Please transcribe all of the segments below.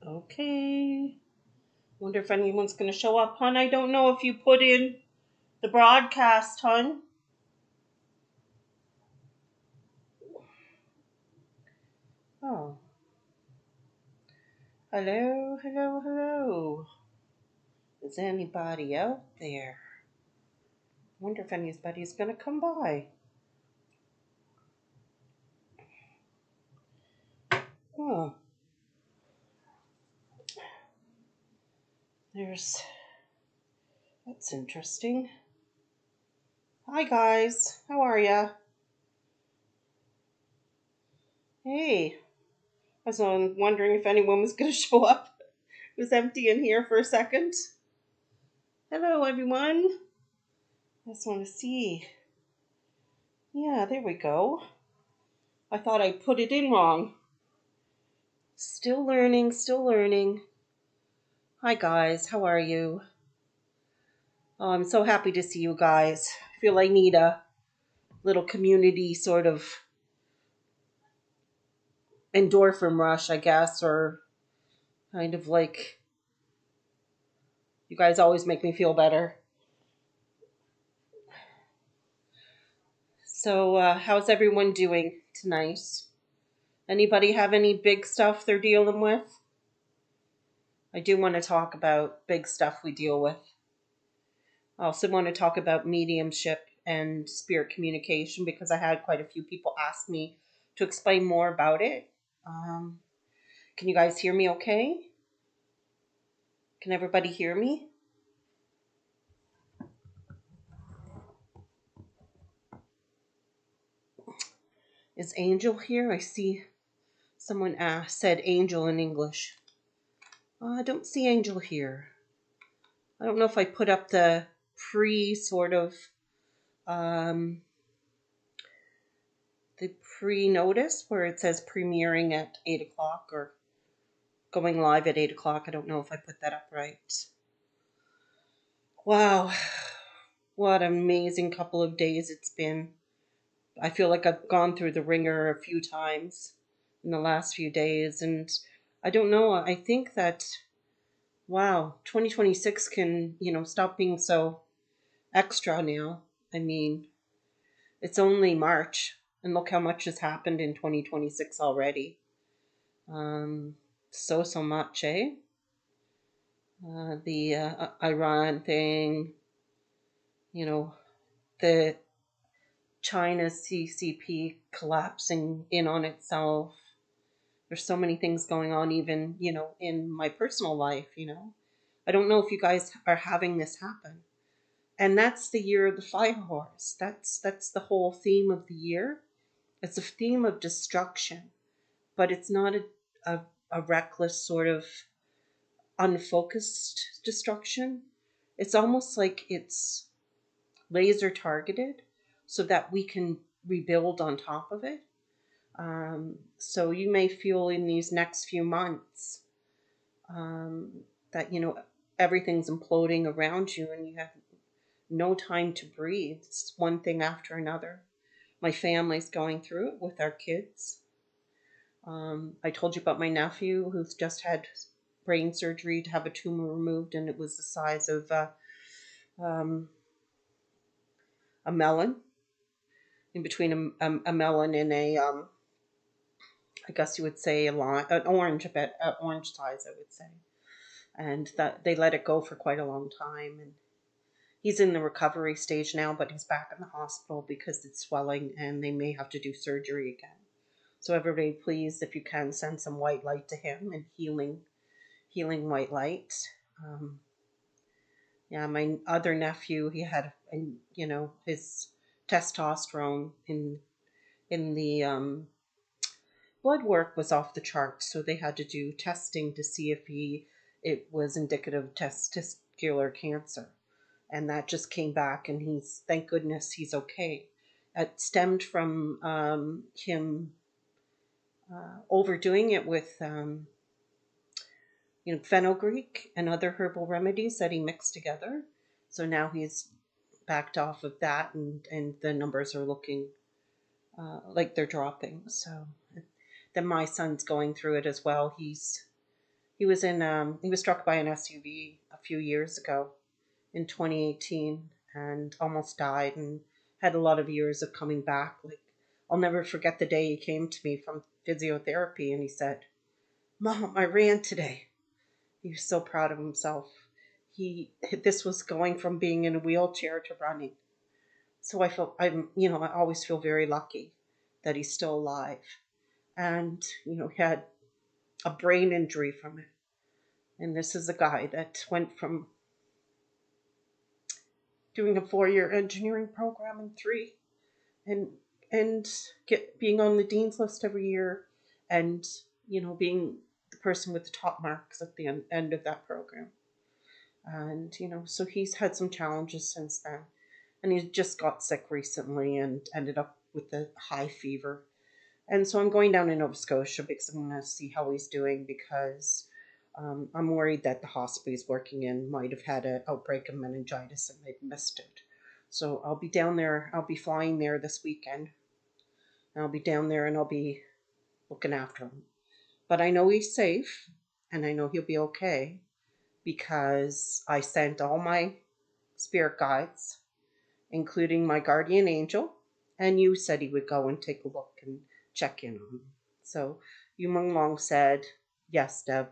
Okay. Wonder if anyone's going to show up, hon. I don't know if you put in the broadcast, hon. Oh. Hello, hello, hello. Is anybody out there? Wonder if anybody's going to come by. Oh. That's interesting. Hi, guys. How are ya? Hey. I was wondering if anyone was going to show up. It was empty in here for a second. Hello, everyone. I just want to see. Yeah, there we go. I thought I put it in wrong. Still learning, still learning. Hi, guys. How are you? Oh, I'm so happy to see you guys. I feel I need a little community sort of endorphin rush, I guess, or kind of like you guys always make me feel better. So, how's everyone doing tonight? Anybody have any big stuff they're dealing with? I do want to talk about big stuff we deal with. I also want to talk about mediumship and spirit communication because I had quite a few people ask me to explain more about it. Um, can you guys hear me okay? Can everybody hear me? Is Angel here? I see someone said Angel in English. I don't see Angel here. I don't know if I put up the um, the pre-notice where it says premiering at 8 o'clock or going live at 8 o'clock. I don't know if I put that up right. Wow, what an amazing couple of days it's been. I feel like I've gone through the ringer a few times in the last few days, and I don't know. I think that, wow, 2026 can, stop being so extra now. I mean, it's only March, and look how much has happened in 2026 already. Um, so much, eh? The Iran thing, you know, the China's CCP collapsing in on itself. There's so many things going on, even, in my personal life. I don't know if you guys are having this happen. And that's the year of the fire horse. That's the whole theme of the year. It's a theme of destruction, but it's not a reckless sort of unfocused destruction. It's almost like it's laser targeted so that we can rebuild on top of it. So you may feel in these next few months um, that, everything's imploding around you and you have no time to breathe. It's one thing after another. My family's going through it with our kids. I told you about my nephew who's just had brain surgery to have a tumor removed, and it was the size of um, a melon, in between a melon and I guess you would say an orange, about orange size, I would say. And that they let it go for quite a long time, and he's in the recovery stage now, but he's back in the hospital because it's swelling, and they may have to do surgery again. So everybody, please, if you can, send some white light to him and healing white light. Um, yeah, my other nephew, he had, his testosterone in the blood work was off the charts, so they had to do testing to see if it was indicative of testicular cancer, and that just came back, and thank goodness he's okay. It stemmed from him overdoing it with fenugreek and other herbal remedies that he mixed together. So now he's backed off of that, and the numbers are looking like they're dropping. So then my son's going through it as well. He was struck by an SUV a few years ago in 2018 and almost died, and had a lot of years of coming back. Like, I'll never forget the day he came to me from physiotherapy and he said, "Mom, I ran today." He was so proud of himself. This was going from being in a wheelchair to running. So I always feel very lucky that he's still alive. And, he had a brain injury from it. And this is a guy that went from doing a 4-year engineering program in 3, and being on the dean's list every year, and being the person with the top marks at the end of that program. And so he's had some challenges since then, and he just got sick recently and ended up with a high fever. And so I'm going down to Nova Scotia because I'm going to see how he's doing, because I'm worried that the hospital he's working in might have had an outbreak of meningitis and they've missed it. So I'll be down there. I'll be flying there this weekend. And I'll be down there and I'll be looking after him. But I know he's safe and I know he'll be okay, because I sent all my spirit guides, including my guardian angel, and you said he would go and take a look and check in on him. So Yu Meng Long said, "Yes, Deb,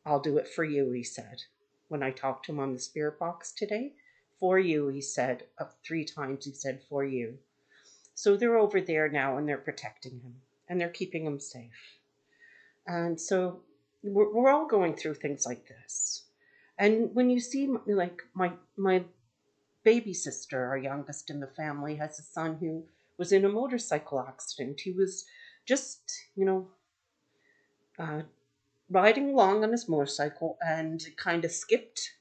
I'll do it for you," he said. When I talked to him on the spirit box today, "For you," he said, 3 times he said, "For you." So they're over there now and they're protecting him and they're keeping him safe. And so we're all going through things like this. And when you see, like, my baby sister, our youngest in the family, has a son who was in a motorcycle accident. He was just, uh, riding along on his motorcycle and it kind of skipped.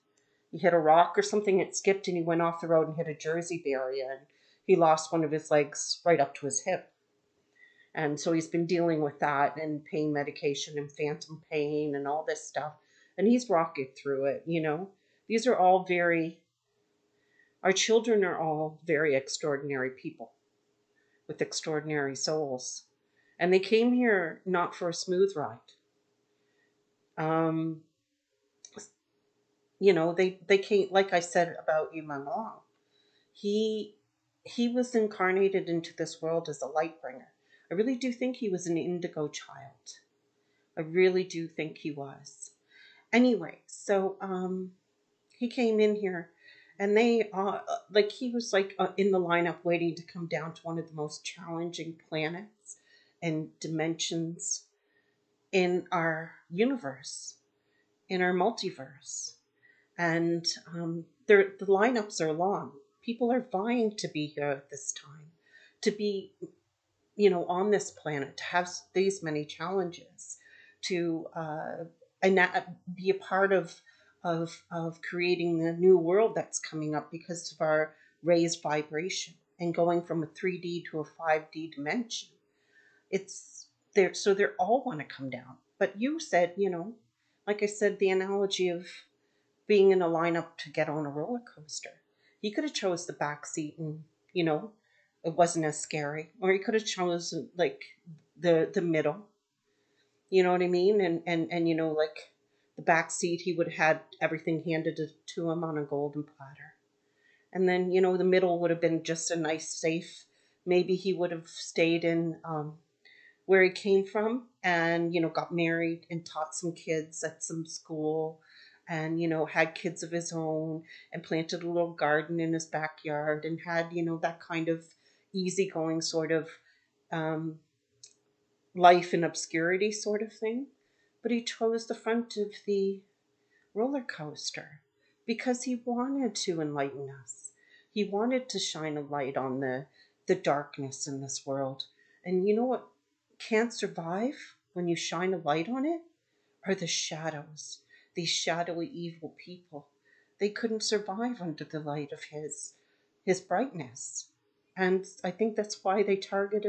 He hit a rock or something, it skipped, and he went off the road and hit a Jersey barrier, and he lost one of his legs right up to his hip. And so he's been dealing with that and pain medication and phantom pain and all this stuff. And he's rocked through it, These are all our children are all very extraordinary people with extraordinary souls. And they came here not for a smooth ride. They came, like I said about Yu Meng Long. He was incarnated into this world as a light bringer. I really do think he was an indigo child. I really do think he was. Anyway, so he came in here, and they he was in the lineup waiting to come down to one of the most challenging planets and dimensions in our universe, in our multiverse. And the lineups are long. People are vying to be here at this time, to be on this planet, to have these many challenges, to be a part of creating the new world that's coming up because of our raised vibration and going from a 3D to a 5D dimension. It's there, so they're all want to come down. But you said, like I said, the analogy of being in a lineup to get on a roller coaster. He could have chose the back seat and, it wasn't as scary. Or he could have chosen the middle. You know what I mean? And the back seat, he would have had everything handed to him on a golden platter. And then, the middle would have been just a nice, safe, maybe he would have stayed in where he came from and, got married and taught some kids at some school and, had kids of his own and planted a little garden in his backyard and had, that kind of easygoing sort of life in obscurity sort of thing. But he chose the front of the roller coaster because he wanted to enlighten us. He wanted to shine a light on the darkness in this world. And you know what can't survive when you shine a light on it? Are the shadows, these shadowy evil people. They couldn't survive under the light of his brightness. And I think that's why they target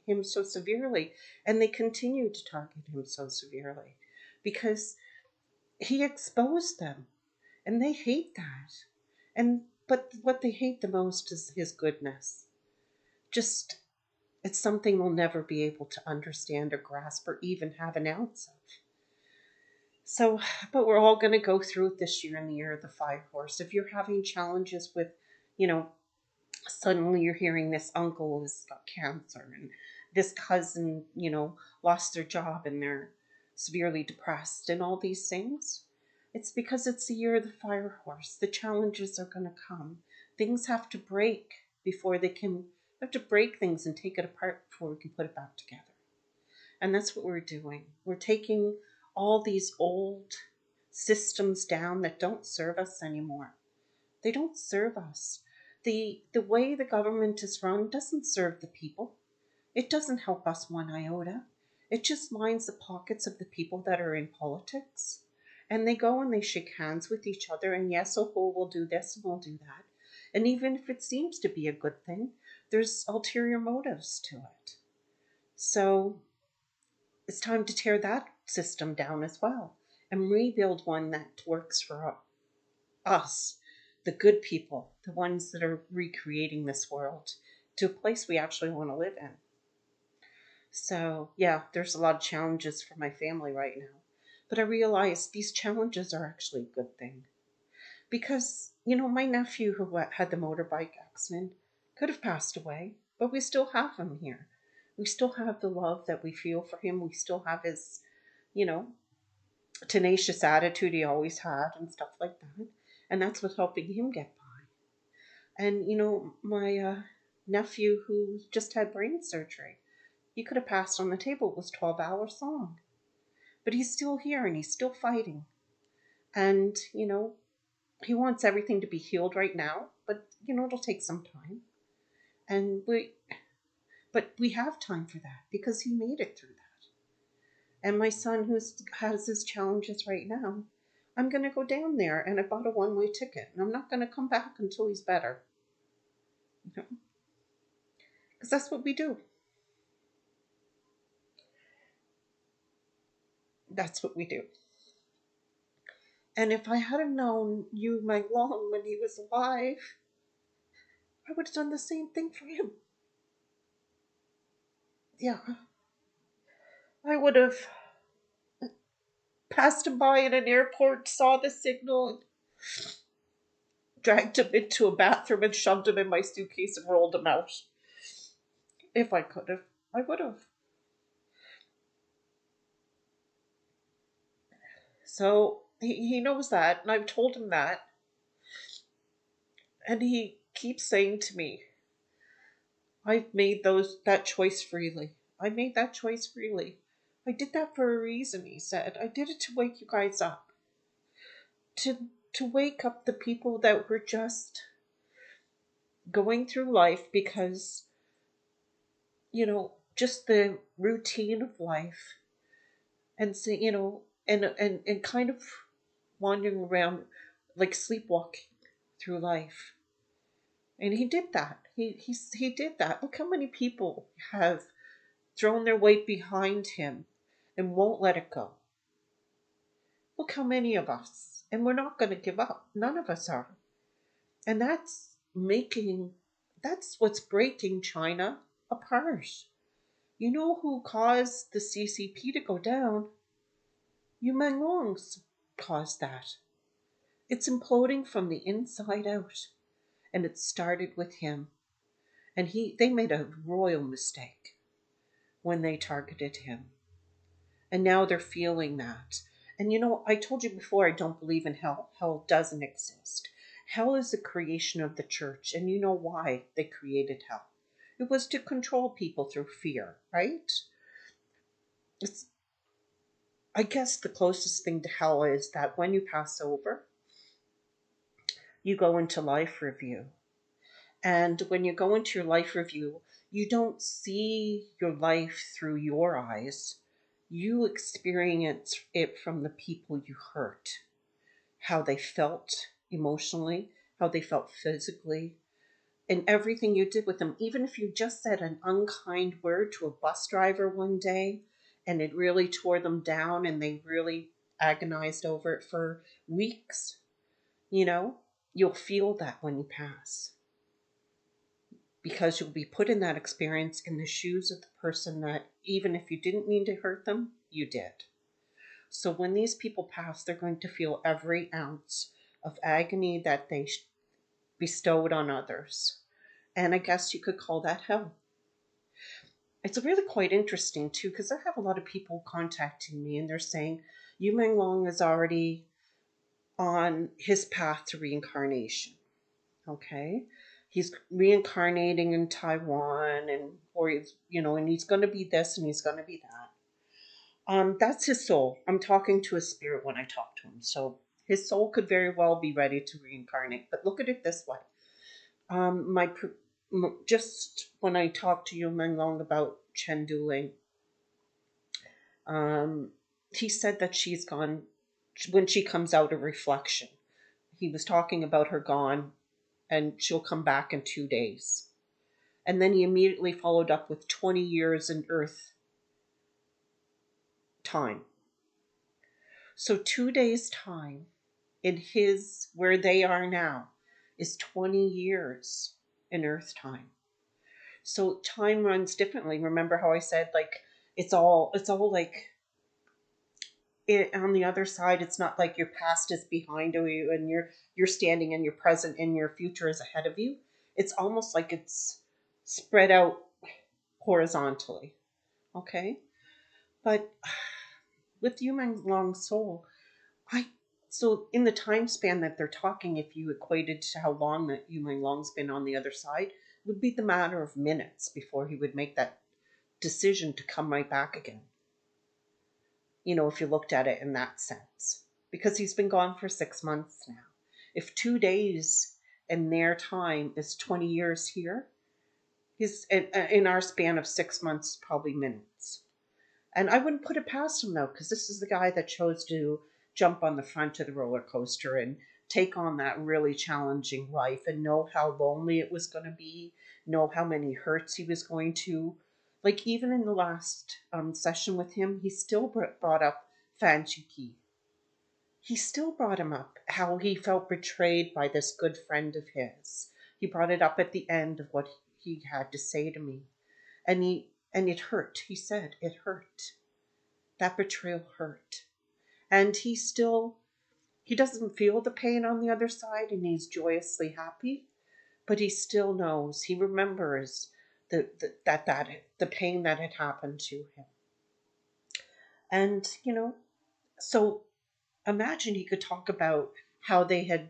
him so severely. And they continue to target him so severely. Because he exposed them. And they hate that. And But what they hate the most is his goodness. Just, it's something we'll never be able to understand or grasp or even have an ounce of. So, but we're all going to go through it this year in the year of the fire horse. If you're having challenges with, you know, suddenly you're hearing this uncle has got cancer and this cousin, lost their job and they're severely depressed and all these things. It's because it's the year of the fire horse. The challenges are going to come. Things have to break before they can. We have to break things and take it apart before we can put it back together. And that's what we're doing. We're taking all these old systems down that don't serve us anymore. They don't serve us. The way the government is run doesn't serve the people. It doesn't help us one iota. It just lines the pockets of the people that are in politics. And they go and they shake hands with each other, and yes, oh, we'll do this and we'll do that. And even if it seems to be a good thing, there's ulterior motives to it. So it's time to tear that system down as well and rebuild one that works for us, the good people, the ones that are recreating this world to a place we actually want to live in. So, yeah, there's a lot of challenges for my family right now. But I realize these challenges are actually a good thing. Because, my nephew who had the motorbike accident could have passed away, but we still have him here. We still have the love that we feel for him. We still have his, you know, tenacious attitude he always had and stuff like that. And that's what's helping him get by. And, my nephew who just had brain surgery, he could have passed on the table. It was 12 hours long. But he's still here and he's still fighting. And, he wants everything to be healed right now, but, it'll take some time. But we have time for that because he made it through that. And my son who has his challenges right now, I'm going to go down there and I bought a one-way ticket. And I'm not going to come back until he's better. Because that's what we do. That's what we do. And if I hadn't known Yu Meng Long when he was alive, I would have done the same thing for him. Yeah. I would have passed him by in an airport, saw the signal, and dragged him into a bathroom and shoved him in my suitcase and rolled him out. If I could have, I would have. So he knows that, and I've told him that. And he keeps saying to me, I've made that choice freely. I made that choice freely. I did that for a reason, he said. I did it to wake you guys up. To wake up the people that were just going through life because, just the routine of life and say, and kind of wandering around like sleepwalking through life. And he did that. He did that. Look how many people have thrown their weight behind him and won't let it go. Look how many of us. And we're not going to give up. None of us are. And that's what's breaking China apart. You know who caused the CCP to go down? Yu Meng Long's caused that. It's imploding from the inside out. And it started with him. And they made a royal mistake when they targeted him. And now they're feeling that. And I told you before, I don't believe in hell. Hell doesn't exist. Hell is the creation of the church. And you know why they created hell. It was to control people through fear, right? I guess the closest thing to hell is that when you pass over, you go into life review. And when you go into your life review, you don't see your life through your eyes. You experience it from the people you hurt, how they felt emotionally, how they felt physically, and everything you did with them. Even if you just said an unkind word to a bus driver one day and it really tore them down and they really agonized over it for weeks, You'll feel that when you pass, because you'll be put in that experience in the shoes of the person that, even if you didn't mean to hurt them, you did. So when these people pass, they're going to feel every ounce of agony that they bestowed on others. And I guess you could call that hell. It's really quite interesting too, because I have a lot of people contacting me and they're saying Yu Meng Long is already on his path to reincarnation. Okay, he's reincarnating in Taiwan, and or he's, and he's going to be this and he's going to be that. That's his soul. I'm talking to his spirit when I talk to him, so his soul could very well be ready to reincarnate. But look at it this way: my just when I talked to Yu Meng Long about Chen Duling, he said that she's gone when she comes out of reflection. He was talking about her gone, and she'll come back in 2 days. And then he immediately followed up with 20 years in Earth time. So 2 days' time in his, where they are now, is 20 years in Earth time. So time runs differently. Remember how I said, like, it's all like on the other side. It's not like your past is behind you and you're standing in your present and your future is ahead of you. It's almost like it's spread out horizontally. Okay, but with Yu Meng Long's soul, I so in the time span that they're talking, if you equated to how long that Yu Meng Long's been on the other side, it would be the matter of minutes before he would make that decision to come right back again. If you looked at it in that sense, because he's been gone for 6 months now. If 2 days in their time is 20 years here, he's in our span of 6 months, probably minutes. And I wouldn't put it past him though, because this is the guy that chose to jump on the front of the roller coaster and take on that really challenging life and know how lonely it was going to be, know how many hurts he was going to. Like, even in the last session with him, he still brought up Fan Chi. He still brought him up how he felt betrayed by this good friend of his. He brought it up at the end of what he had to say to me. And it hurt. He said it hurt. That betrayal hurt. And he doesn't feel the pain on the other side, and he's joyously happy, but he still knows, he remembers the pain that had happened to him. And, so imagine he could talk about how they had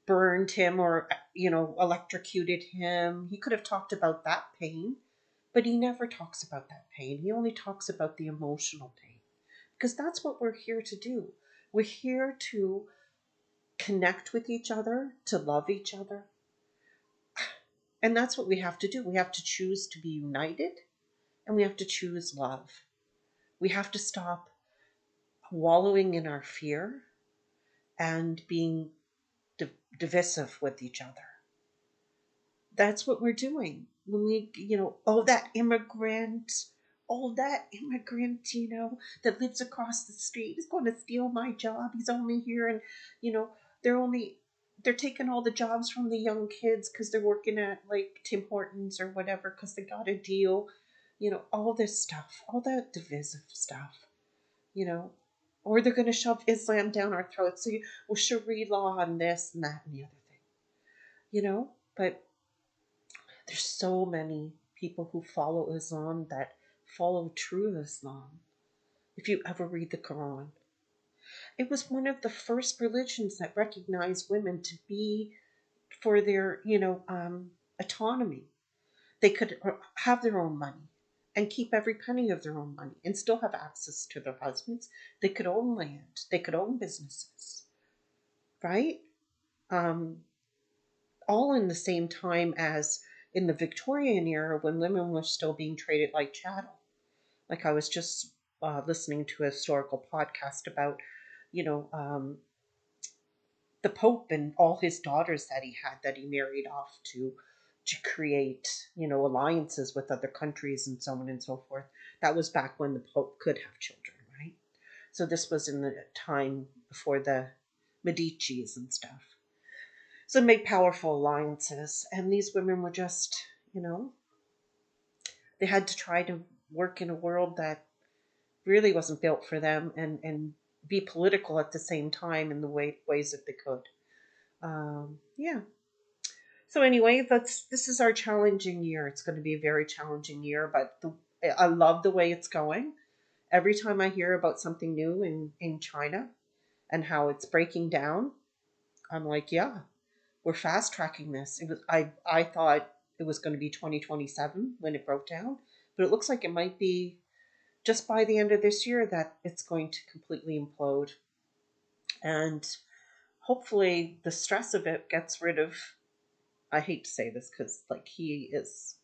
burned him or, electrocuted him. He could have talked about that pain, but he never talks about that pain. He only talks about the emotional pain, because that's what we're here to do. We're here to connect with each other, to love each other. And that's what we have to do. We have to choose to be united, and we have to choose love. We have to stop wallowing in our fear and being divisive with each other. That's what we're doing. When we, that immigrant, that lives across the street is going to steal my job. He's only here, and, they're taking all the jobs from the young kids because they're working at like Tim Hortons or whatever because they got a deal. All this stuff, all that divisive stuff, or they're going to shove Islam down our throats. So, Sharia law on this and that and the other thing, but there's so many people who follow Islam that follow true Islam. If you ever read the Quran, it was one of the first religions that recognized women to be for their, autonomy. They could have their own money and keep every penny of their own money and still have access to their husbands. They could own land. They could own businesses, right? All in the same time as in the Victorian era when women were still being treated like chattel. Like, I was just listening to a historical podcast about, the Pope and all his daughters that he married off to create, alliances with other countries and so on and so forth. That was back when the Pope could have children, right? So this was in the time before the Medicis and stuff. So make powerful alliances. And these women were just, they had to try to work in a world that really wasn't built for them, and be political at the same time in the ways that they could. Yeah. So anyway, this is our challenging year. It's going to be a very challenging year, but I love the way it's going. Every time I hear about something new in China and how it's breaking down, I'm like, yeah, we're fast tracking this. I thought it was going to be 2027 when it broke down, but it looks like it might be just by the end of this year that it's going to completely implode. And hopefully the stress of it gets rid of, I hate to say this because like he is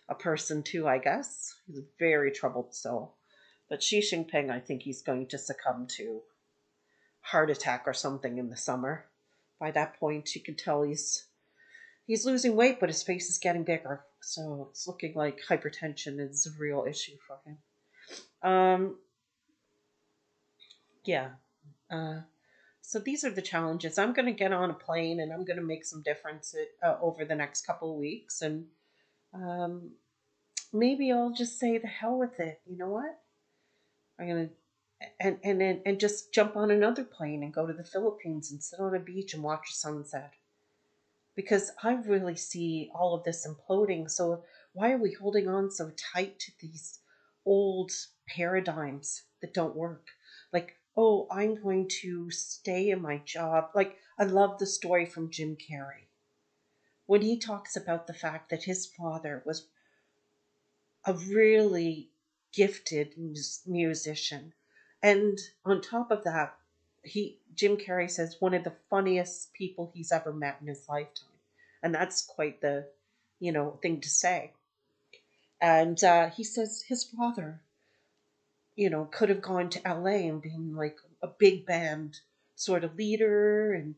a person too, I guess. He's a very troubled soul. But Xi Jinping, I think he's going to succumb to heart attack or something in the summer. By that point, you can tell he's losing weight, but his face is getting bigger. So it's looking like hypertension is a real issue for him. Um, yeah. Uh, so these are the challenges. I'm going to get on a plane and I'm going to make some difference over the next couple of weeks. And um, maybe I'll just say the hell with it. You know what? I'm going to and just jump on another plane and go to the Philippines and sit on a beach and watch a sunset. Because I really see all of this imploding. So why are we holding on so tight to these old paradigms that don't work? Like, oh, I'm going to stay in my job. Like, I love the story from Jim Carrey when he talks about the fact that his father was a really gifted musician. And on top of that, Jim Carrey says one of the funniest people he's ever met in his lifetime. And that's quite the, thing to say. And he says his father, could have gone to LA and been like a big band sort of leader, and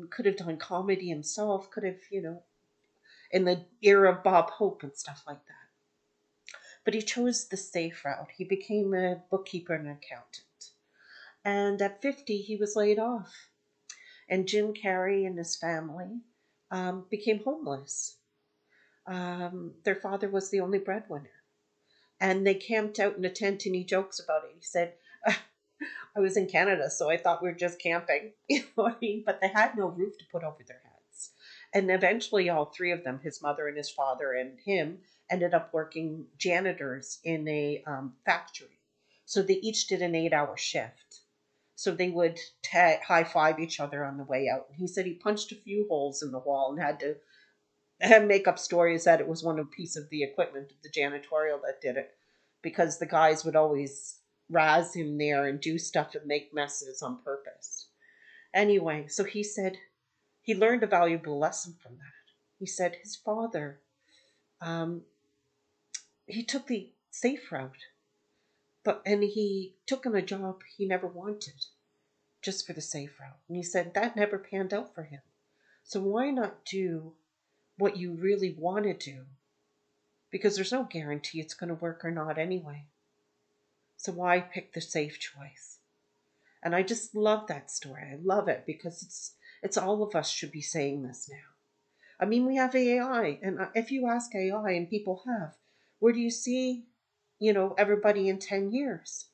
could have done comedy himself, could have, in the era of Bob Hope and stuff like that. But he chose the safe route. He became a bookkeeper and accountant. And at 50, he was laid off. And Jim Carrey and his family became homeless. Their father was the only breadwinner. And they camped out in a tent, and he jokes about it. He said, I was in Canada, so I thought we were just camping. You know what I mean? But they had no roof to put over their heads. And eventually, all three of them, his mother and his father and him, ended up working janitors in a factory. So they each did an 8-hour shift. So they would high five each other on the way out. And he said he punched a few holes in the wall and had to make up stories that it was one of piece of the equipment, the janitorial that did it, because the guys would always razz him there and do stuff and make messes on purpose. Anyway, so he said he learned a valuable lesson from that. He said his father, um, he took the safe route, and he took him a job he never wanted just for the safe route. And he said that never panned out for him. So why not do what you really want to do? Because there's no guarantee it's going to work or not anyway. So why pick the safe choice? And I just love that story. I love it because it's all of us should be saying this now. I mean, we have AI, and if you ask AI, and people have, where do you see, everybody in 10 years?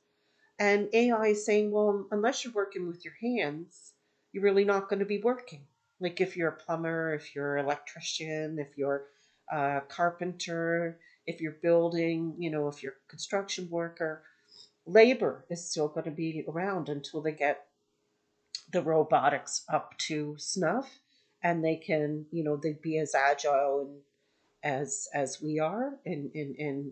And AI is saying, well, unless you're working with your hands, you're really not going to be working. Like if you're a plumber, if you're an electrician, if you're a carpenter, if you're building, if you're a construction worker, labor is still going to be around until they get the robotics up to snuff, and they can, they be as agile and as we are, and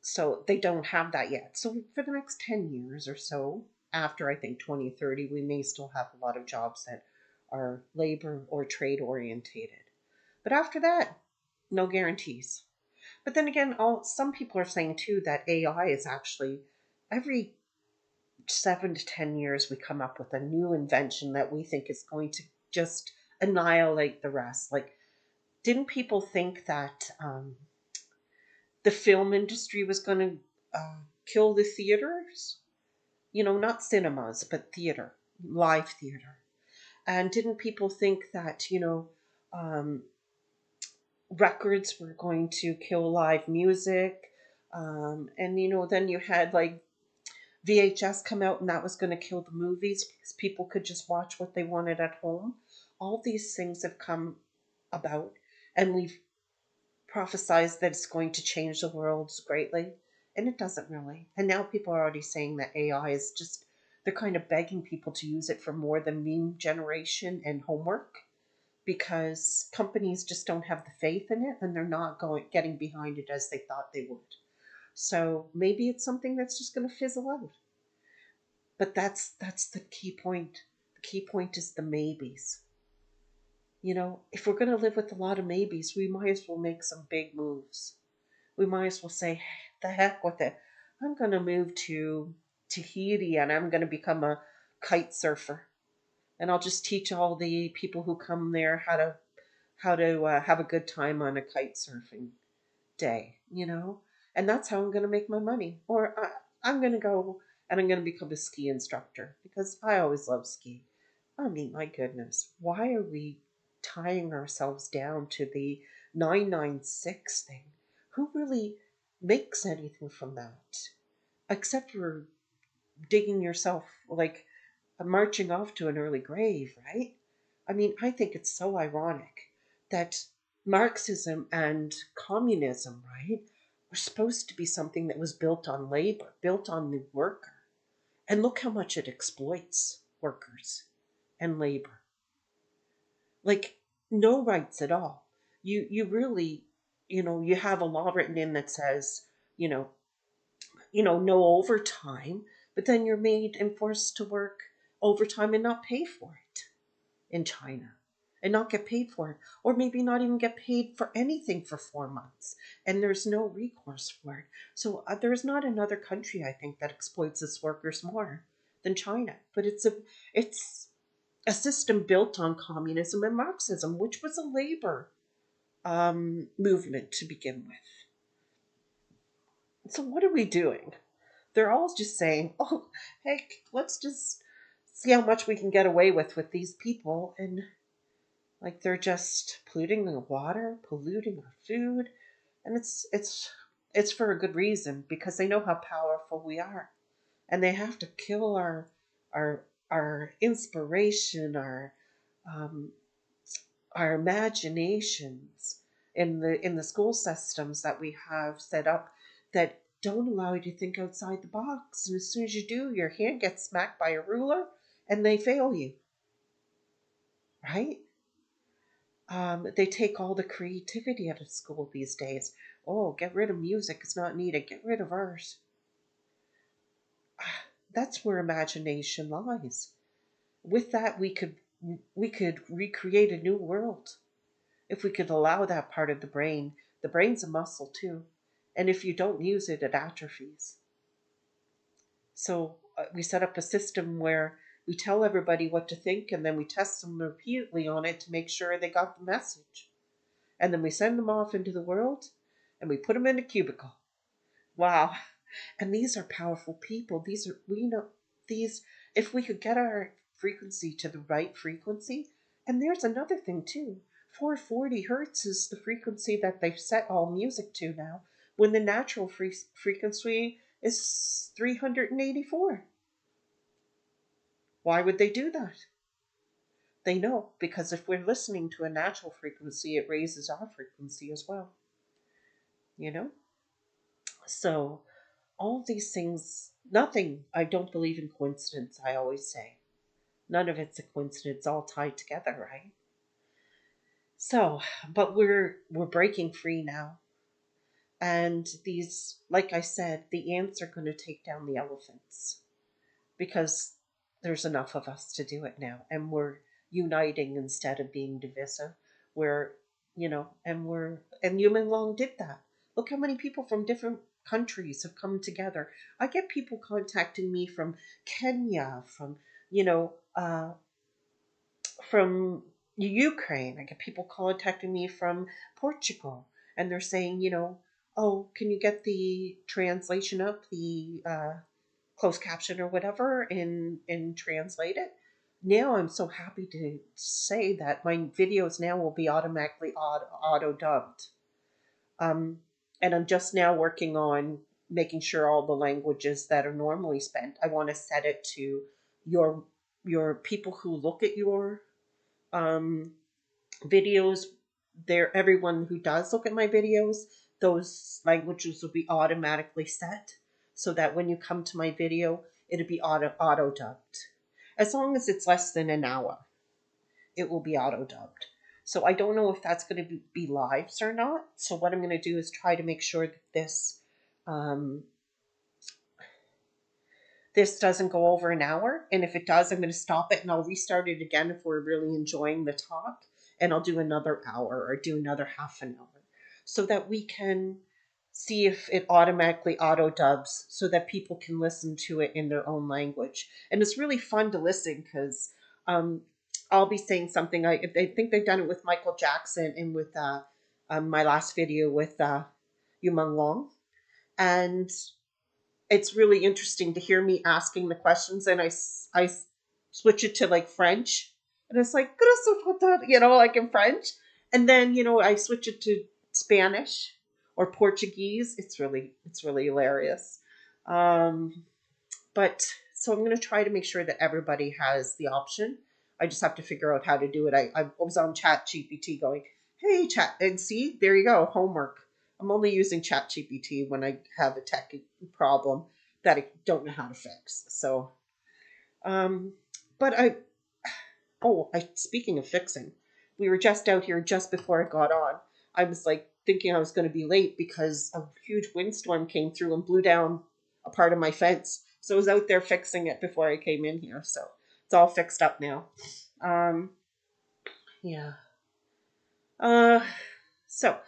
so they don't have that yet. So for the next 10 years or so, after I think 2030, we may still have a lot of jobs that are labor or trade orientated. But after that, no guarantees. But then again, some people are saying too that AI is actually every 7 to 10 years we come up with a new invention that we think is going to just annihilate the rest. Like, didn't people think that the film industry was going to kill the theaters? Not cinemas, but theater, live theater. And didn't people think that, um, records were going to kill live music? And, then you had like VHS come out and that was going to kill the movies because people could just watch what they wanted at home. All these things have come about, and we've prophesized that it's going to change the world greatly, and it doesn't really. And now people are already saying that AI is just, they're kind of begging people to use it for more than meme generation and homework because companies just don't have the faith in it and they're not going getting behind it as they thought they would. So maybe it's something that's just going to fizzle out. But that's the key point. The key point is the maybes. If we're going to live with a lot of maybes, we might as well make some big moves. We might as well say, the heck with it. I'm going to move to Tahiti and I'm going to become a kite surfer. And I'll just teach all the people who come there how to have a good time on a kite surfing day. And that's how I'm going to make my money. Or I'm going to go and I'm going to become a ski instructor because I always love ski. I mean, my goodness, why are we tying ourselves down to the 996 thing? Who really makes anything from that? Except for digging yourself, like marching off to an early grave, right? I mean, I think it's so ironic that Marxism and communism, right, were supposed to be something that was built on labor, built on the worker. And look how much it exploits workers and labor. Like, no rights at all. You really, you have a law written in that says, you know, no overtime, but then you're made and forced to work overtime and not pay for it in China and not get paid for it, or maybe not even get paid for anything for 4 months, and there's no recourse for it. So there's not another country I think that exploits its workers more than China, but it's a system built on communism and Marxism, which was a labor movement to begin with. So what are we doing? They're all just saying, "Oh, heck, let's just see how much we can get away with these people," and like they're just polluting the water, polluting our food, and it's for a good reason because they know how powerful we are, and they have to kill our inspiration, um, our imaginations in the school systems that we have set up that don't allow you to think outside the box. And as soon as you do, your hand gets smacked by a ruler, and they fail you, right? They take all the creativity out of school these days. Oh, get rid of music; it's not needed. Get rid of art. That's where imagination lies. With that, we could recreate a new world if we could allow that part of the brain. The brain's a muscle too, and if you don't use it, it atrophies. So we set up a system where we tell everybody what to think, and then we test them repeatedly on it to make sure they got the message. And then we send them off into the world, and we put them in a cubicle. Wow. And these are powerful people. These are, we know, these, if we could get our frequency to the right frequency, and there's another thing too. 440 hertz is the frequency that they've set all music to now, when the natural frequency is 384. Why would they do that? They know, because if we're listening to a natural frequency, it raises our frequency as well, you know? So, all these things, nothing, I don't believe in coincidence, I always say. None of it's a coincidence, all tied together, right? So, but we're breaking free now. And these, like I said, the ants are going to take down the elephants because there's enough of us to do it now, and we're uniting instead of being divisive. We're, and Human Long did that. Look how many people from different countries have come together. I get people contacting me from Kenya, you know uh, from Ukraine. I get people contacting me from Portugal, and they're saying, oh, can you get the translation up, the closed caption or whatever, and translate it? now I'm so happy to say that my videos now will be automatically auto dubbed. Um, and I'm just now working on making sure all the languages that are normally spent, I want to set it to your people who look at your um, videos. There, everyone who does look at my videos, those languages will be automatically set, so that when you come to my video, it'll be auto dubbed. As long as it's less than an hour, it will be auto dubbed. So I don't know if that's going to be lives or not. So what I'm going to do is try to make sure that um, this doesn't go over an hour. And if it does, I'm going to stop it and I'll restart it again if we're really enjoying the talk. And I'll do another hour or do another half an hour so that we can see if it automatically auto dubs so that people can listen to it in their own language. And it's really fun to listen because um, I'll be saying something. I think they've done it with Michael Jackson and with my last video with Yumeng Long. And it's really interesting to hear me asking the questions, and I switch it to like French, and it's like like in French, and then I switch it to Spanish or Portuguese. It's really hilarious. um but so I'm going to try to make sure that everybody has the option. I just have to figure out how to do it. I was on Chat GPT going, hey, chat, and see, there you go, homework. I'm only using Chat GPT when I have a tech problem that I don't know how to fix. So, um, but speaking of fixing, we were just out here just before I got on. I was like thinking I was going to be late because a huge windstorm came through and blew down a part of my fence. So I was out there fixing it before I came in here. So it's all fixed up now. Um, yeah. Uh, so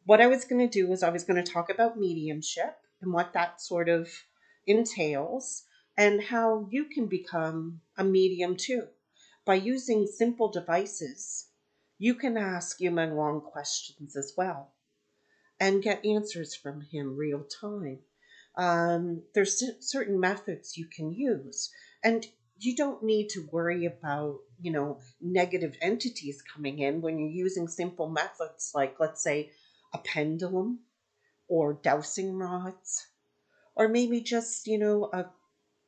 what I was going to do is I was going to talk about mediumship and what that sort of entails and how you can become a medium too. By using simple devices, you can ask human long questions as well and get answers from him real time. There's certain methods you can use, and you don't need to worry about negative entities coming in when you're using simple methods like, let's say, a pendulum or dowsing rods, or maybe just a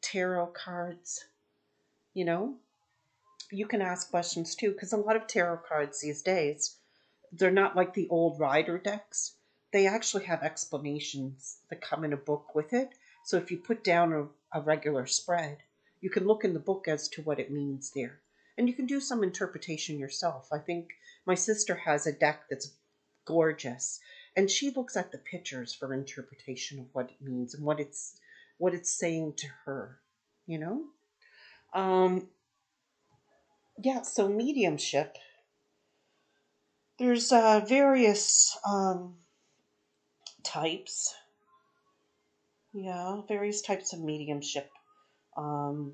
tarot cards. You know, you can ask questions too, because a lot of tarot cards these days, they're not like the old rider decks. They actually have explanations that come in a book with it. So if you put down a regular spread, you can look in the book as to what it means there. And you can do some interpretation yourself. I think my sister has a deck that's gorgeous, and she looks at the pictures for interpretation of what it means and what it's saying to her, you know? Um yeah, so mediumship, there's various types. Yeah, various types of mediumship. Um,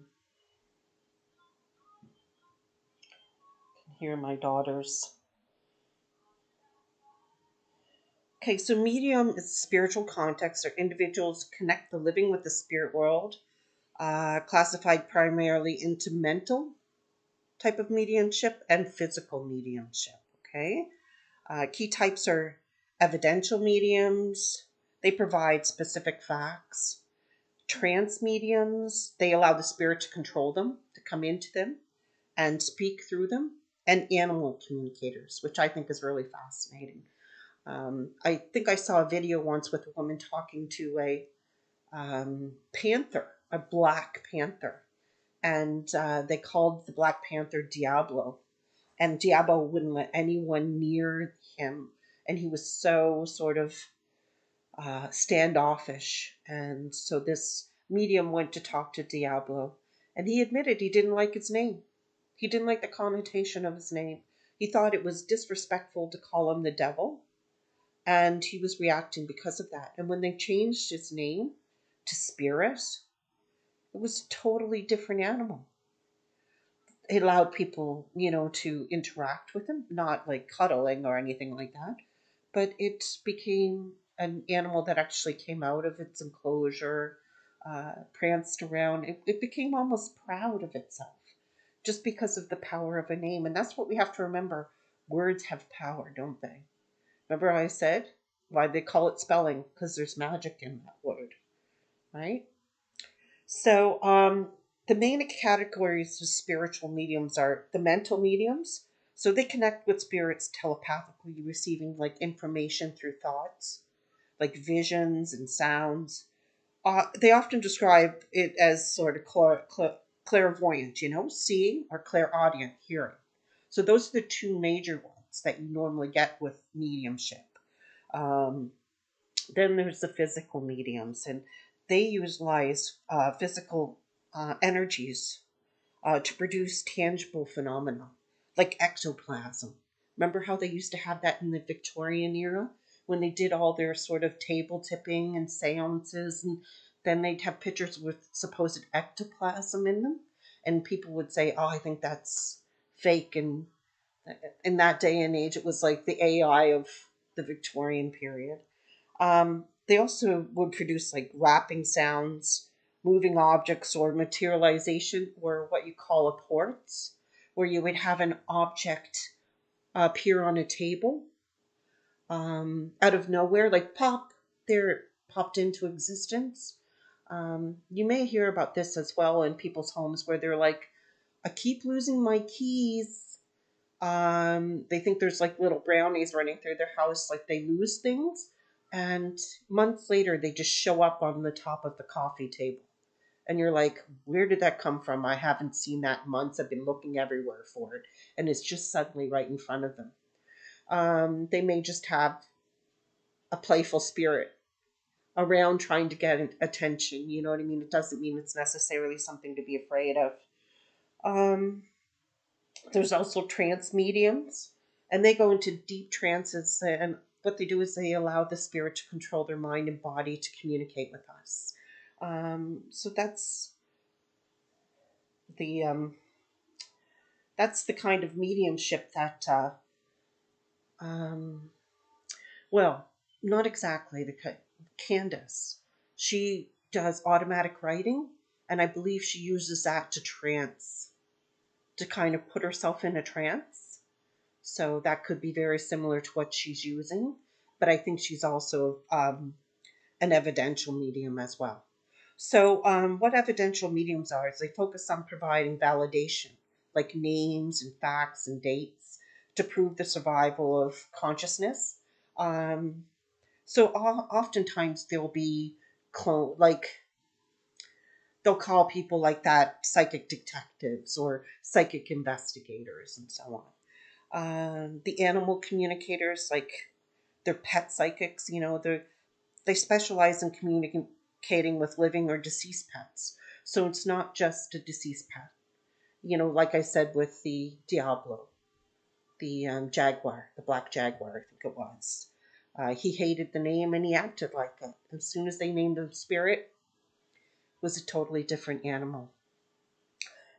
Here, my daughters. Okay, so medium is spiritual context or individuals connect the living with the spirit world, classified primarily into mental type of mediumship and physical mediumship. Okay, key types are evidential mediums. They provide specific facts. Trance mediums, they allow the spirit to control them, to come into them and speak through them, and animal communicators, which I think is really fascinating. I think I saw a video once with a woman talking to a panther, a black panther, and they called the Black Panther Diablo, and Diablo wouldn't let anyone near him, and he was so sort of standoffish. And so this medium went to talk to Diablo, and he admitted he didn't like his name. He didn't like the connotation of his name. He thought it was disrespectful to call him the devil, and he was reacting because of that. And when they changed his name to Spirit, it was a totally different animal. It allowed people, to interact with him, not like cuddling or anything like that, but it became an animal that actually came out of its enclosure, pranced around. It became almost proud of itself. just because of the power of a name. And that's what we have to remember. Words have power, don't they? Remember how I said why they call it spelling? Because there's magic in that word, right? So, the main categories of spiritual mediums are the mental mediums. So they connect with spirits telepathically, receiving like information through thoughts, like visions and sounds. They often describe it as sort of clairvoyant, seeing, or clairaudient, hearing. So those are the two major ones that you normally get with mediumship. Um, then there's the physical mediums, and they utilize physical energies to produce tangible phenomena like ectoplasm. Remember how they used to have that in the Victorian era when they did all their sort of table tipping and seances, and then they'd have pictures with supposed ectoplasm in them, and people would say, "Oh, I think that's fake." And in that day and age, it was like the AI of the Victorian period. They also would produce like rapping sounds, moving objects, or materialization, or what you call apports, where you would have an object appear on a table out of nowhere, like pop, there it popped into existence. You may hear about this as well in people's homes where they're like, I keep losing my keys. They think there's like little brownies running through their house, like they lose things. And months later, they just show up on the top of the coffee table. And you're like, where did that come from? I haven't seen that in months. I've been looking everywhere for it. And it's just suddenly right in front of them. They may just have a playful spirit around trying to get attention. You know what I mean? It doesn't mean it's necessarily something to be afraid of. Um, There's also trance mediums, and they go into deep trances. And what they do is they allow the spirit to control their mind and body to communicate with us. So the that's the kind of mediumship that, um, well, not exactly Candace. She does automatic writing, and I believe she uses that to kind of put herself in a trance. So that could be very similar to what she's using. But I think she's also an evidential medium as well. So, what evidential mediums are is they focus on providing validation, like names and facts and dates, to prove the survival of consciousness. Um, so, oftentimes they'll be like they'll call people like that psychic detectives or psychic investigators and so on. The animal communicators, like they're pet psychics, they specialize in communicating with living or deceased pets. So it's not just a deceased pet. Like I said with the Diablo, the jaguar, the black jaguar, I think it was. He hated the name and he acted like it. As soon as they named him Spirit, it was a totally different animal.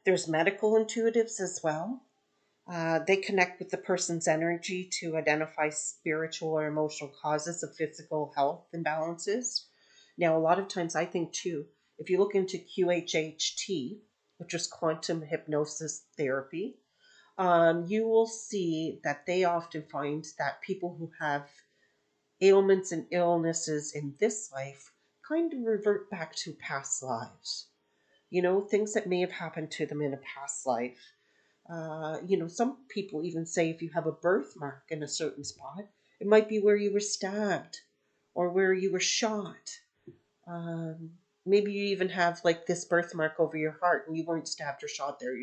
There's medical intuitives as well. They connect with the person's energy to identify spiritual or emotional causes of physical health imbalances. Now, a lot of times I think too, if you look into QHHT, which is quantum hypnosis therapy, you will see that they often find that people who have ailments and illnesses in this life kind of revert back to past lives. Things that may have happened to them in a past life. Some people even say if you have a birthmark in a certain spot, it might be where you were stabbed or where you were shot. Um, Maybe you even have like this birthmark over your heart and you weren't stabbed or shot there.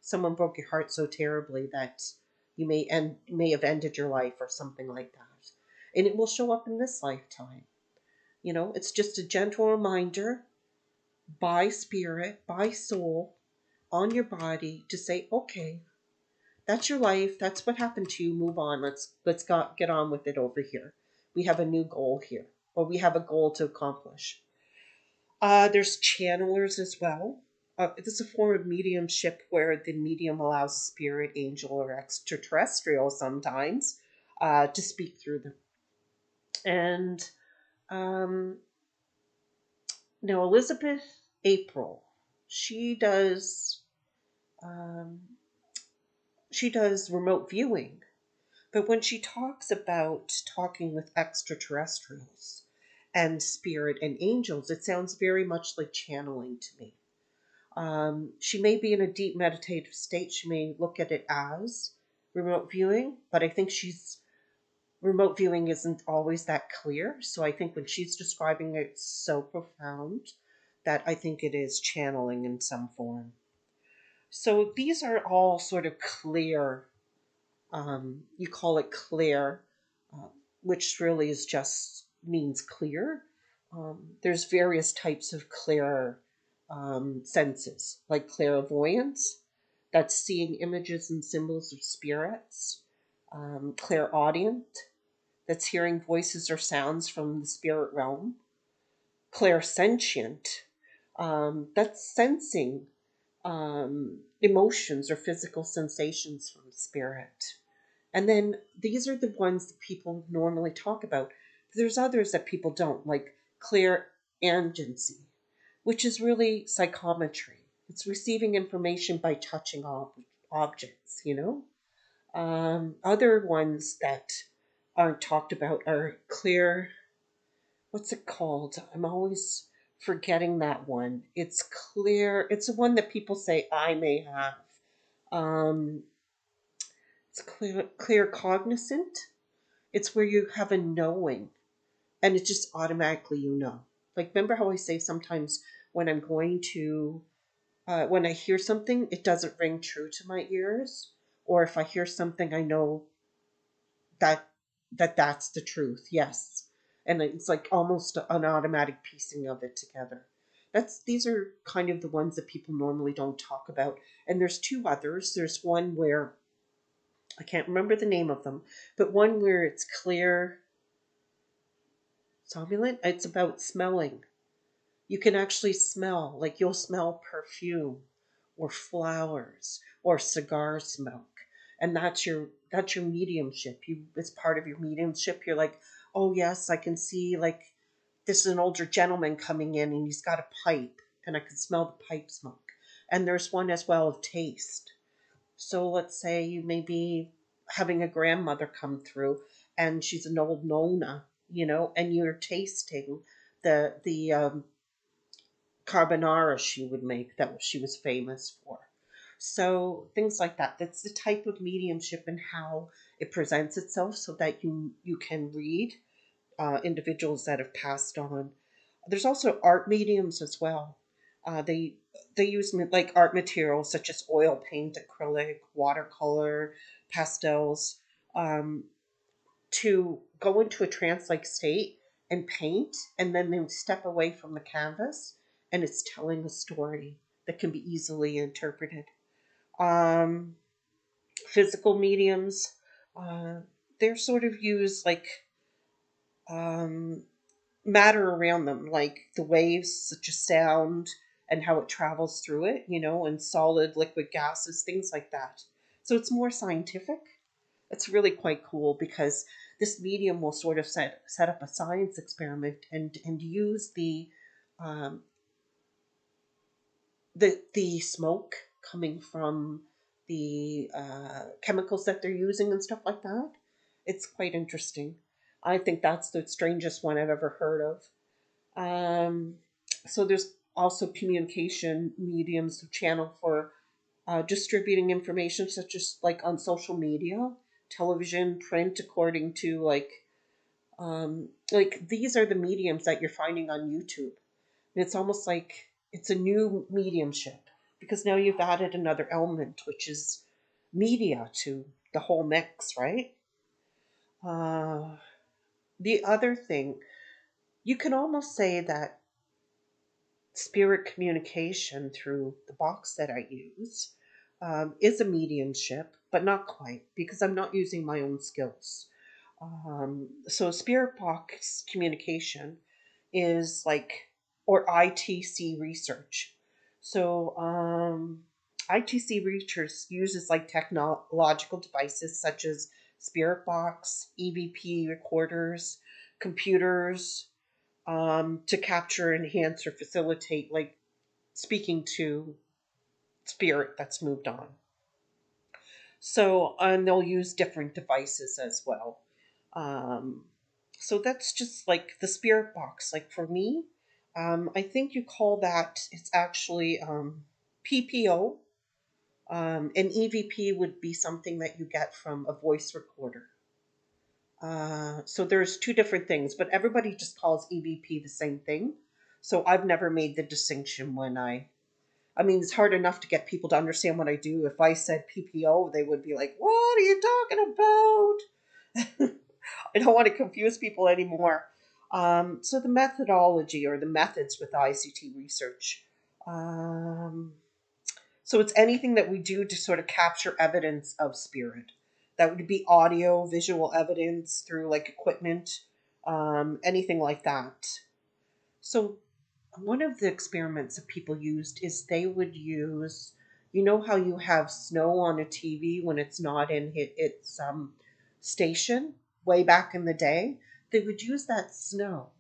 Someone broke your heart so terribly that you may have ended your life or something like that. And it will show up in this lifetime. It's just a gentle reminder by spirit, by soul, on your body to say, okay, that's your life. That's what happened to you. Move on. Let's get on with it over here. We have a new goal here, or we have a goal to accomplish. There's channelers as well. This is a form of mediumship where the medium allows a spirit, angel, or extraterrestrial sometimes to speak through them. And um, now Elizabeth April, she does. Um, she does remote viewing, but when she talks about talking with extraterrestrials and spirit and angels, it sounds very much like channeling to me. She may be in a deep meditative state. She may look at it as remote viewing, but I think she's remote viewing isn't always that clear. So I think when she's describing it, it's so profound that I think it is channeling in some form. So these are all sort of clear. You call it clear, uh, which really is just means clear. There's various types of clear senses, like clairvoyance, that's seeing images and symbols of spirits. Clairaudient, that's hearing voices or sounds from the spirit realm. Clairsentient, that's sensing emotions or physical sensations from spirit. And then these are the ones that people normally talk about. There's others that people don't, like clairangency, which is really psychometry. It's receiving information by touching objects, you know? Other ones that aren't talked about are clear, what's it called? I'm always forgetting that one. It's clear, it's the one that people say I may have. Um, it's clear cognizant. It's where you have a knowing and it's just automatically you know. Like, remember how I say sometimes when I'm going to, when I hear something, it doesn't ring true to my ears? Or if I hear something, I know that that's the truth. Yes. And it's like almost an automatic piecing of it together. These are kind of the ones that people normally don't talk about. And there's two others. There's one where I can't remember the name of them, but one where it's clear somnolent. It's about smelling. You can actually smell, like you'll smell perfume or flowers or cigar smoke. And that's your mediumship. It's part of your mediumship. You're like, oh yes, I can see, like, this is an older gentleman coming in and he's got a pipe and I can smell the pipe smoke. And there's one as well of taste. So let's say you may be having a grandmother come through and she's an old nona, and you're tasting the carbonara she would make that she was famous for. So things like that. That's the type of mediumship and how it presents itself, so that you can read individuals that have passed on. There's also art mediums as well. They use like art materials such as oil paint, acrylic, watercolor, pastels, um, to go into a trance-like state and paint, and then they step away from the canvas, and it's telling a story that can be easily interpreted. Um, Physical mediums, uh, they're sort of used like um, matter around them, like the waves, such as sound and how it travels through it, and solid, liquid gases, things like that. So it's more scientific. It's really quite cool because this medium will sort of set up a science experiment and use um, the smoke coming from the chemicals that they're using and stuff like that. It's quite interesting. I think that's the strangest one I've ever heard of. So there's also communication mediums to channel for distributing information, such as like on social media, television, print, according to like these are the mediums that you're finding on YouTube. And it's almost like it's a new mediumship because now you've added another element, which is media to the whole mix, right? Uh, the other thing, you can almost say that spirit communication through the box that I use is a mediumship, but not quite because I'm not using my own skills. So spirit box communication is like, or ITC research. So ITC research uses like technological devices such as spirit box, EVP recorders, computers, to capture, enhance, or facilitate like speaking to spirit that's moved on. So, and they'll use different devices as well. Um, so that's just like the spirit box. Like for me, I think you call that, it's actually PPO. An EVP would be something that you get from a voice recorder. So there's two different things, but everybody just calls EVP the same thing. So I've never made the distinction when I mean, it's hard enough to get people to understand what I do. If I said PPO, they would be like, "What are you talking about?" I don't want to confuse people anymore. So the methodology or the methods with ICT research. Um, so it's anything that we do to sort of capture evidence of spirit. That would be audio, visual evidence through like equipment, anything like that. So one of the experiments that people used is they would use, you know how you have snow on a TV when it's not in its station way back in the day? They would use that snow,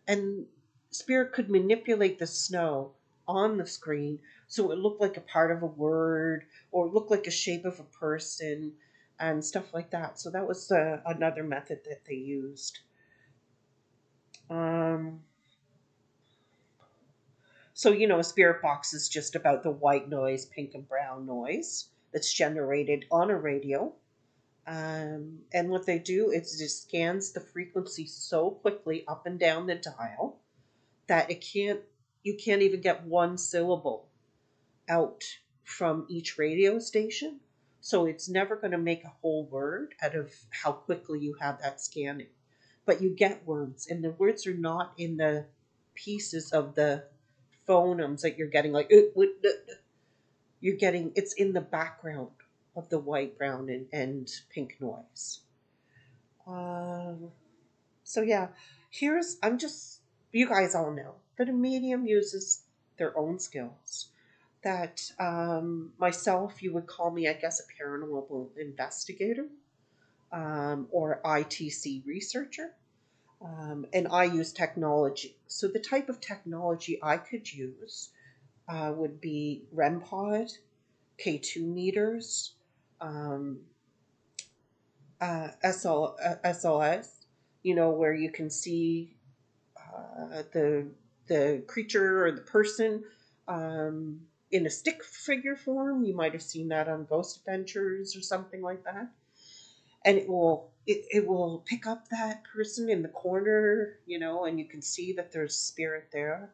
and spirit could manipulate the snow on the screen so it looked like a part of a word or it looked like a shape of a person and stuff like that. So that was another method that they used. Um, So, a spirit box is just about the white noise, pink and brown noise that's generated on a radio. And what they do is just scans the frequency so quickly up and down the dial that you can't even get one syllable out from each radio station. So it's never going to make a whole word out of how quickly you have that scanning. But you get words, and the words are not in the pieces of the phonemes that you're getting, like you're getting, it's in the background of the white, brown, and pink noise. Um, so yeah, I'm just, you guys all know that a medium uses their own skills. That myself, you would call me, I guess, a paranormal investigator, or ITC researcher. And I use technology. So the type of technology I could use would be REM pod, K2 meters, um, SLS, where you can see the creature or the person in a stick figure form. You might have seen that on Ghost Adventures or something like that. And it will pick up that person in the corner, and you can see that there's spirit there.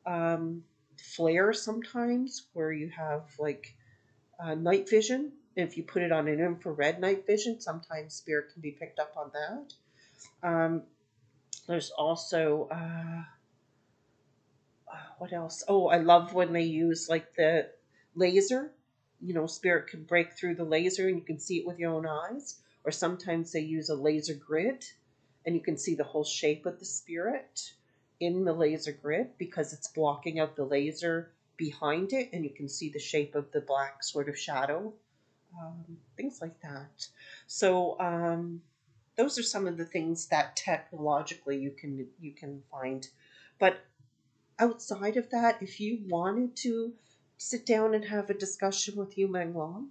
Um, Flare sometimes, where you have like night vision. If you put it on an infrared night vision, sometimes spirit can be picked up on that. There's also what else? Oh, I love when they use like the laser. Spirit can break through the laser and you can see it with your own eyes. Or sometimes they use a laser grid and you can see the whole shape of the spirit in the laser grid because it's blocking out the laser behind it and you can see the shape of the black sort of shadow. Things like that. So those are some of the things that technologically you can find. But outside of that, if you wanted to sit down and have a discussion with Yu Meng Long,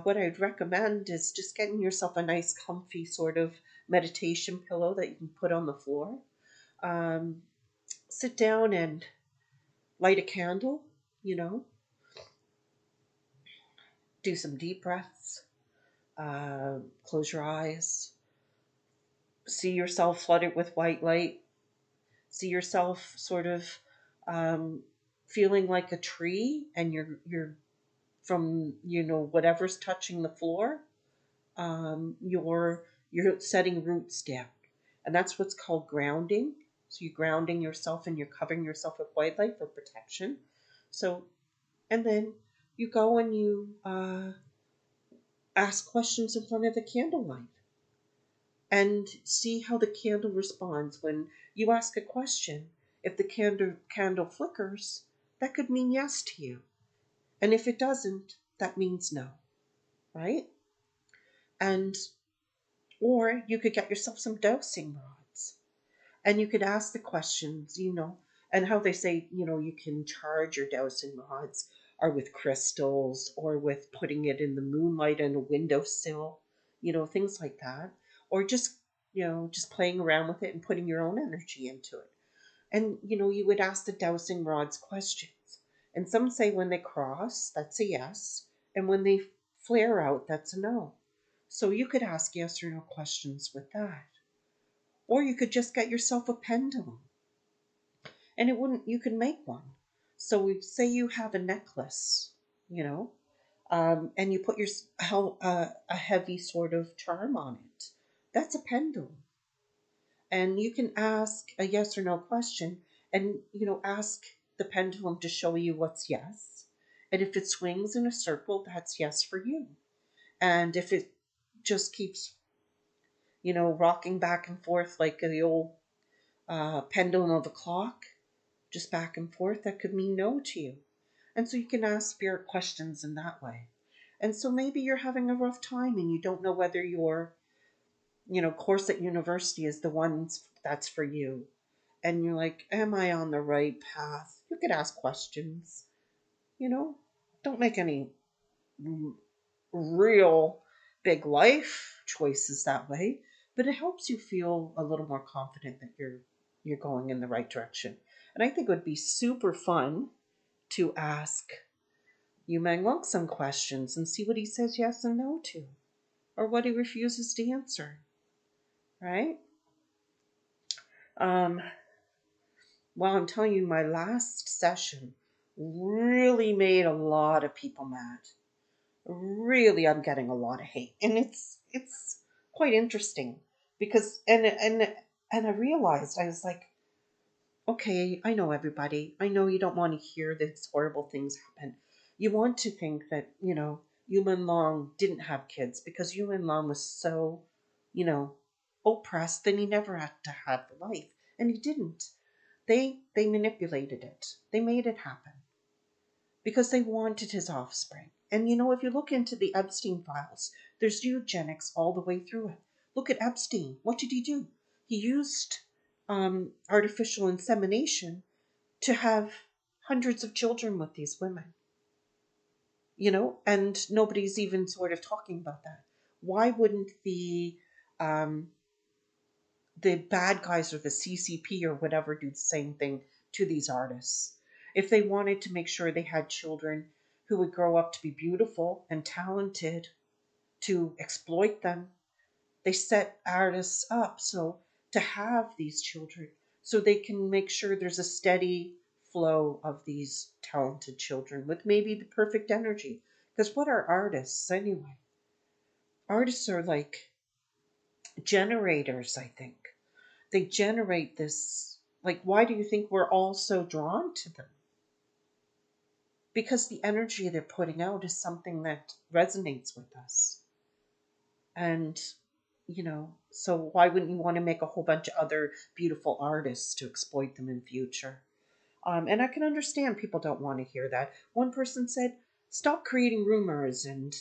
what I'd recommend is just getting yourself a nice, comfy sort of meditation pillow that you can put on the floor. Um, Sit down and light a candle, you know, do some deep breaths, close your eyes, see yourself flooded with white light, see yourself sort of um, feeling like a tree and you're from whatever's touching the floor, you're setting roots down, and that's what's called grounding. So you're grounding yourself and you're covering yourself with white light for protection. So, and then you go and you ask questions in front of the candlelight and see how the candle responds when you ask a question. If the candle flickers, that could mean yes to you, and if it doesn't, that means no, right? And or you could get yourself some dowsing rods and you could ask the questions, and how they say, you can charge your dowsing rods. or with crystals, or with putting it in the moonlight on a windowsill, things like that. Or just, just playing around with it and putting your own energy into it. And, you would ask the dowsing rods questions. And some say when they cross, that's a yes. And when they flare out, that's a no. So you could ask yes or no questions with that. Or you could just get yourself a pendulum. And you could make one. So say you have a necklace, and you put a heavy sort of charm on it. That's a pendulum. And you can ask a yes or no question and, ask the pendulum to show you what's yes. And if it swings in a circle, that's yes for you. And if it just keeps, rocking back and forth like the old pendulum of a clock, just back and forth, that could mean no to you. And so you can ask spirit questions in that way. And so maybe you're having a rough time and you don't know whether your, course at university is the one that's for you. And you're like, am I on the right path? You could ask questions, you know, don't make any real big life choices that way, but it helps you feel a little more confident that you're going in the right direction. And I think it would be super fun to ask Yu Wang some questions and see what he says yes and no to, or what he refuses to answer, right? Um, well, I'm telling you, my last session really made a lot of people mad. Really, I'm getting a lot of hate, and it's quite interesting because and I realized, I was like, okay, I know everybody. I know you don't want to hear these horrible things happen. You want to think that, Yuman Long didn't have kids because Yuman Long was so, you know, oppressed that he never had to have life. And he didn't. They manipulated it. They made it happen because they wanted his offspring. And if you look into the Epstein files, there's eugenics all the way through it. Look at Epstein. What did he do? He used artificial insemination to have hundreds of children with these women, and nobody's even sort of talking about that. Why wouldn't um, the bad guys or the CCP or whatever do the same thing to these artists? If they wanted to make sure they had children who would grow up to be beautiful and talented, to exploit them, they set artists up to have these children so they can make sure there's a steady flow of these talented children with maybe the perfect energy. Because what are artists anyway? Artists are like generators, I think. They generate this. Like, why do you think we're all so drawn to them? Because the energy they're putting out is something that resonates with us. And, so why wouldn't you want to make a whole bunch of other beautiful artists to exploit them in future? And I can understand people don't want to hear that. One person said, stop creating rumors. And,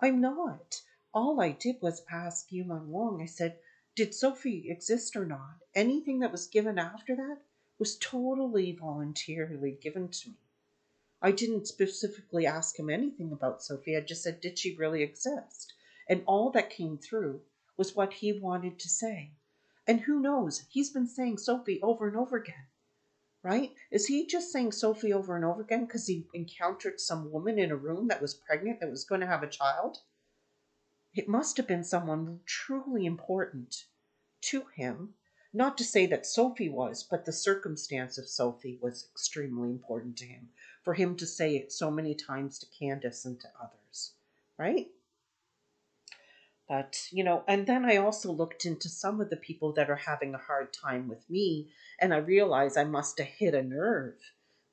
I'm not. All I did was ask Yuman Wong. I said, did Sophie exist or not? Anything that was given after that was totally voluntarily given to me. I didn't specifically ask him anything about Sophie. I just said, did she really exist? And all that came through was what he wanted to say. And who knows? He's been saying Sophie over and over again, right? Is he just saying Sophie over and over again because he encountered some woman in a room that was pregnant, that was going to have a child? It must have been someone truly important to him. Not to say that Sophie was, but the circumstance of Sophie was extremely important to him, for him to say it so many times to Candace and to others, right? But, and then I also looked into some of the people that are having a hard time with me, and I realized I must have hit a nerve,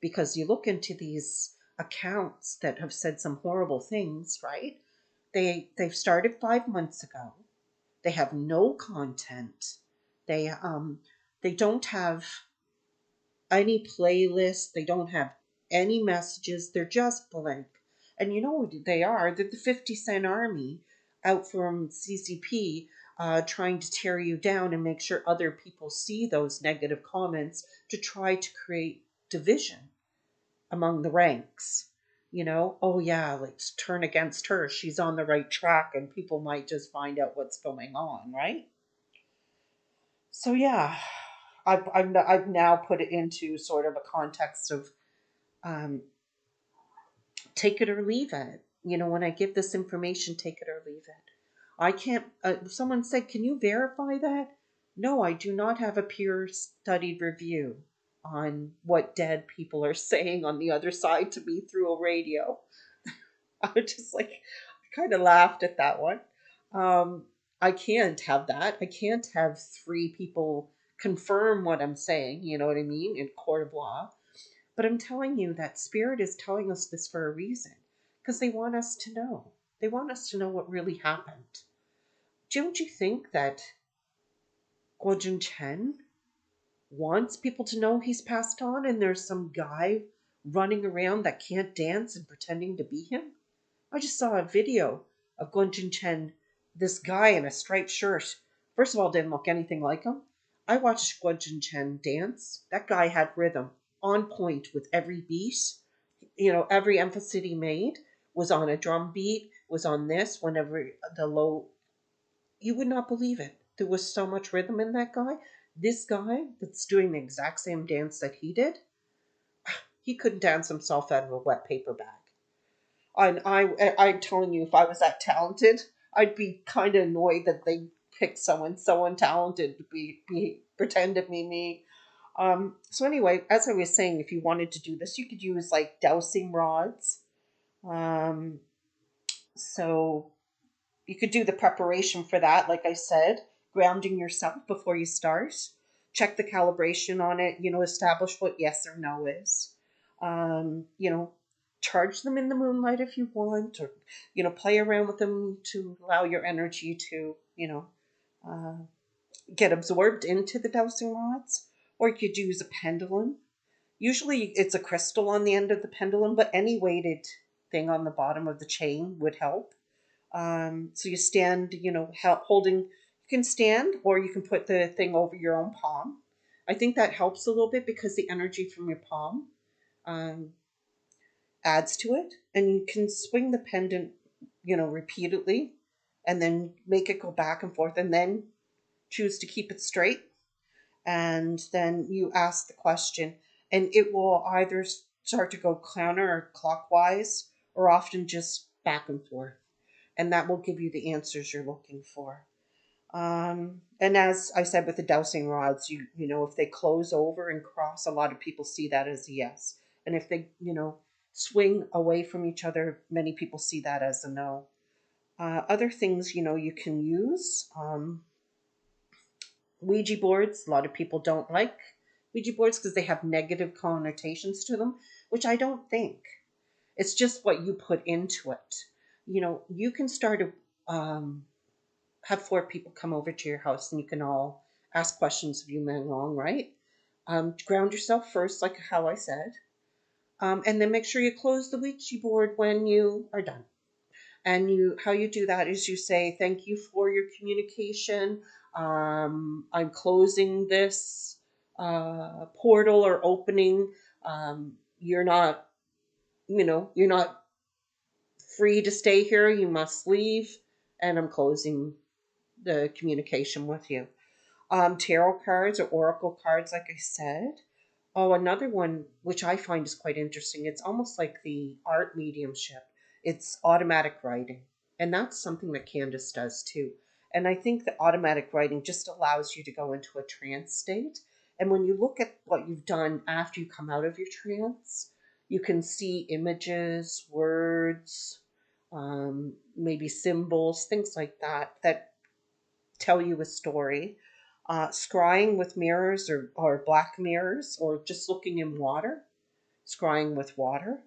because you look into these accounts that have said some horrible things, right? They've started 5 months ago. They have no content. They don't have any playlist. They don't have any messages. They're just blank. And you know what they are? They're the 50 Cent Army out from CCP, trying to tear you down and make sure other people see those negative comments to try to create division among the ranks. Oh yeah, let's turn against her. She's on the right track, and people might just find out what's going on, right? So yeah, I've now put it into sort of a context of um, take it or leave it. When I give this information, take it or leave it. I can't. Someone said, "Can you verify that?" No, I do not have a peer studied review on what dead people are saying on the other side to me through a radio. I was just like, I kind of laughed at that one. Um, I can't have that. I can't have three people confirm what I'm saying, you know what I mean, in court of law. But I'm telling you that Spirit is telling us this for a reason because they want us to know. They want us to know what really happened. Don't you think that Guojun Chen wants people to know he's passed on and there's some guy running around that can't dance and pretending to be him? I just saw a video of Guojun Chen, this guy in a striped shirt. First of all, didn't look anything like him. I watched Guojun Chen dance. That guy had rhythm on point with every beat. Every emphasis he made was on a drum beat, was on this, whenever the low. You would not believe it. There was so much rhythm in that guy. This guy that's doing the exact same dance that he did, he couldn't dance himself out of a wet paper bag. And I'm telling you, if I was that talented, I'd be kind of annoyed that they picked someone so untalented to be pretend to be me. So anyway, as I was saying, if you wanted to do this, you could use like dowsing rods. Um, so you could do the preparation for that, like I said, grounding yourself before you start. Check the calibration on it, establish what yes or no is. Um, you know, Charge them in the moonlight if you want, or, play around with them to allow your energy to, uh, get absorbed into the dowsing rods. Or you could use a pendulum. Usually it's a crystal on the end of the pendulum, but any weighted thing on the bottom of the chain would help. So you stand, holding, you can stand or you can put the thing over your own palm. I think that helps a little bit because the energy from your palm um, adds to it. And you can swing the pendant, repeatedly and then make it go back and forth and then choose to keep it straight. And then you ask the question, and it will either start to go counter or clockwise or often just back and forth, and that will give you the answers you're looking for. And as I said with the dowsing rods, if they close over and cross, a lot of people see that as a yes. And if they, swing away from each other, many people see that as a no. Other things, you can use Ouija boards. A lot of people don't like Ouija boards because they have negative connotations to them, which I don't think. It's just what you put into it. You can start a have four people come over to your house and you can all ask questions of you men long, right? Ground yourself first, like how I said, and then make sure you close the Ouija board when you are done. And how you do that is you say, "Thank you for your communication. I'm closing this portal or opening. You're not, you're not free to stay here. You must leave, and I'm closing the communication with you." Tarot cards or oracle cards, like I said. Oh, another one which I find is quite interesting. It's almost like the art mediumship. It's automatic writing. And that's something that Candace does too. And I think the automatic writing just allows you to go into a trance state. And when you look at what you've done after you come out of your trance, you can see images, words, maybe symbols, things like that, that tell you a story. Scrying with mirrors or black mirrors, or just looking in water, scrying with water.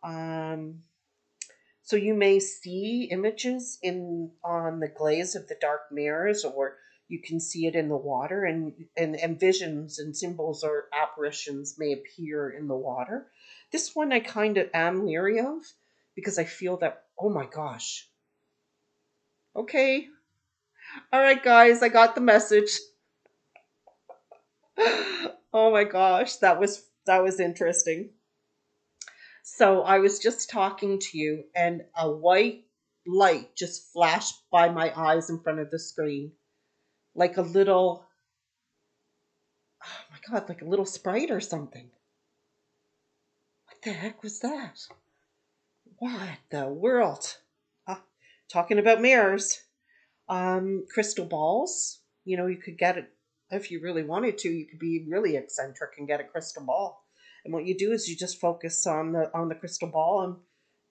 Um, so you may see images in on the glaze of the dark mirrors, or you can see it in the water, and visions and symbols or apparitions may appear in the water. This one I kind of am leery of because I feel that, oh my gosh, okay, all right, guys, I got the message. Oh my gosh, that was interesting. So I was just talking to you, and a white light just flashed by my eyes in front of the screen, like a little, oh my God, like a little sprite or something. What the heck was that? What the world? Ah, talking about mirrors. Crystal balls. You know, you could get it if you really wanted to. You could be really eccentric and get a crystal ball. And what you do is you just focus on the crystal ball and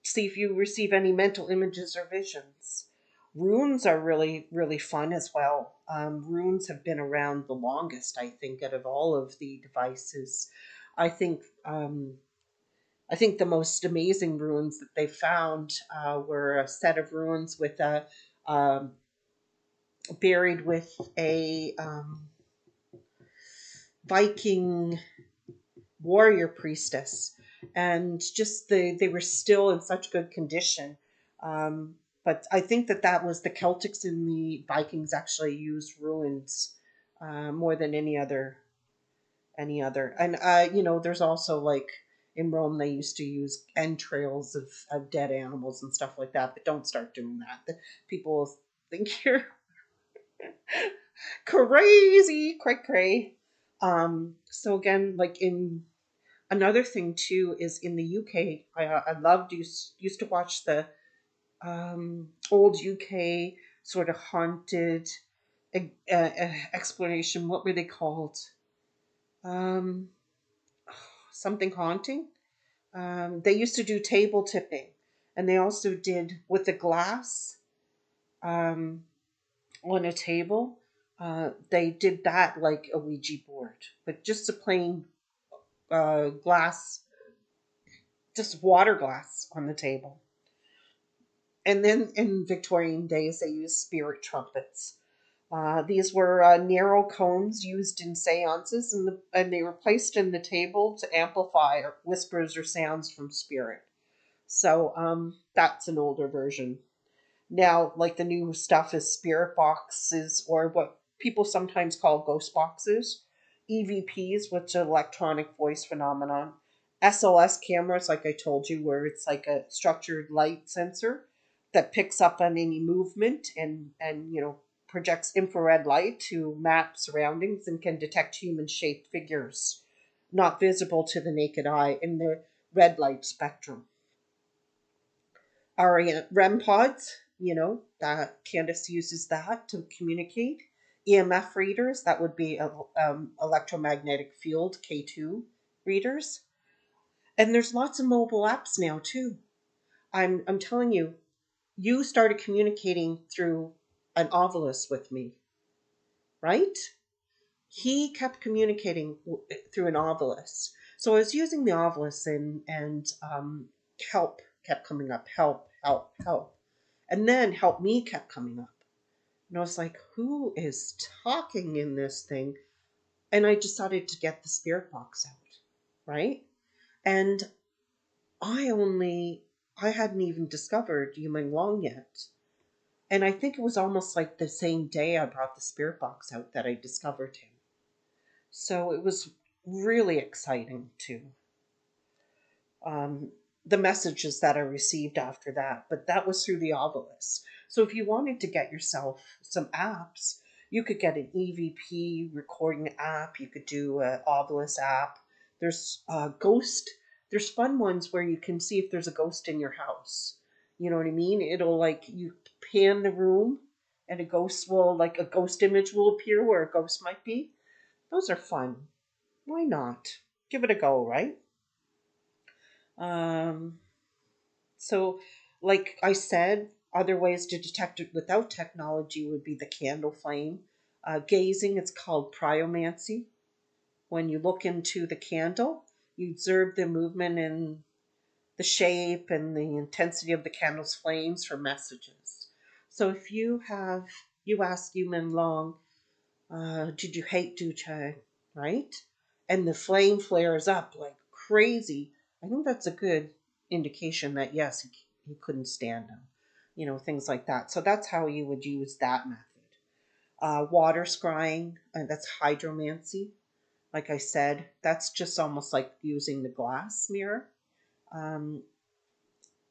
see if you receive any mental images or visions. Runes are really fun as well. Runes have been around the longest, I think, out of all of the devices. I think I think the most amazing runes that they found were a set of runes with a um, buried with a Viking warrior priestess, and just they were still in such good condition. But I think that that was the Celtics and the Vikings actually used ruins more than any other. And you know, there's also like in Rome they used to use entrails of dead animals and stuff like that. But don't start doing that. People think you're crazy, cray cray. So again, like in another thing too is in the UK. I loved used to watch the old UK sort of haunted explanation. What were they called? Um, something haunting. They used to do table tipping, and they also did with the glass um, on a table. They did that like a Ouija board, but just a plain glass, just water glass on the table. And then in Victorian days, they used spirit trumpets. These were narrow cones used in seances, and they were placed in the table to amplify whispers or sounds from spirit. So that's an older version. Now, like the new stuff is spirit boxes, or what people sometimes call ghost boxes, EVPs, which are electronic voice phenomenon, SLS cameras, like I told you, where it's like a structured light sensor that picks up on any movement and you know projects infrared light to map surroundings and can detect human shaped figures not visible to the naked eye in the red light spectrum. Our REM pods, you know, that Candace uses that to communicate. EMF readers, that would be electromagnetic field K2 readers. And there's lots of mobile apps now too. I'm telling you, you started communicating through an ovilus with me, right? He kept communicating through an ovilus. So I was using the ovilus and help kept coming up, help, help, help. And then help me kept coming up. And I was like, who is talking in this thing? And I decided to get the spirit box out, right? And I hadn't even discovered Yimeng Wang yet. And I think it was almost like the same day I brought the spirit box out that I discovered him. So it was really exciting too. Um, the messages that I received after that, but that was through the obelisk. So if you wanted to get yourself some apps, you could get an EVP recording app. You could do an obelisk app. There's ghost. There's fun ones where you can see if there's a ghost in your house. You know what I mean? It'll like you pan the room, and a ghost image will appear where a ghost might be. Those are fun. Why not? Give it a go, right? Um, So, like I said, other ways to detect it without technology would be the candle flame. Gazing, it's called cryomancy. When you look into the candle, you observe the movement and the shape and the intensity of the candle's flames for messages. So if you ask Yuman Long, did you hate Duce, right? And the flame flares up like crazy. I think that's a good indication that yes, he couldn't stand him. You know, things like that. So that's how you would use that method. Water scrying, that's hydromancy. Like I said, that's just almost like using the glass mirror. um,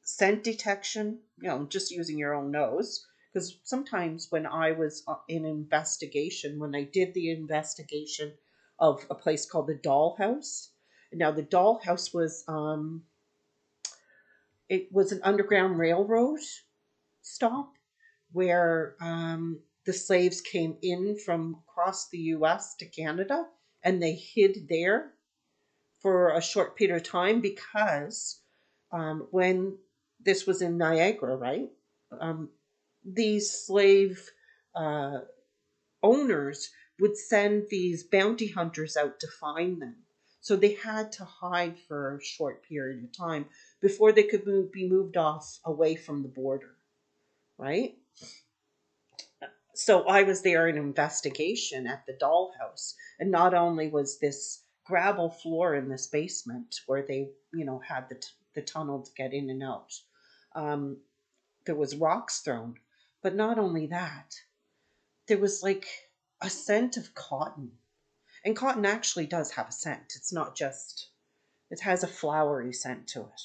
scent detection, just using your own nose. Because sometimes when I was in investigation, when I did the investigation of a place called the Dollhouse, now the Dollhouse was it was an underground railroad stop where the slaves came in from across the U.S. to Canada, and they hid there for a short period of time because when this was in Niagara, right? Um, these slave uh, owners would send these bounty hunters out to find them. So they had to hide for a short period of time before they could be moved off away from the border, right? So I was there in investigation at the Dollhouse, and not only was this gravel floor in this basement where they, had the tunnel to get in and out, um, there was rocks thrown, but not only that, there was like a scent of cotton, and cotton actually does have a scent. It's not just, it has a flowery scent to it.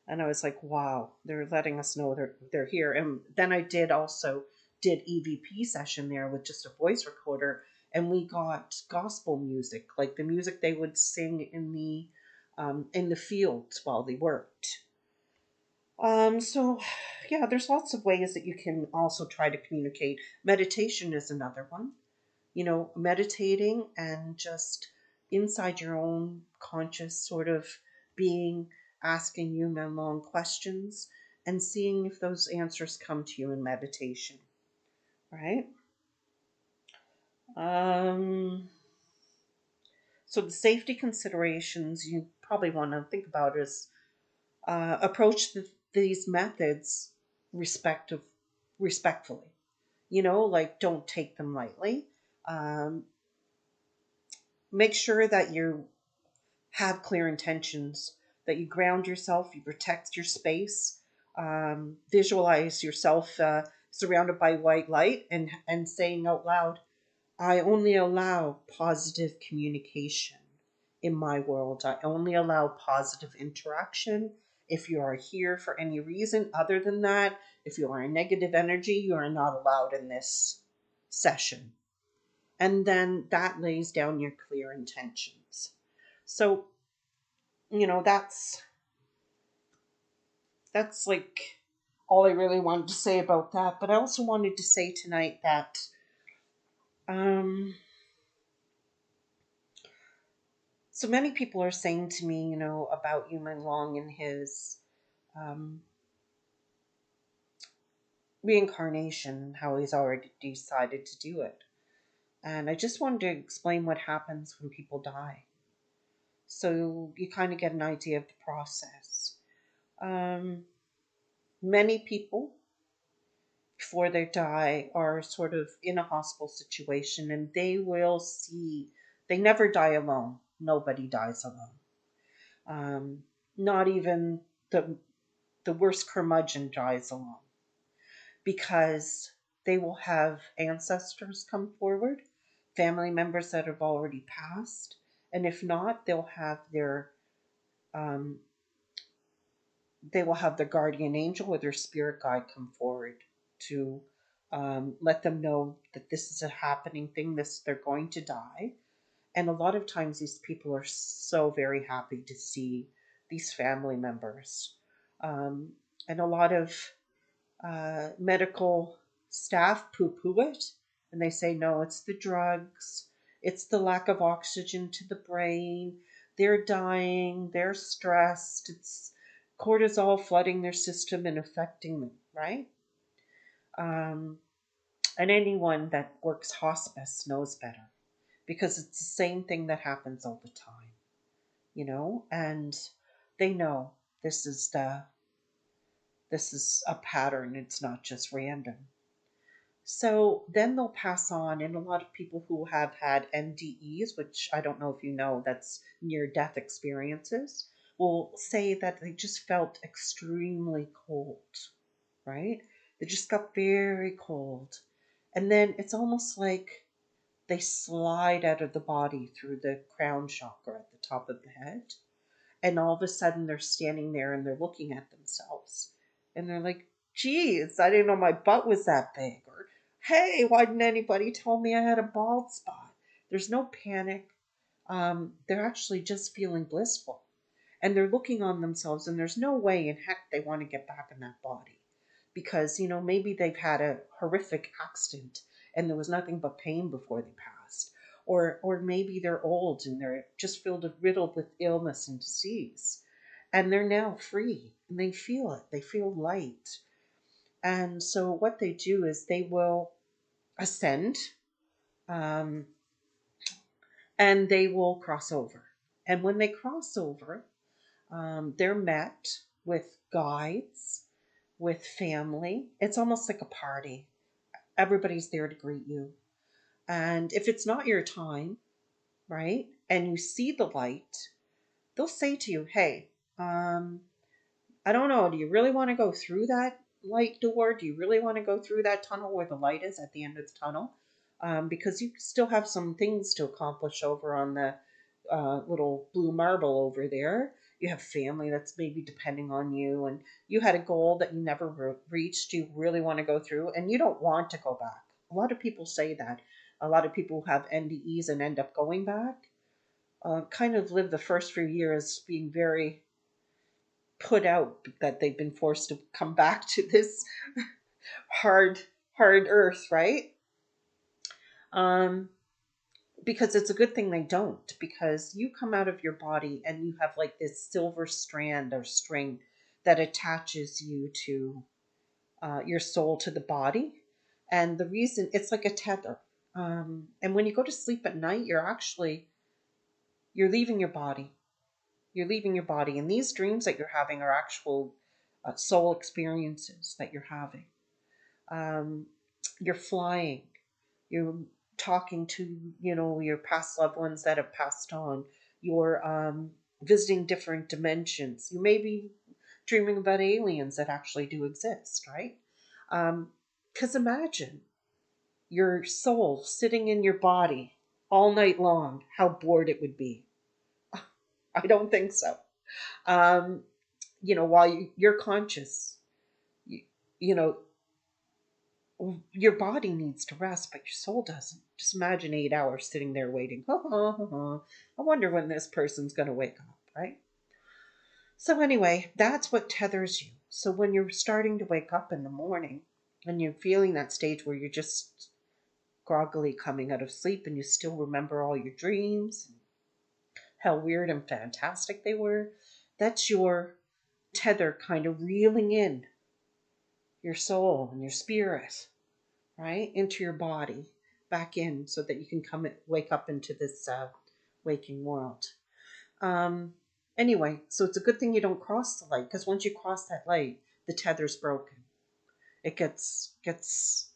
And I was like, wow, they're letting us know they're here. And then I did EVP session there with just a voice recorder, and we got gospel music, like the music they would sing in the fields while they worked. So yeah, there's lots of ways that you can also try to communicate. Meditation is another one. Meditating and just inside your own conscious sort of being, asking human long questions and seeing if those answers come to you in meditation, right? Um, so the safety considerations you probably want to think about is approach these methods respective, respectfully. Like don't take them lightly. Um, Make sure that you have clear intentions, that you ground yourself, you protect your space, visualize yourself surrounded by white light and saying out loud, I only allow positive communication in my world. I only allow positive interaction. If you are here for any reason other than that, if you are in negative energy, you are not allowed in this session. And then that lays down your clear intentions. So, that's like all I really wanted to say about that. But I also wanted to say tonight that um, so many people are saying to me, about Yuman Long and his um, reincarnation, how he's already decided to do it. And I just wanted to explain what happens when people die. So you kind of get an idea of the process. Um, Many people before they die are sort of in a hospital situation, and they never die alone. Nobody dies alone. Not even the worst curmudgeon dies alone, because they will have ancestors come forward, family members that have already passed, and if not, um, they will have their guardian angel or their spirit guide come forward to let them know that this is a happening thing. They're going to die, and a lot of times these people are so very happy to see these family members, um, and a lot of medical staff poo-poo it, and they say no, it's the drugs, it's the lack of oxygen to the brain, they're dying, they're stressed, it's cortisol flooding their system and affecting them, right? um, and anyone that works hospice knows better, because it's the same thing that happens all the time, and they know this is a pattern, it's not just random. So then they'll pass on, and a lot of people who have had NDEs, which I don't know if you know, that's near death experiences, will say that they just felt extremely cold, right? They just got very cold. And then it's almost like they slide out of the body through the crown chakra at the top of the head. And all of a sudden they're standing there and they're looking at themselves. And they're like, geez, I didn't know my butt was that big. Or, hey, why didn't anybody tell me I had a bald spot? There's no panic. They're actually just feeling blissful. And they're looking on themselves, and there's no way in heck they want to get back in that body. Because, maybe they've had a horrific accident and there was nothing but pain before they passed. Or maybe they're old and they're just riddled with illness and disease. And they're now free and they feel it. They feel light. And so what they do is they will ascend, um, and they will cross over. And when they cross over, they're met with guides, with family. It's almost like a party. Everybody's there to greet you. And if it's not your time, right, and you see the light, they'll say to you, hey, I don't know, do you really want to go through that light door? Do you really want to go through that tunnel where the light is at the end of the tunnel? Because you still have some things to accomplish over on the little blue marble over there. You have family that's maybe depending on you, and you had a goal that you never reached. You really want to go through, and you don't want to go back. A lot of people say that. A lot of people who have NDEs and end up going back kind of live the first few years being very put out that they've been forced to come back to this hard, hard earth, right? Um, because it's a good thing they don't, because you come out of your body and you have like this silver strand or string that attaches you to your soul to the body. And the reason it's like a tether. And when you go to sleep at night, you're leaving your body. You're leaving your body. And these dreams that you're having are actual soul experiences that you're having. Um, you're flying. You're talking to, your past loved ones that have passed on. You're visiting different dimensions. You may be dreaming about aliens that actually do exist, right? Because imagine your soul sitting in your body all night long, how bored it would be. I don't think so. Um, while you're conscious, you, you know, your body needs to rest, but your soul doesn't. Just imagine 8 hours sitting there waiting. I wonder when this person's going to wake up, right? So, anyway, that's what tethers you. So, when you're starting to wake up in the morning and you're feeling that stage where you're just groggily coming out of sleep and you still remember all your dreams, and how weird and fantastic they were, that's your tether kind of reeling in your soul and your spirit, right, into your body, back in, so that you can wake up into this waking world. Um, anyway, so it's a good thing you don't cross the light, because once you cross that light, the tether's broken. It gets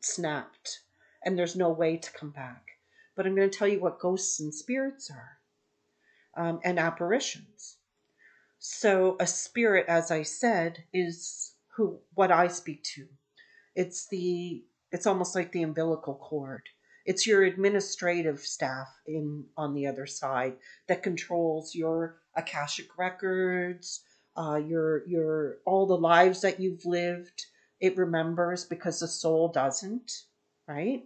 snapped, and there's no way to come back. But I'm going to tell you what ghosts and spirits are, and apparitions. So a spirit, as I said, is what I speak to. It's almost like the umbilical cord. It's your administrative staff on the other side that controls your Akashic records, your all the lives that you've lived. It remembers, because the soul doesn't, right?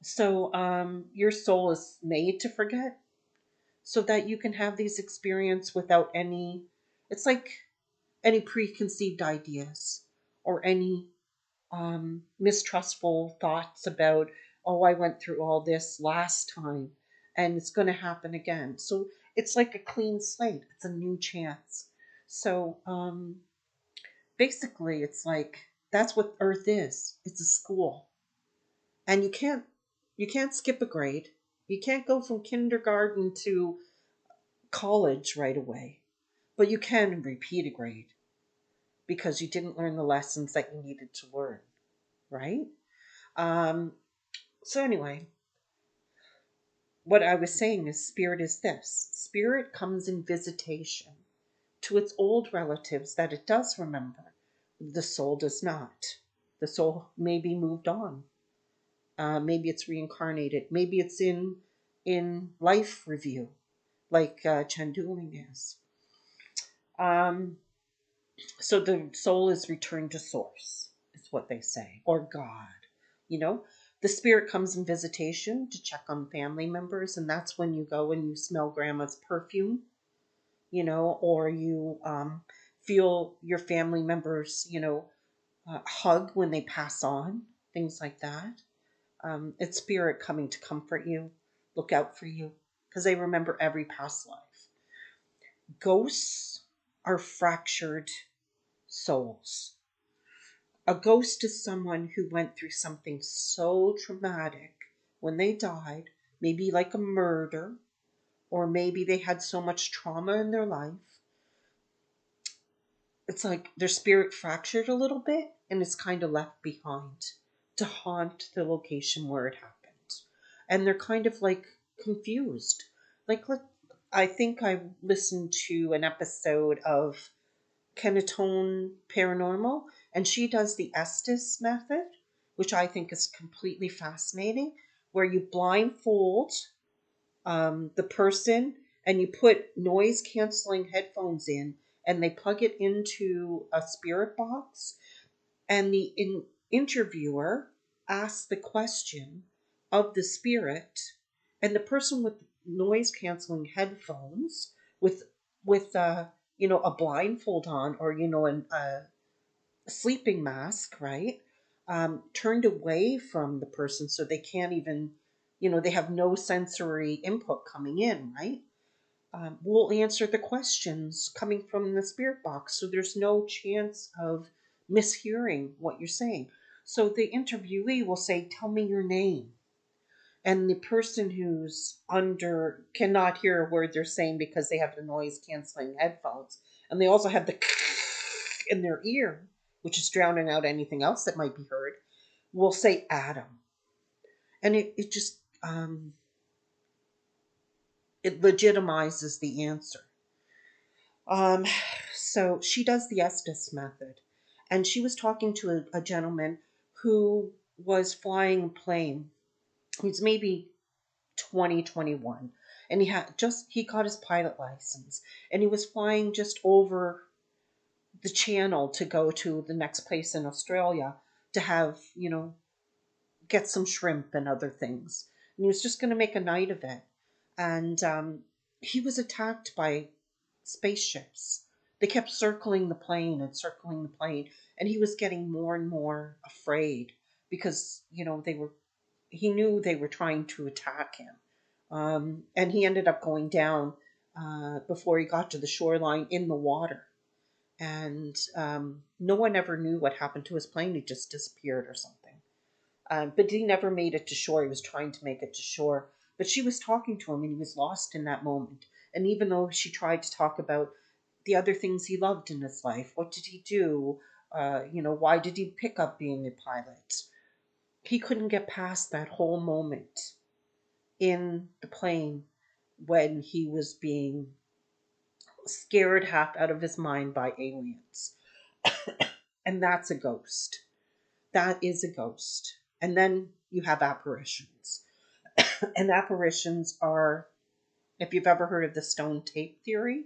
So your soul is made to forget, so that you can have these experiences without any. It's like any preconceived ideas or any mistrustful thoughts about, oh, I went through all this last time and it's going to happen again. So it's like a clean slate. It's a new chance. So basically, it's like that's what Earth is. It's a school, and you can't skip a grade. You can't go from kindergarten to college right away, but you can repeat a grade because you didn't learn the lessons that you needed to learn, right? Um, So, anyway, what I was saying is spirit is this: spirit comes in visitation to its old relatives that it does remember. The soul does not. The soul may be moved on. Maybe it's reincarnated. Maybe it's in life review. like channeling is. Um, so the soul is returned to source, is what they say, or God. You know, the spirit comes in visitation to check on family members, and that's when you go and you smell grandma's perfume, you know, or you feel your family members, you know, hug when they pass on, things like that. It's spirit coming to comfort you, look out for you, because they remember every past life. Ghosts are fractured souls. A ghost is someone who went through something so traumatic when they died, maybe like a murder, or maybe they had so much trauma in their life. It's like their spirit fractured a little bit and it's kind of left behind to haunt the location where it happened. And they're kind of like confused. Like, I think I listened to an episode of Kenatone Paranormal, and she does the Estes method, which I think is completely fascinating, where you blindfold the person and you put noise canceling headphones in, and they plug it into a spirit box, and the interviewer asks the question of the spirit, and the person with noise canceling headphones with you know, a blindfold on, or you know, a sleeping mask, right? Turned away from the person so they can't even, you know, they have no sensory input coming in, right? Will answer the questions coming from the spirit box, so there's no chance of mishearing what you're saying. So the interviewee will say, "Tell me your name." And the person who's under cannot hear a word they're saying because they have the noise canceling headphones, and they also have the in their ear, which is drowning out anything else that might be heard, will say Adam. And it just it legitimizes the answer. um so she does the Estes method, and she was talking to a gentleman who was flying a plane. He's maybe 2021, and he got his pilot license, and he was flying just over the channel to go to the next place in Australia to have, you know, get some shrimp and other things. And he was just going to make a night of it. And he was attacked by spaceships. They kept circling the plane and circling the plane, and he was getting more and more afraid because, you know, he knew they were trying to attack him. And he ended up going down before he got to the shoreline in the water. And no one ever knew what happened to his plane. He just disappeared or something. But he never made it to shore. He was trying to make it to shore. But she was talking to him, and he was lost in that moment. And even though she tried to talk about the other things he loved in his life, what did he do? You know, why did he pick up being a pilot? He couldn't get past that whole moment in the plane when he was being scared half out of his mind by aliens. And that's a ghost. That is a ghost. And then you have apparitions. And apparitions are, if you've ever heard of the stone tape theory,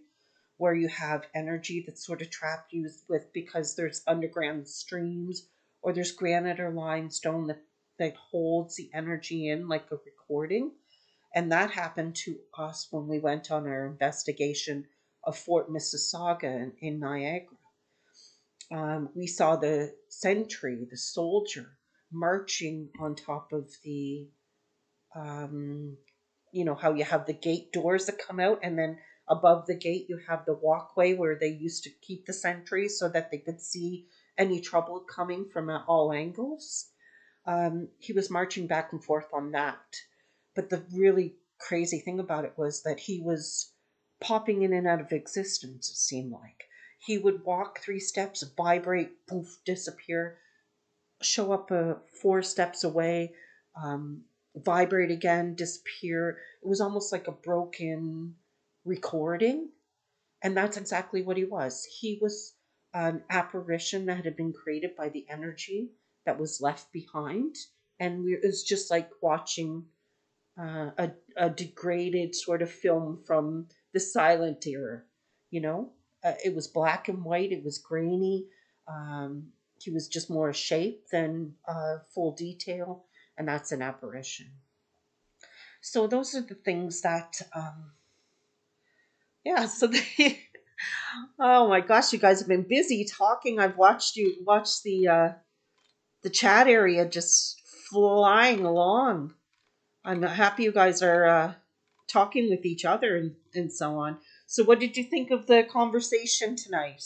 where you have energy that's sort of trapped with because there's underground streams, or there's granite or limestone that holds the energy in like a recording. And that happened to us when we went on our investigation of Fort Mississauga in Niagara. We saw the sentry, the soldier, marching on top of the, um, you know, how you have the gate doors that come out, and then above the gate you have the walkway where they used to keep the sentries so that they could see any trouble coming from all angles. He was marching back and forth on that. But the really crazy thing about it was that he was popping in and out of existence, it seemed like. He would walk 3 steps, vibrate, poof, disappear, show up 4 steps away, vibrate again, disappear. It was almost like a broken recording. And that's exactly what he was. He was an apparition that had been created by the energy that was left behind. And it was just like watching a degraded sort of film from the silent era. You know, it was black and white. It was grainy. He was just more a shape than full detail, and that's an apparition. So those are the things that, yeah. So they, oh my gosh, you guys have been busy talking. I've watched you watch the chat area just flying along. I'm happy you guys are talking with each other and so on. So, what did you think of the conversation tonight?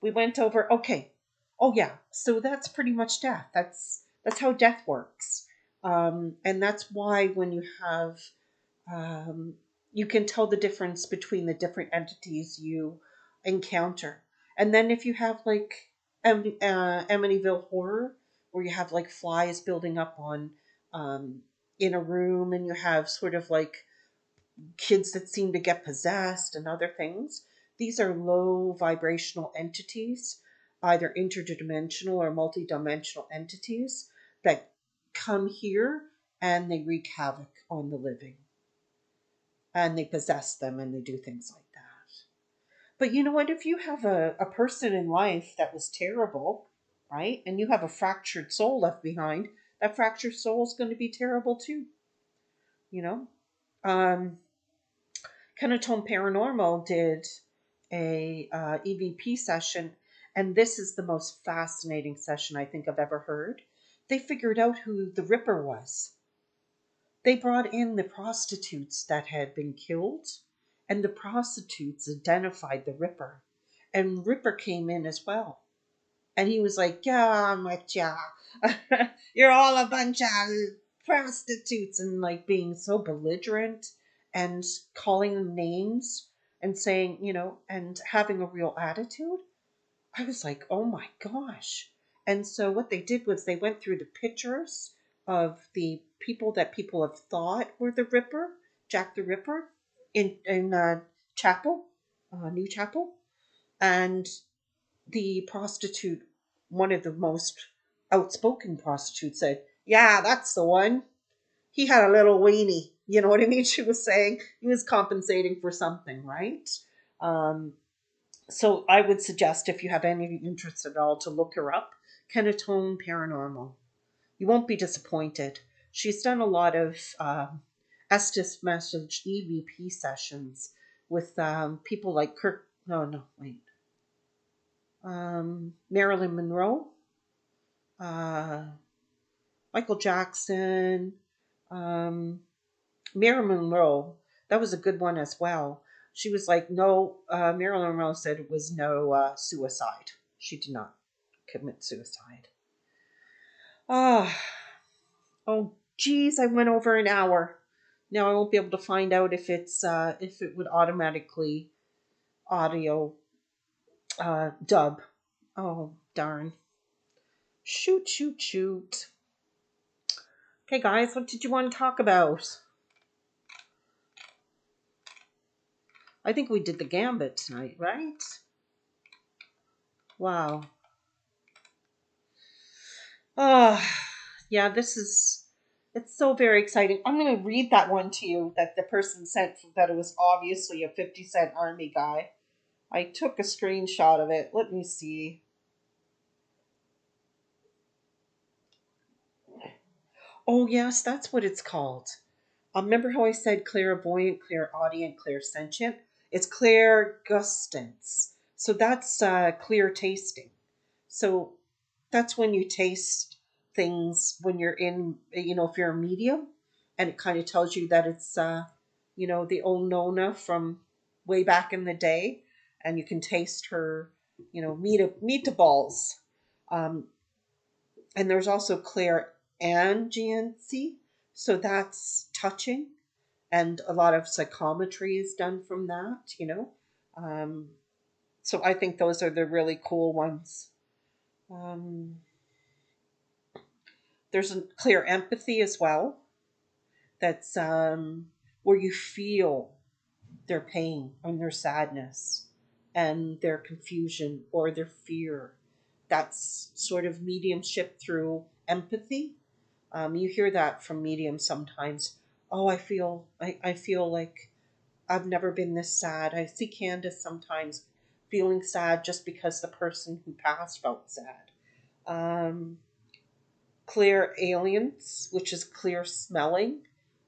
We went over. Okay. Oh yeah. So that's pretty much death. That's how death works, and that's why when you have, um, you can tell the difference between the different entities you encounter. And then if you have like Amityville horror, where you have like flies building up on, um, in a room, and you have sort of like kids that seem to get possessed and other things. These are low vibrational entities, either interdimensional or multidimensional entities that come here and they wreak havoc on the living, and they possess them and they do things like that. But you know what? If you have a person in life that was terrible, right, and you have a fractured soul left behind, that fractured soul is going to be terrible too, you know? Um, Kenatone Paranormal did a EVP session, and this is the most fascinating session I think I've ever heard. They figured out who the Ripper was. They brought in the prostitutes that had been killed, and the prostitutes identified the Ripper. And Ripper came in as well. And he was like, "Yeah, I'm with ya. You're all a bunch of prostitutes," and like being so belligerent and calling them names and saying, and having a real attitude. I was like, oh my gosh. And so what they did was they went through the pictures of the people that people have thought were the Ripper, Jack the Ripper, in chapel, New Chapel, and the prostitute, one of the most outspoken prostitutes, said, "Yeah, that's the one. He had a little weenie." You know what I mean? She was saying he was compensating for something, right? Um, so I would suggest, if you have any interest at all, to look her up. Kenatone Paranormal. You won't be disappointed. She's done a lot of Estes Message EVP sessions with people like Kirk. No, no, wait. Marilyn Monroe, uh, Michael Jackson, um, Marilyn Monroe. That was a good one as well. She was like, no, Marilyn Monroe said it was no suicide. She did not commit suicide. Ah, oh, geez, I went over an hour. Now I won't be able to find out if it would automatically audio dub. Oh, darn. Shoot, shoot, shoot. Okay, guys, what did you want to talk about? I think we did the gambit tonight, right? Wow. Oh, yeah, it's so very exciting. I'm going to read that one to you that the person sent, that it was obviously a 50 Cent Army guy. I took a screenshot of it. Let me see. Oh, yes, that's what it's called. Remember how I said clairvoyant, clairaudient, clairsentient? It's clairgustance. So that's clear tasting. So that's when you taste things when you're in, if you're a medium, and it kind of tells you that it's, the old Nona from way back in the day, and you can taste her, meatballs. Um, and there's also clairangiancy, so that's touching, and a lot of psychometry is done from that. Um, so I think those are the really cool ones. Um, there's a clear empathy as well. That's where you feel their pain and their sadness and their confusion or their fear. That's sort of mediumship through empathy. You hear that from mediums sometimes. oh, I feel like I've never been this sad. I see Candace sometimes feeling sad just because the person who passed felt sad. Um, Clear aliens, which is clear smelling.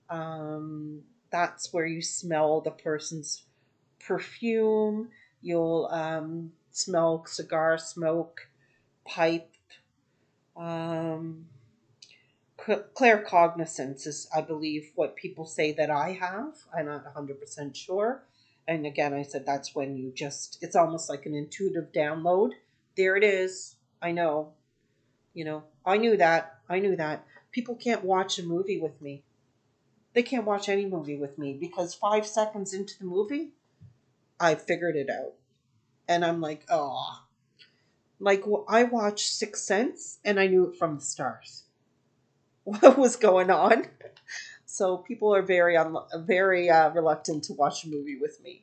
Um, that's where you smell the person's perfume. You'll smell cigar smoke, pipe. Um, Claircognizance is, I believe, what people say that I have. I'm not 100% sure. And again, I said that's when you just, it's almost like an intuitive download. There it is. I know. I knew that. I knew that. People can't watch a movie with me. They can't watch any movie with me because 5 seconds into the movie, I figured it out. And I'm like, oh. Like, I watched Sixth Sense and I knew it from the stars. What was going on? So people are very reluctant to watch a movie with me.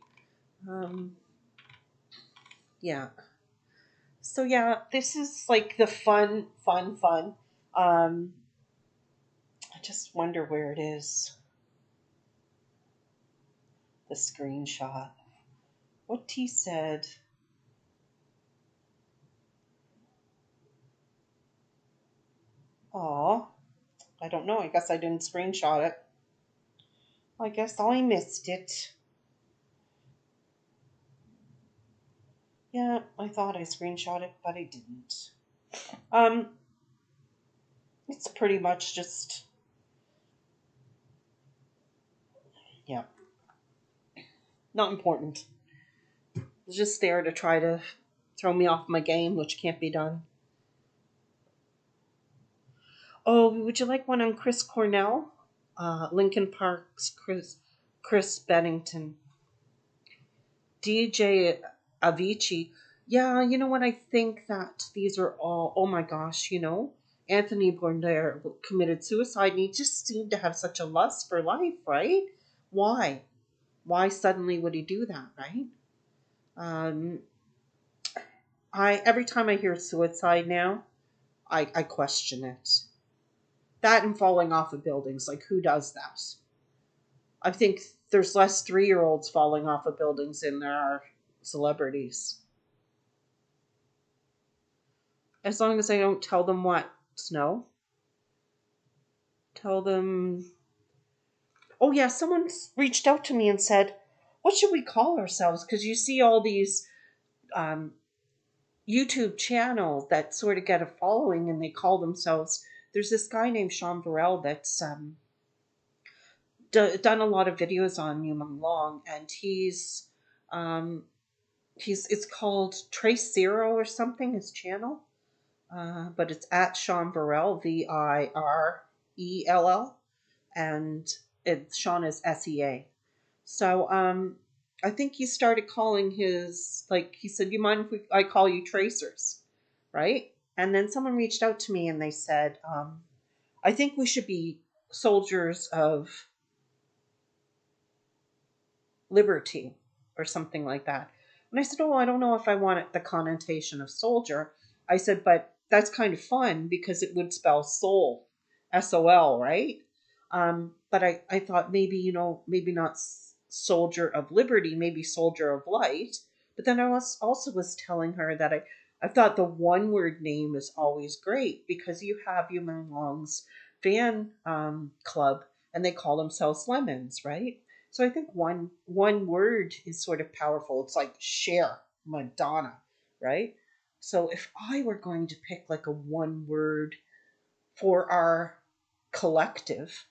Um, yeah. So yeah, this is like the fun. Um, I just wonder where it is. The screenshot. What T said. Oh, I don't know. I guess I didn't screenshot it. I guess I missed it. Yeah, I thought I screenshot it, but I didn't. Um, it's pretty much just, yeah, not important. It's just there to try to throw me off my game, which can't be done. Oh, would you like one on Chris Cornell? Lincoln Park's Chris Bennington. DJ Avicii. Yeah, you know what? I think that these are all, oh my gosh, Anthony Bourdain committed suicide and he just seemed to have such a lust for life, right? Why? Why suddenly would he do that, right? Um, every time I hear suicide now, I question it. That and falling off of buildings, like who does that? I think there's less 3-year-olds falling off of buildings than there are celebrities. As long as I don't tell them what, Snow. Tell them. Oh, yeah, someone reached out to me and said, what should we call ourselves? Because you see all these um, YouTube channels that sort of get a following and they call themselves. There's this guy named Sean Burrell that's done a lot of videos on Yumeng Long, and um, it's called Trace Zero or something, his channel. But it's at Sean Burrell, Virell, and Sean is SEA. So I think he started calling his, like he said, you mind if I call you Tracers, right? And then someone reached out to me and they said, I think we should be soldiers of liberty or something like that. And I said, oh, I don't know if I want it, the connotation of soldier. I said, but that's kind of fun because it would spell soul, SOL, right? But I thought maybe, maybe not soldier of liberty, maybe soldier of light. But then I was telling her that I thought the one word name is always great because you have Human Long's fan club and they call themselves Lemons, right? So I think one word is sort of powerful. It's like Cher, Madonna, right? So if I were going to pick like a one word for our collective,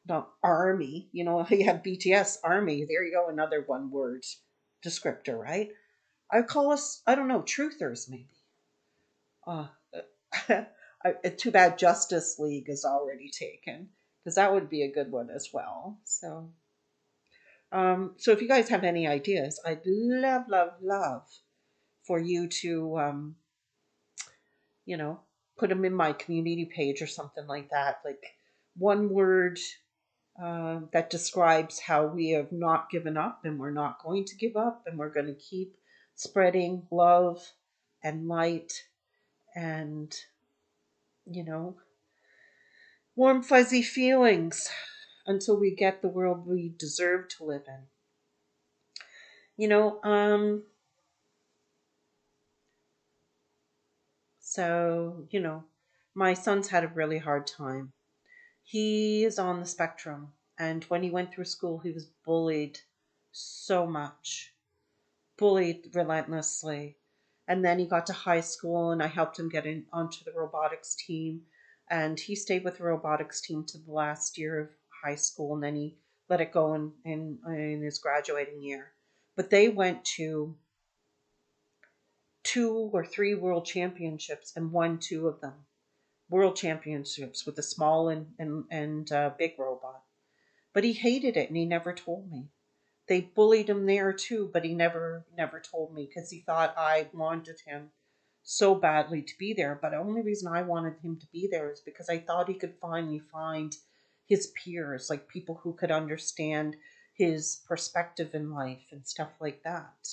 the army, you have BTS army. There you go, another one word descriptor, right? I call us, I don't know, truthers maybe. Uh, Too bad Justice League is already taken because that would be a good one as well. So if you guys have any ideas, I'd love for you to, you know, put them in my community page or something like that. Like one word that describes how we have not given up and we're not going to give up and we're going to keep spreading love and light and, you know, warm, fuzzy feelings. until we get the world we deserve to live in. You know, so, my son's had a really hard time. He is on the spectrum, and when he went through school, he was bullied so much, bullied relentlessly. And then he got to high school, and I helped him get in onto the robotics team. And he stayed with the robotics team to the last year of high school, and then he let it go in his graduating year. But they went to 2 or 3 world championships and won 2 of them. World championships with the small and big robot. But he hated it, and he never told me. They bullied him there too, but he never told me because he thought I wanted him so badly to be there. But the only reason I wanted him to be there is because I thought he could finally find his peers, like people who could understand his perspective in life and stuff like that.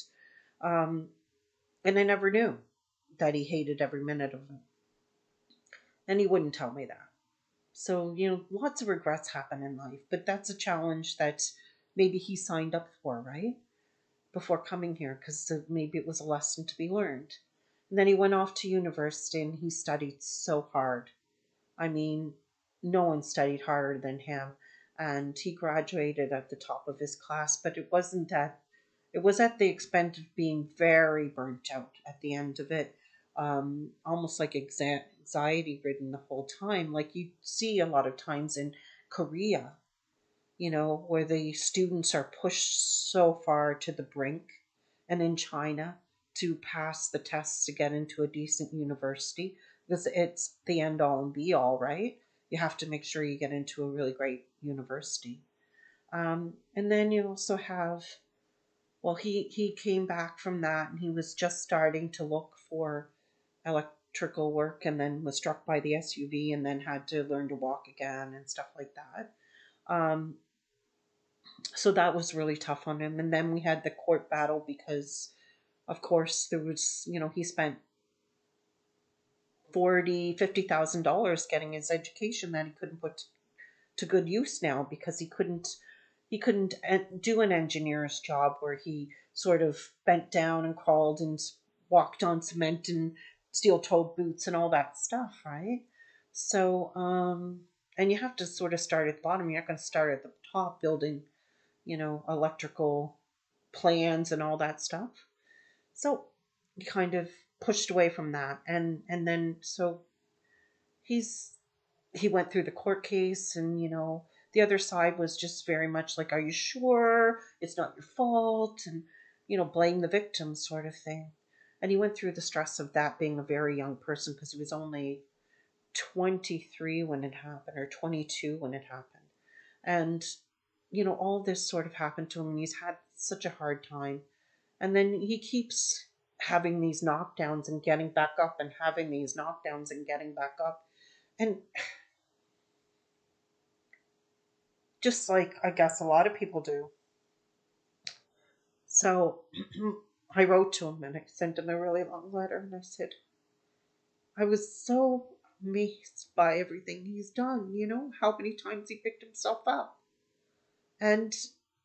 Um, and I never knew that he hated every minute of it. And he wouldn't tell me that. So, lots of regrets happen in life, but that's a challenge that maybe he signed up for, right? Before coming here, because maybe it was a lesson to be learned. And then he went off to university and he studied so hard. I mean, no one studied harder than him. And he graduated at the top of his class, but it was at the expense of being very burnt out at the end of it. Almost like anxiety ridden the whole time, like you see a lot of times in Korea, where the students are pushed so far to the brink, and in China to pass the tests to get into a decent university, because it's the end all and be all, right? You have to make sure you get into a really great university. And then you also have, well, he came back from that and he was just starting to look for electrical work and then was struck by the SUV and then had to learn to walk again and stuff like that. Um, so that was really tough on him. And then we had the court battle because, of course, there was, he spent 50,000 dollars getting his education that he couldn't put to good use now because he couldn't do an engineer's job where he sort of bent down and crawled and walked on cement and steel-toed boots and all that stuff, right? So, and you have to sort of start at the bottom. You're not going to start at the top building, electrical plans and all that stuff. So he kind of pushed away from that, and then so he's he went through the court case, and the other side was just very much like, are you sure it's not your fault, and blame the victim sort of thing. And he went through the stress of that, being a very young person, because he was only 23 when it happened, or 22 when it happened. And all this sort of happened to him, and he's had such a hard time. And then he keeps having these knockdowns and getting back up, and having these knockdowns and getting back up. And just like I guess a lot of people do. So I wrote to him and I sent him a really long letter, and I said, I was so amazed by everything he's done, how many times he picked himself up and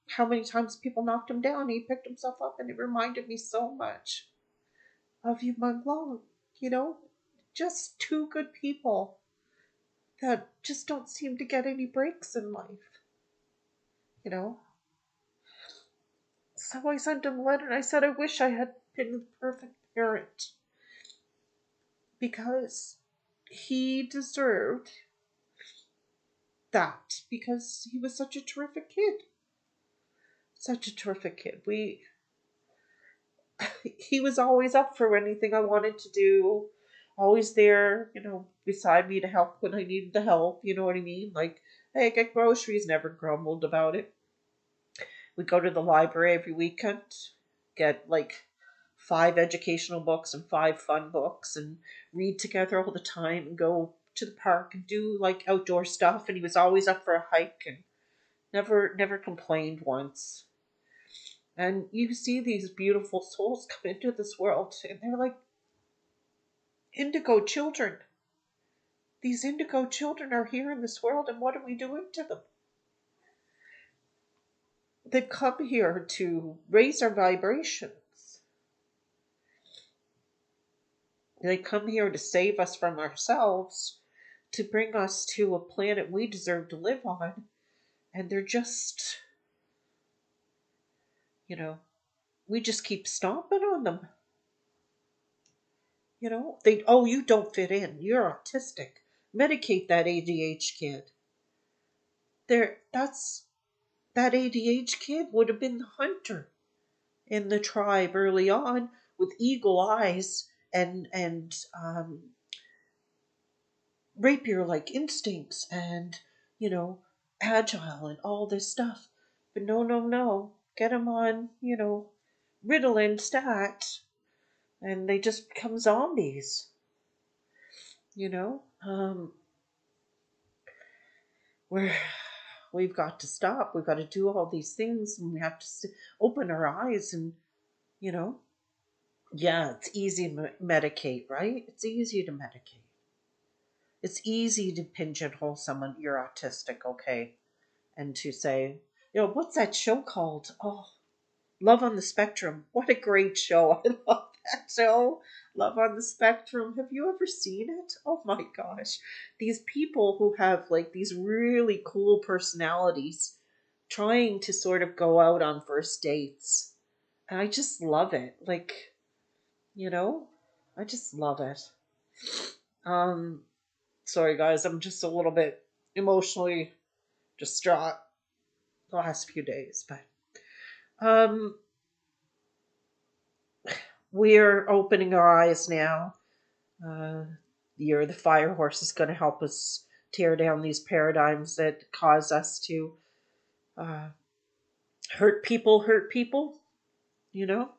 how many times people knocked him down. He picked himself up, and it reminded me so much of you, my mom, you know, just two good people that just don't seem to get any breaks in life, you know. So I sent him a letter and I said, I wish I had been the perfect parent because he deserved that because he was such a terrific kid. Such a terrific kid. He was always up for anything I wanted to do, always there, beside me to help when I needed the help, you know what I mean? Like, hey, get groceries, never grumbled about it. We go to the library every weekend, get like 5 educational books and 5 fun books, and read together all the time, and go to the park and do like outdoor stuff. And he was always up for a hike and never complained once. And you see these beautiful souls come into this world, and they're like indigo children. These indigo children are here in this world, and what are we doing to them? They've come here to raise our vibrations. They come here to save us from ourselves, to bring us to a planet we deserve to live on. And they're just, you know, we just keep stomping on them. Oh, you don't fit in. You're autistic. Medicate that ADH kid. That's that ADH kid would have been the hunter in the tribe early on with eagle eyes and rapier like instincts and you know agile and all this stuff. But no, no, no. Get them on Ritalin stat, and they just become zombies. You know, we're we've got to stop. We've got to do all these things, and we have to open our eyes and you know yeah, it's easy to medicate, right? It's easy to medicate. It's easy to pigeonhole someone, you're autistic, okay, and to say, what's that show called? Oh, Love on the Spectrum. What a great show. I love that show. Love on the Spectrum. Have you ever seen it? Oh my gosh. These people who have like these really cool personalities trying to sort of go out on first dates. And I just love it. Like, you know, I just love it. Um, Sorry guys, I'm just a little bit emotionally distraught the last few days, but um we're opening our eyes now. Uh, the fire horse is going to help us tear down these paradigms that cause us to uh, hurt people, you know?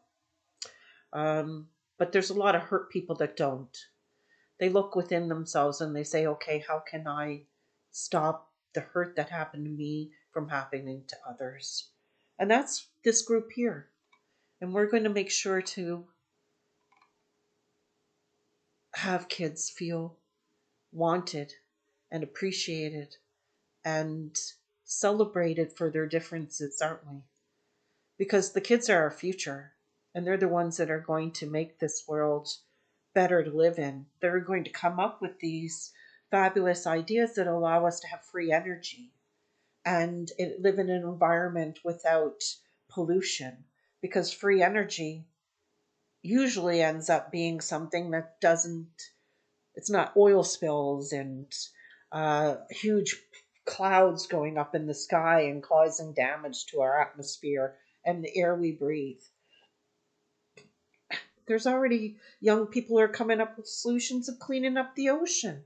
But there's a lot of hurt people that don't. They look within themselves and they say, okay, how can I stop the hurt that happened to me from happening to others? And that's this group here. And we're going to make sure to have kids feel wanted and appreciated and celebrated for their differences, aren't we? Because the kids are our future and they're the ones that are going to make this world better to live in. They're going to come up with these fabulous ideas that allow us to have free energy and live in an environment without pollution. Because free energy usually ends up being something that doesn't, it's not oil spills and huge clouds going up in the sky and causing damage to our atmosphere and the air we breathe. There's already young people who are coming up with solutions of cleaning up the ocean.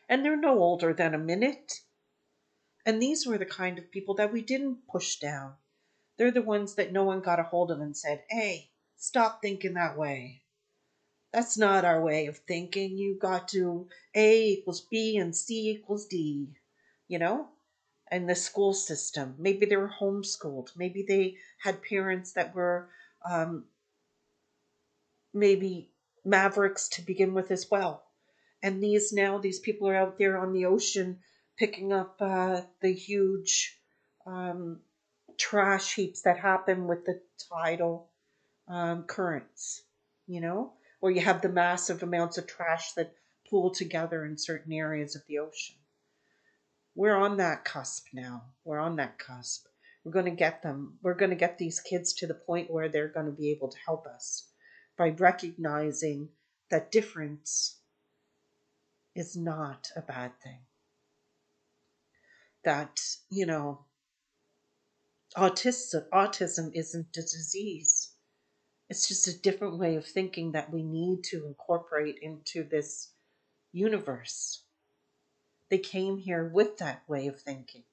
And they're no older than a minute. And these were the kind of people that we didn't push down. They're the ones that no one got a hold of and said, hey, stop thinking that way. That's not our way of thinking. You got to A equals B and C equals D, you know? And the school system. Maybe they were homeschooled. Maybe they had parents that were maybe mavericks to begin with as well. And these people are out there on the ocean picking up the huge um, trash heaps that happen with the tidal currents, where you have the massive amounts of trash that pool together in certain areas of the ocean. We're on that cusp now. We're on that cusp. We're going to get them. We're going to get these kids to the point where they're going to be able to help us by recognizing that difference is not a bad thing. That, autism isn't a disease. It's just a different way of thinking that we need to incorporate into this universe. They came here with that way of thinking.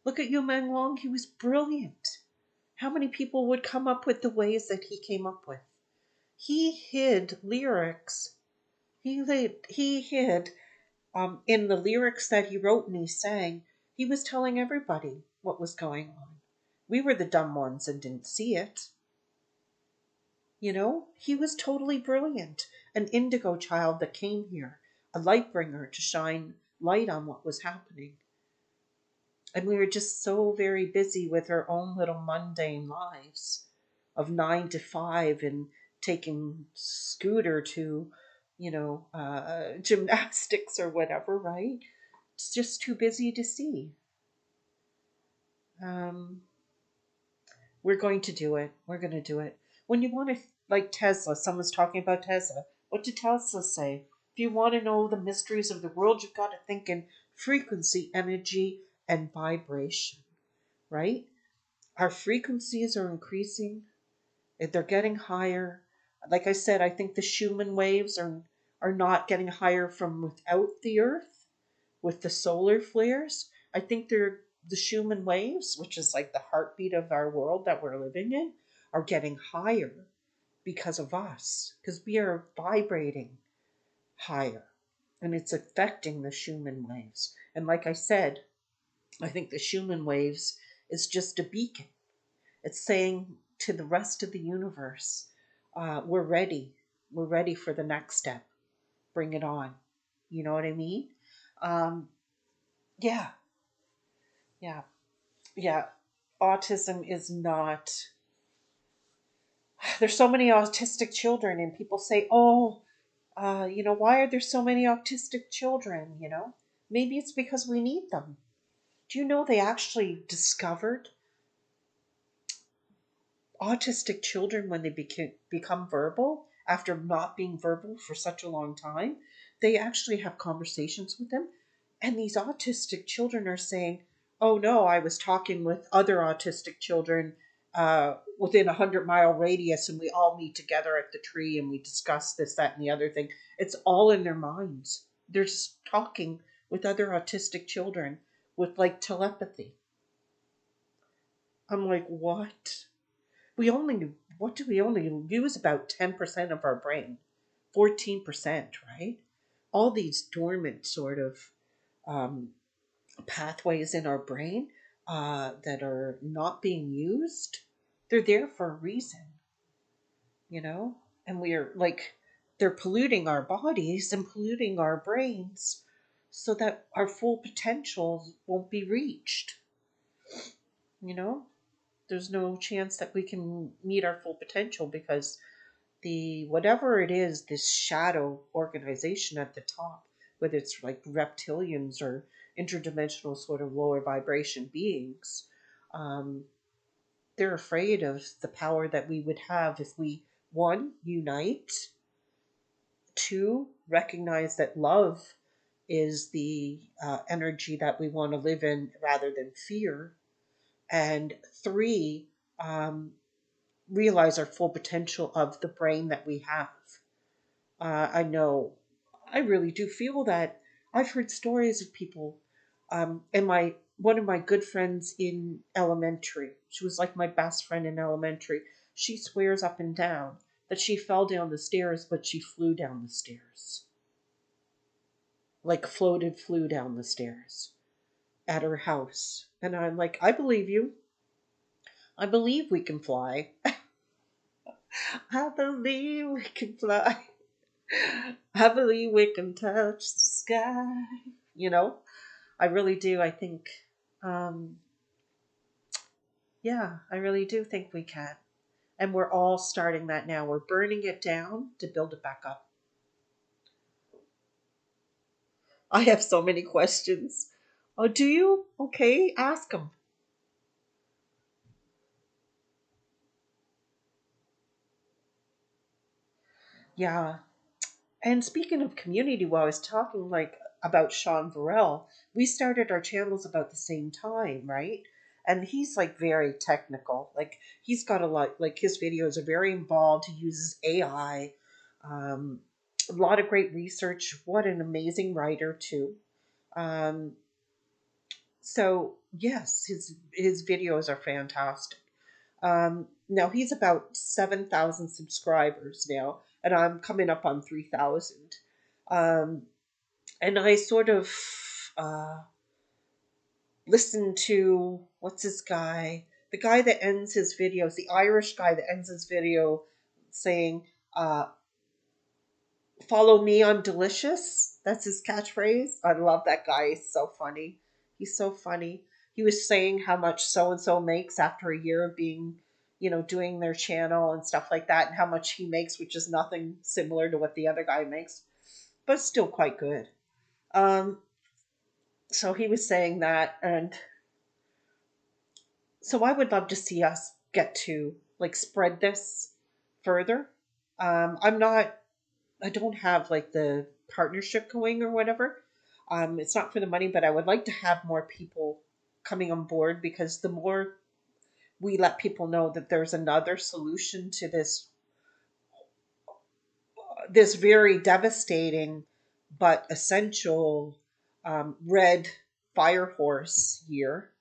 Look at Yu Meng Long, he was brilliant. How many people would come up with the ways that he came up with? He hid lyrics. He hid in the lyrics that he wrote and he sang. He was telling everybody what was going on. We were the dumb ones and didn't see it. He was totally brilliant. An indigo child that came here, a light bringer to shine light on what was happening. And we were just so very busy with our own little mundane lives of 9 to 5 and taking scooter to, gymnastics or whatever, right? It's just too busy to see. Um, we're going to do it. We're going to do it. When you want to, like Tesla, someone's talking about Tesla. What did Tesla say? If you want to know the mysteries of the world, you've got to think in frequency, energy, and vibration, right? Our frequencies are increasing. They're getting higher. Like I said, I think the Schumann waves are not getting higher from without the Earth with the solar flares. I think they're the Schumann waves, which is like the heartbeat of our world that we're living in, are getting higher because of us, because we are vibrating higher and it's affecting the Schumann waves. And like I said, I think the Schumann waves is just a beacon. It's saying to the rest of the universe, we're ready. We're ready for the next step. Bring it on. You know what I mean? Um, yeah, yeah, yeah. Autism is not. There's so many autistic children, and people say, "Oh, why are there so many autistic children?" Maybe it's because we need them. Do you know they actually discovered autistic children, when they become verbal after not being verbal for such a long time, they actually have conversations with them. And these autistic children are saying, oh no, I was talking with other autistic children within a 100-mile radius, and we all meet together at the tree and we discuss this, that, and the other thing. It's all in their minds. They're talking with other autistic children with like telepathy. I'm like, what? we only what do we only use about 10% of our brain, 14%, right? All these dormant sort of um, pathways in our brain that are not being used, they're there for a reason, you know and we're like, they're polluting our bodies and polluting our brains so that our full potential won't be reached, you know there's no chance that we can meet our full potential because the whatever it is, this shadow organization at the top, whether it's like reptilians or interdimensional sort of lower vibration beings, um, they're afraid of the power that we would have if we, one, unite, two, recognize that love is the energy that we want to live in rather than fear, and three, um, realize our full potential of the brain that we have. I know, I really do feel that. I've heard stories of people, and my one of my good friends in elementary. She was like my best friend in elementary. She swears up and down that she fell down the stairs, but she flew down the stairs, like flew down the stairs at her house. And I'm like, I believe you. I believe we can fly. I believe we can fly. I believe we can touch the sky. You know, I really do. I think, um, yeah, I really do think we can. And we're all starting that now. We're burning it down to build it back up. I have so many questions. Oh, do you? Okay, ask them. Yeah. And speaking of community, while I was talking like about Sean Varel, we started our channels about the same time, right? And he's like very technical. Like he's got a lot. Like his videos are very involved. He uses AI, um, a lot of great research. What an amazing writer too. Um, so yes, his videos are fantastic. Now he's about 7,000 subscribers now, and I'm coming up on 3,000. Um, and I sort of uh, listen to what's this guy? The guy that ends his videos, the Irish guy that ends his video saying, "Follow me, I'm delicious." That's his catchphrase. I love that guy. He's so funny. He's so funny. he was saying how much so and so makes after a year of being, doing their channel and stuff like that, and how much he makes, which is nothing similar to what the other guy makes, but still quite good. Um, so he was saying that, and so I would love to see us get to like spread this further. I'm not, I don't have like the partnership going or whatever. It's not for the money, but I would like to have more people coming on board, because the more we let people know that there's another solution to this very devastating but essential red fire horse year,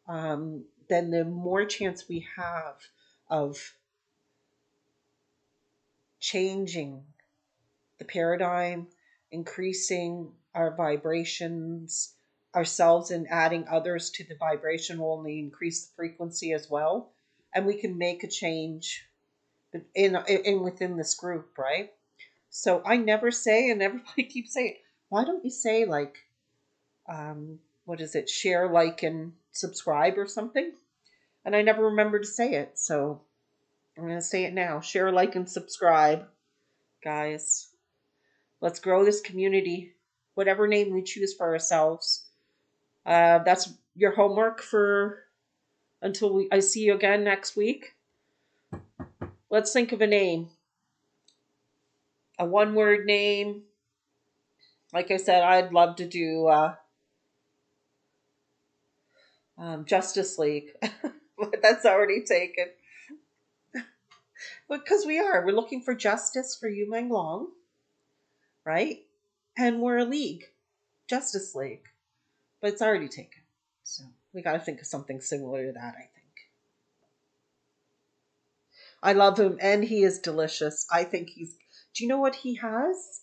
then the more chance we have of changing the paradigm, increasing our vibrations ourselves, and adding others to the vibration will only increase the frequency as well. And we can make a change in within this group, right? So I never say, and everybody keeps saying, why don't you say like, what is it, share, like, and subscribe or something? And I never remember to say it. So I'm going to say it now. Share, like, and subscribe, guys. Let's grow this community, whatever name we choose for ourselves. That's your homework for until I see you again next week. Let's think of a name, a one-word name. Like I said, I'd love to do Justice League, but that's already taken. Because we're looking for justice for Yu Meng Long, right? And we're a league, Justice League, but it's already taken. So we got to think of something similar to that, I think. I love him, and he is delicious. I think he's. Do you know what he has?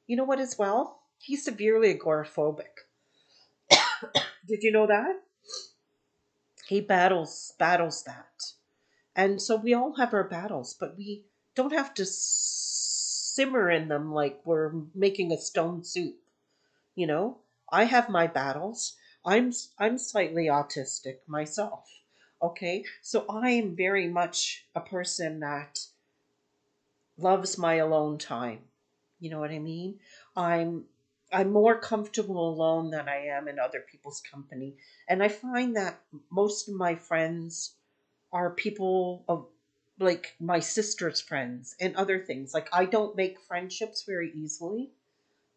You know what as well? He's severely agoraphobic. Did you know that? He battles that. And so we all have our battles, but we don't have to simmer in them like we're making a stone soup. You know, I have my battles. I'm slightly autistic myself. Okay, so I am very much a person that loves my alone time. You know what I mean? I'm I'm more comfortable alone than I am in other people's company. And I find that most of my friends are people of like my sister's friends and other things. Like I don't make friendships very easily.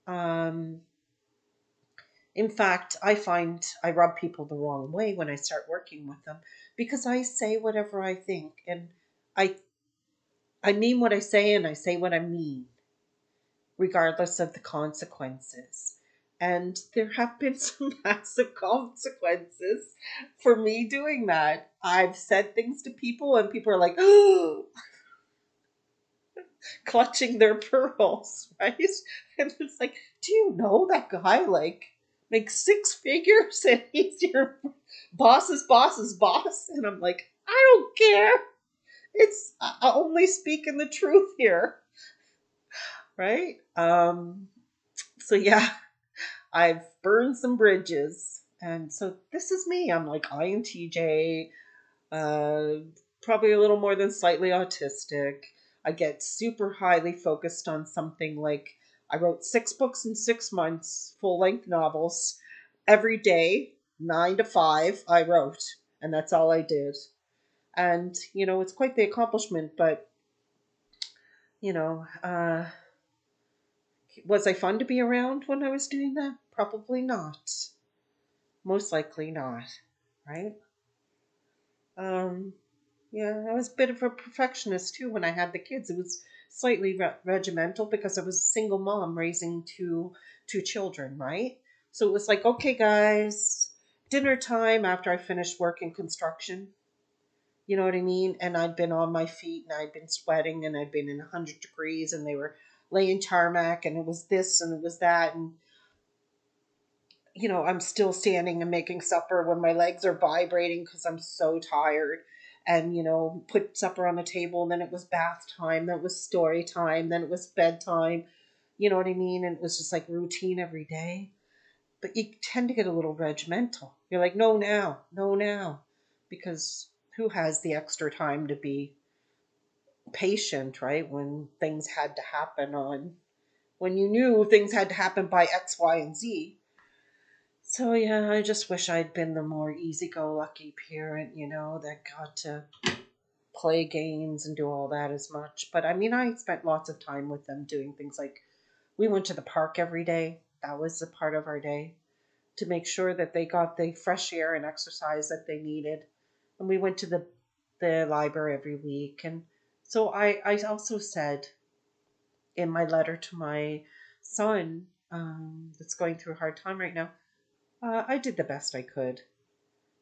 Um in fact, I find I rub people the wrong way when I start working with them, because I say whatever I think, and I I mean what I say, and I say what I mean, regardless of the consequences. And there have been some massive consequences for me doing that. I've said things to people, and people are like, oh, clutching their pearls, right? And it's like, do you know that guy like makes six figures and he's your boss's boss? And I'm like, I don't care. I only speaking the truth here, right? So yeah, I've burned some bridges. And so this is me. I'm like INTJ, uh, probably a little more than slightly autistic. I get super highly focused on something. Like I wrote 6 books in 6 months, full length novels, every day, 9 to 5, I wrote. And that's all I did. And, it's quite the accomplishment, but, you know, uh, was I fun to be around when I was doing that? Probably not. Most likely not, right? Um, yeah, I was a bit of a perfectionist too when I had the kids. It was slightly regimental because I was a single mom raising two children, right? So it was like, okay, guys, dinner time after I finished work in construction. You know what I mean? And I'd been on my feet and I'd been sweating and I'd been in 100 degrees and they were laying tarmac and it was this and it was that. And I'm still standing and making supper when my legs are vibrating because I'm so tired. And, put supper on the table. And then it was bath time. Then it was story time. Then it was bedtime. You know what I mean? And it was just like routine every day. but you tend to get a little regimental. You're like, no now, no now, because who has the extra time to be patient, right? When things had to happen when you knew things had to happen by X, Y, and Z. So yeah, I just wish I'd been the more easy-go-lucky parent, that got to play games and do all that as much. But I mean, I spent lots of time with them doing things like we went to the park every day. That was a part of our day to make sure that they got the fresh air and exercise that they needed. And we went to the library every week. And so I also said in my letter to my son, that's going through a hard time right now, I did the best I could.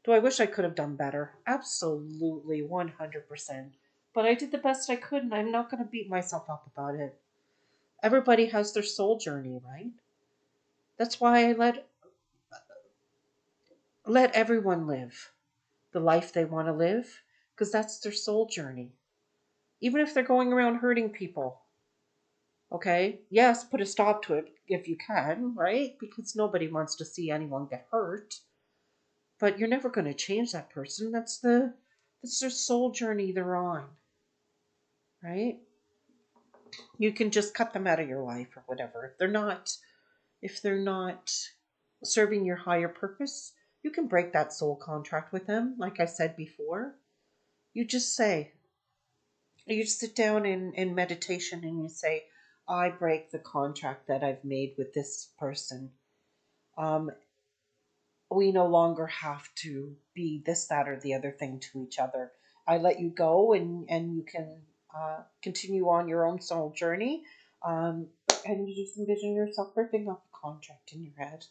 Do I wish I could have done better? Absolutely, 100%. But I did the best I could, and I'm not going to beat myself up about it. Everybody has their soul journey, right? That's why I let everyone live the life they want to live, because that's their soul journey. Even if they're going around hurting people, okay? Yes, put a stop to it if you can, right? Because nobody wants to see anyone get hurt. But you're never going to change that person. That's their soul journey they're on, right? You can just cut them out of your life or whatever. If they're not serving your higher purpose, you can break that soul contract with them. Like I said before, you just say, you sit down in meditation and you say, I break the contract that I've made with this person. Um, we no longer have to be this, that, or the other thing to each other. I let you go, and you can continue on your own soul journey. Um, and you just envision yourself ripping up a contract in your head.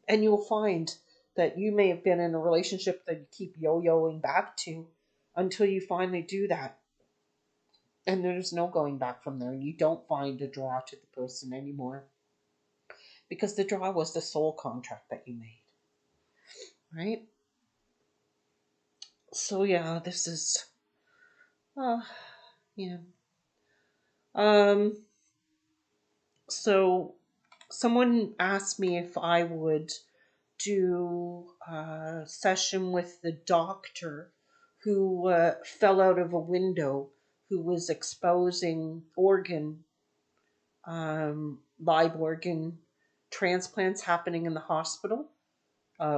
And you'll find that you may have been in a relationship that you keep yo-yoing back to until you finally do that. And there's no going back from there. You don't find a draw to the person anymore. Because the draw was the soul contract that you made. Right? So yeah, this is yeah. Um so someone asked me if I would do a session with the doctor who fell out of a window, who was exposing live organ transplants happening in the hospital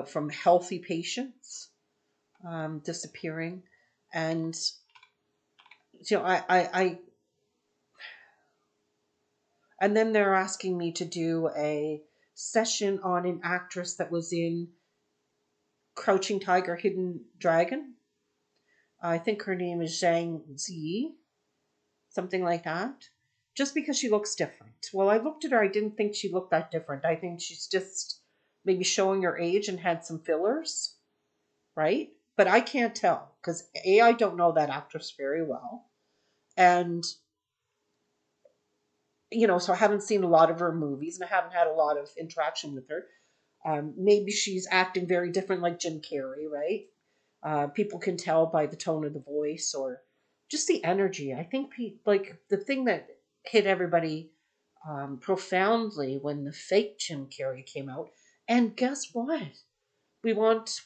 from healthy patients disappearing. And, and then they're asking me to do a session on an actress that was in Crouching Tiger, Hidden Dragon. I think her name is Zhang Zi, something like that. Just because she looks different. Well, I looked at her, I didn't think she looked that different. I think she's just maybe showing her age and had some fillers, right? But I can't tell because I don't know that actress very well. And, so I haven't seen a lot of her movies and I haven't had a lot of interaction with her. Maybe she's acting very different, like Jim Carrey, right? People can tell by the tone of the voice or just the energy. I think like the thing that hit everybody profoundly when the fake Jim Carrey came out. And guess what? We want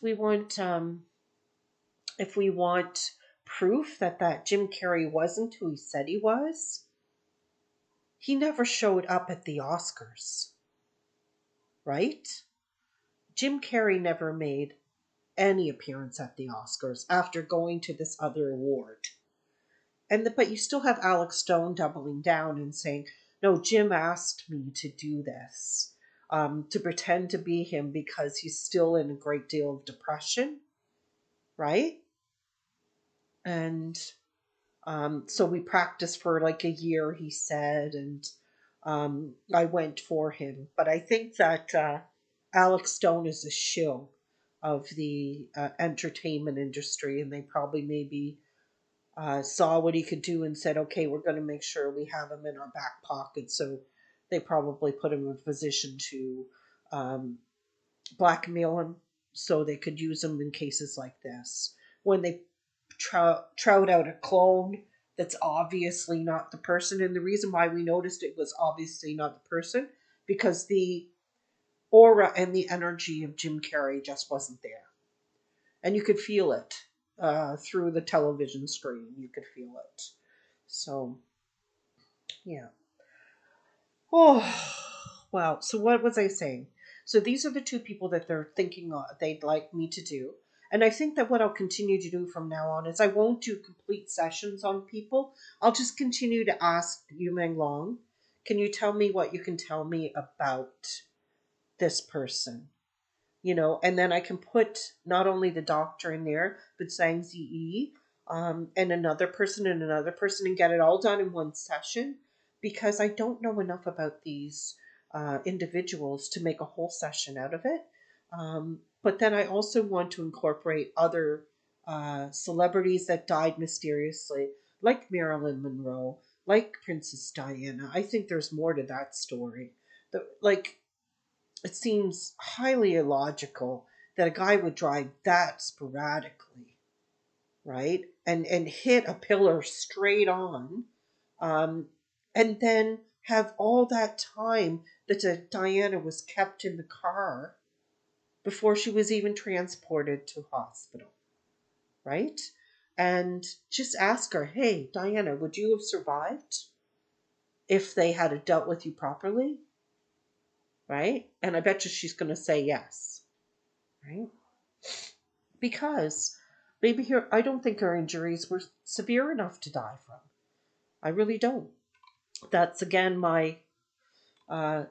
if we want proof that Jim Carrey wasn't who he said he was, he never showed up at the Oscars, right? Jim Carrey never made any appearance at the Oscars after going to this other award. But you still have Alex Stone doubling down and saying, "No, Jim asked me to do this, to pretend to be him because he's still in a great deal of depression, right?" And so we practiced for like a year, he said, and I went for him. But I think that Alex Stone is a shill of the entertainment industry, and they probably maybe saw what he could do and said, okay, we're going to make sure we have him in our back pocket. So they probably put him in a position to um, blackmail him so they could use him in cases like this. When they trout out a clone that's obviously not the person. And the reason why we noticed it was obviously not the person because the aura and the energy of Jim Carrey just wasn't there. And you could feel it through the television screen. You could feel it. So, yeah. Oh, wow. So, what was I saying? So, these are the two people that they're thinking they'd like me to do. And I think that what I'll continue to do from now on is I won't do complete sessions on people. I'll just continue to ask Yu Meng Long, can you tell me what you can tell me about this person? And then I can put not only the doctor in there, but Sang Zi, and another person, and get it all done in one session because I don't know enough about these individuals to make a whole session out of it. But then I also want to incorporate other celebrities that died mysteriously, like Marilyn Monroe, like Princess Diana. I think there's more to that story. Like, it seems highly illogical that a guy would drive that sporadically, right? And hit a pillar straight on, um, and then have all that time that Diana was kept in the car before she was even transported to hospital, right? And just ask her, hey, Diana, would you have survived if they had dealt with you properly? Right? And I bet you she's going to say yes, right? Because maybe here, I don't think her injuries were severe enough to die from. I really don't. That's again my uh,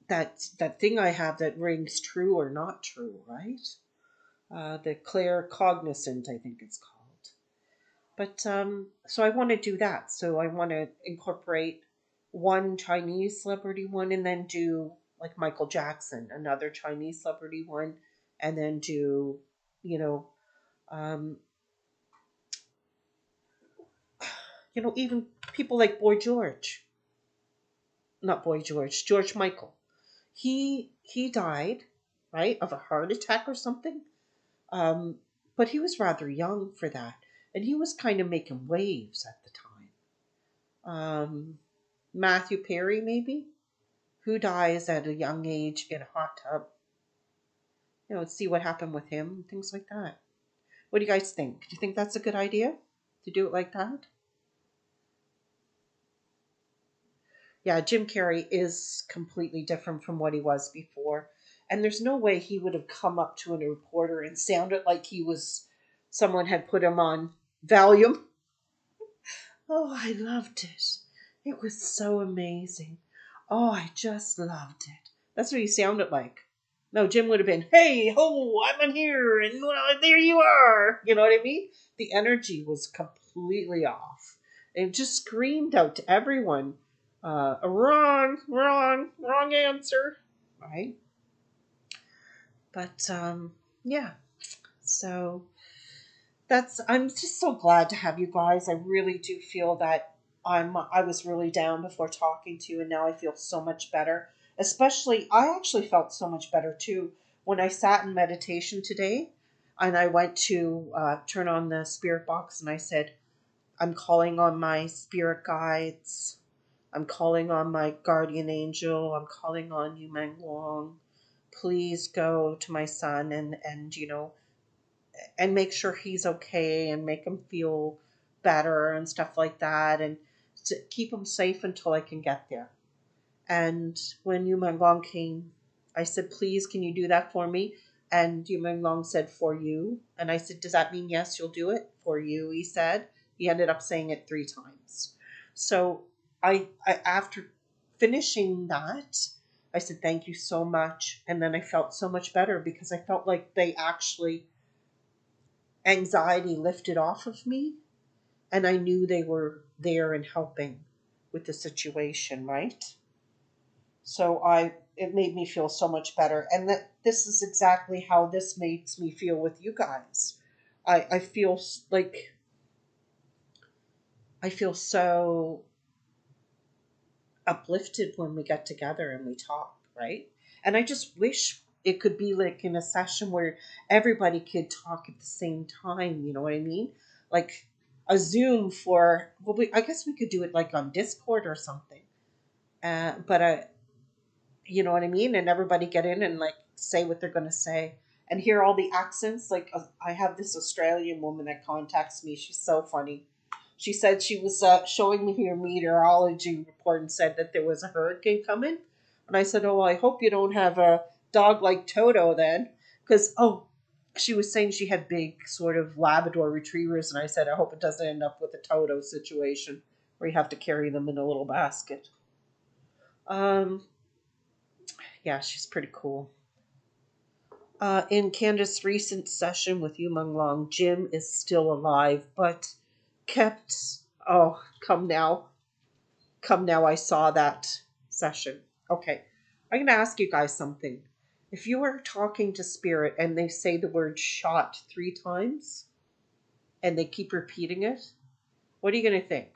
that thing I have that rings true or not true, right? The claircognizant, I think it's called. But so I want to do that. So I want to incorporate one Chinese celebrity one, and then do like Michael Jackson, another Chinese celebrity one, and then do you know um, even people like George Michael. He died, right, of a heart attack or something. Um, but he was rather young for that, and he was kind of making waves at the time. Matthew Perry, maybe, who dies at a young age in a hot tub. See what happened with him, things like that. What do you guys think? Do you think that's a good idea to do it like that? Yeah, Jim Carrey is completely different from what he was before. And there's no way he would have come up to a reporter and sounded like he was someone had put him on Valium. Oh, I loved it. It was so amazing. Oh, I just loved it. That's what he sounded like. No, Jim would have been, hey, ho, I'm in here, and well, there you are. You know what I mean? The energy was completely off. It just screamed out to everyone, wrong, wrong, wrong answer. Right? But, yeah. So I'm just so glad to have you guys. I really do feel that I was really down before talking to you, and now I feel so much better. Especially, I actually felt so much better too when I sat in meditation today, and I went to turn on the spirit box, and I said, I'm calling on my spirit guides. I'm calling on my guardian angel. I'm calling on you, Meng Wong. Please go to my son and make sure he's okay and make him feel better and stuff like that, and to keep him safe until I can get there. And when Yu Long came, I said, please, can you do that for me? And Yu Long said, for you. And I said, does that mean yes, you'll do it? For you, he said. He ended up saying it 3 times. So I after finishing that, I said, thank you so much. And then I felt so much better because I felt like they actually anxiety lifted off of me, and I knew they were there and helping with the situation, right? So I it made me feel so much better, and that this is exactly how this makes me feel with you guys. I feel like I feel so uplifted when we get together and we talk, right? And I just wish it could be like in a session where everybody could talk at the same time, you know what I mean? Like a Zoom for, well, I guess we could do it like on Discord or something. But You know what I mean? And everybody get in and like say what they're going to say and hear all the accents. Like I have this Australian woman that contacts me. She's so funny. She said she was showing me her meteorology report and said that there was a hurricane coming. And I said, "Oh, well, I hope you don't have a dog like Toto then." Because, oh, she was saying she had big sort of Labrador retrievers. And I said, "I hope it doesn't end up with a Toto situation where you have to carry them in a little basket." Um, yeah, she's pretty cool. In Candace's recent session with Yu Meng Long, Jim is still alive, but kept. Oh, come now. Come now, I saw that session. Okay, I'm going to ask you guys something. If you are talking to spirit and they say the word shot 3 times and they keep repeating it, what are you going to think?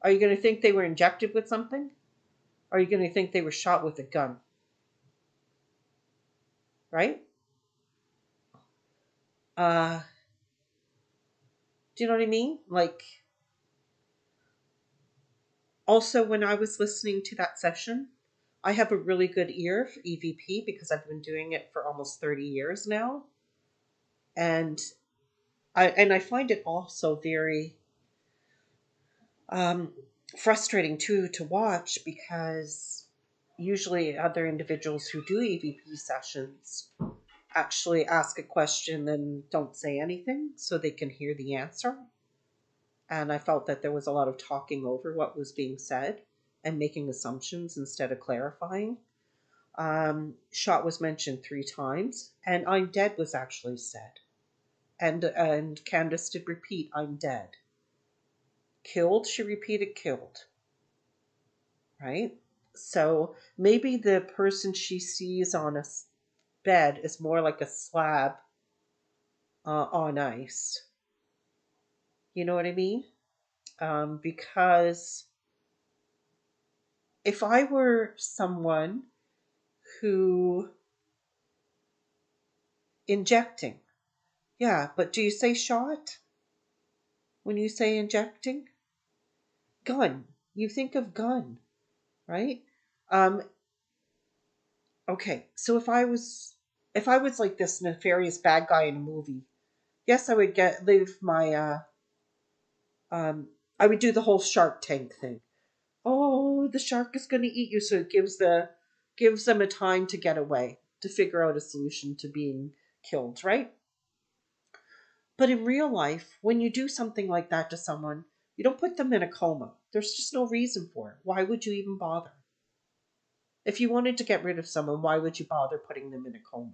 Are you going to think they were injected with something? Or are you going to think they were shot with a gun? Right? Uh, do you know what I mean? Like, also, when I was listening to that session, I have a really good ear for EVP because I've been doing it for almost 30 years now. And I find it also very um, frustrating too to watch because usually other individuals who do EVP sessions actually ask a question and don't say anything so they can hear the answer. And I felt that there was a lot of talking over what was being said and making assumptions instead of clarifying. Shot was mentioned 3 times, and I'm dead was actually said. And Candace did repeat, I'm dead. Killed, she repeated killed, right? So maybe the person she sees on a bed is more like a slab on ice. You know what I mean? Because if I were someone who injecting, yeah, but do you say shot when you say injecting? Gun. You think of gun, right? Um, okay, so if I was like this nefarious bad guy in a movie, yes, I would get leave my I would do the whole Shark Tank thing. Oh, the shark is going to eat you, so it gives them a time to get away, to figure out a solution to being killed, right? But in real life, when you do something like that to someone, you don't put them in a coma. There's just no reason for it. Why would you even bother? If you wanted to get rid of someone, why would you bother putting them in a coma?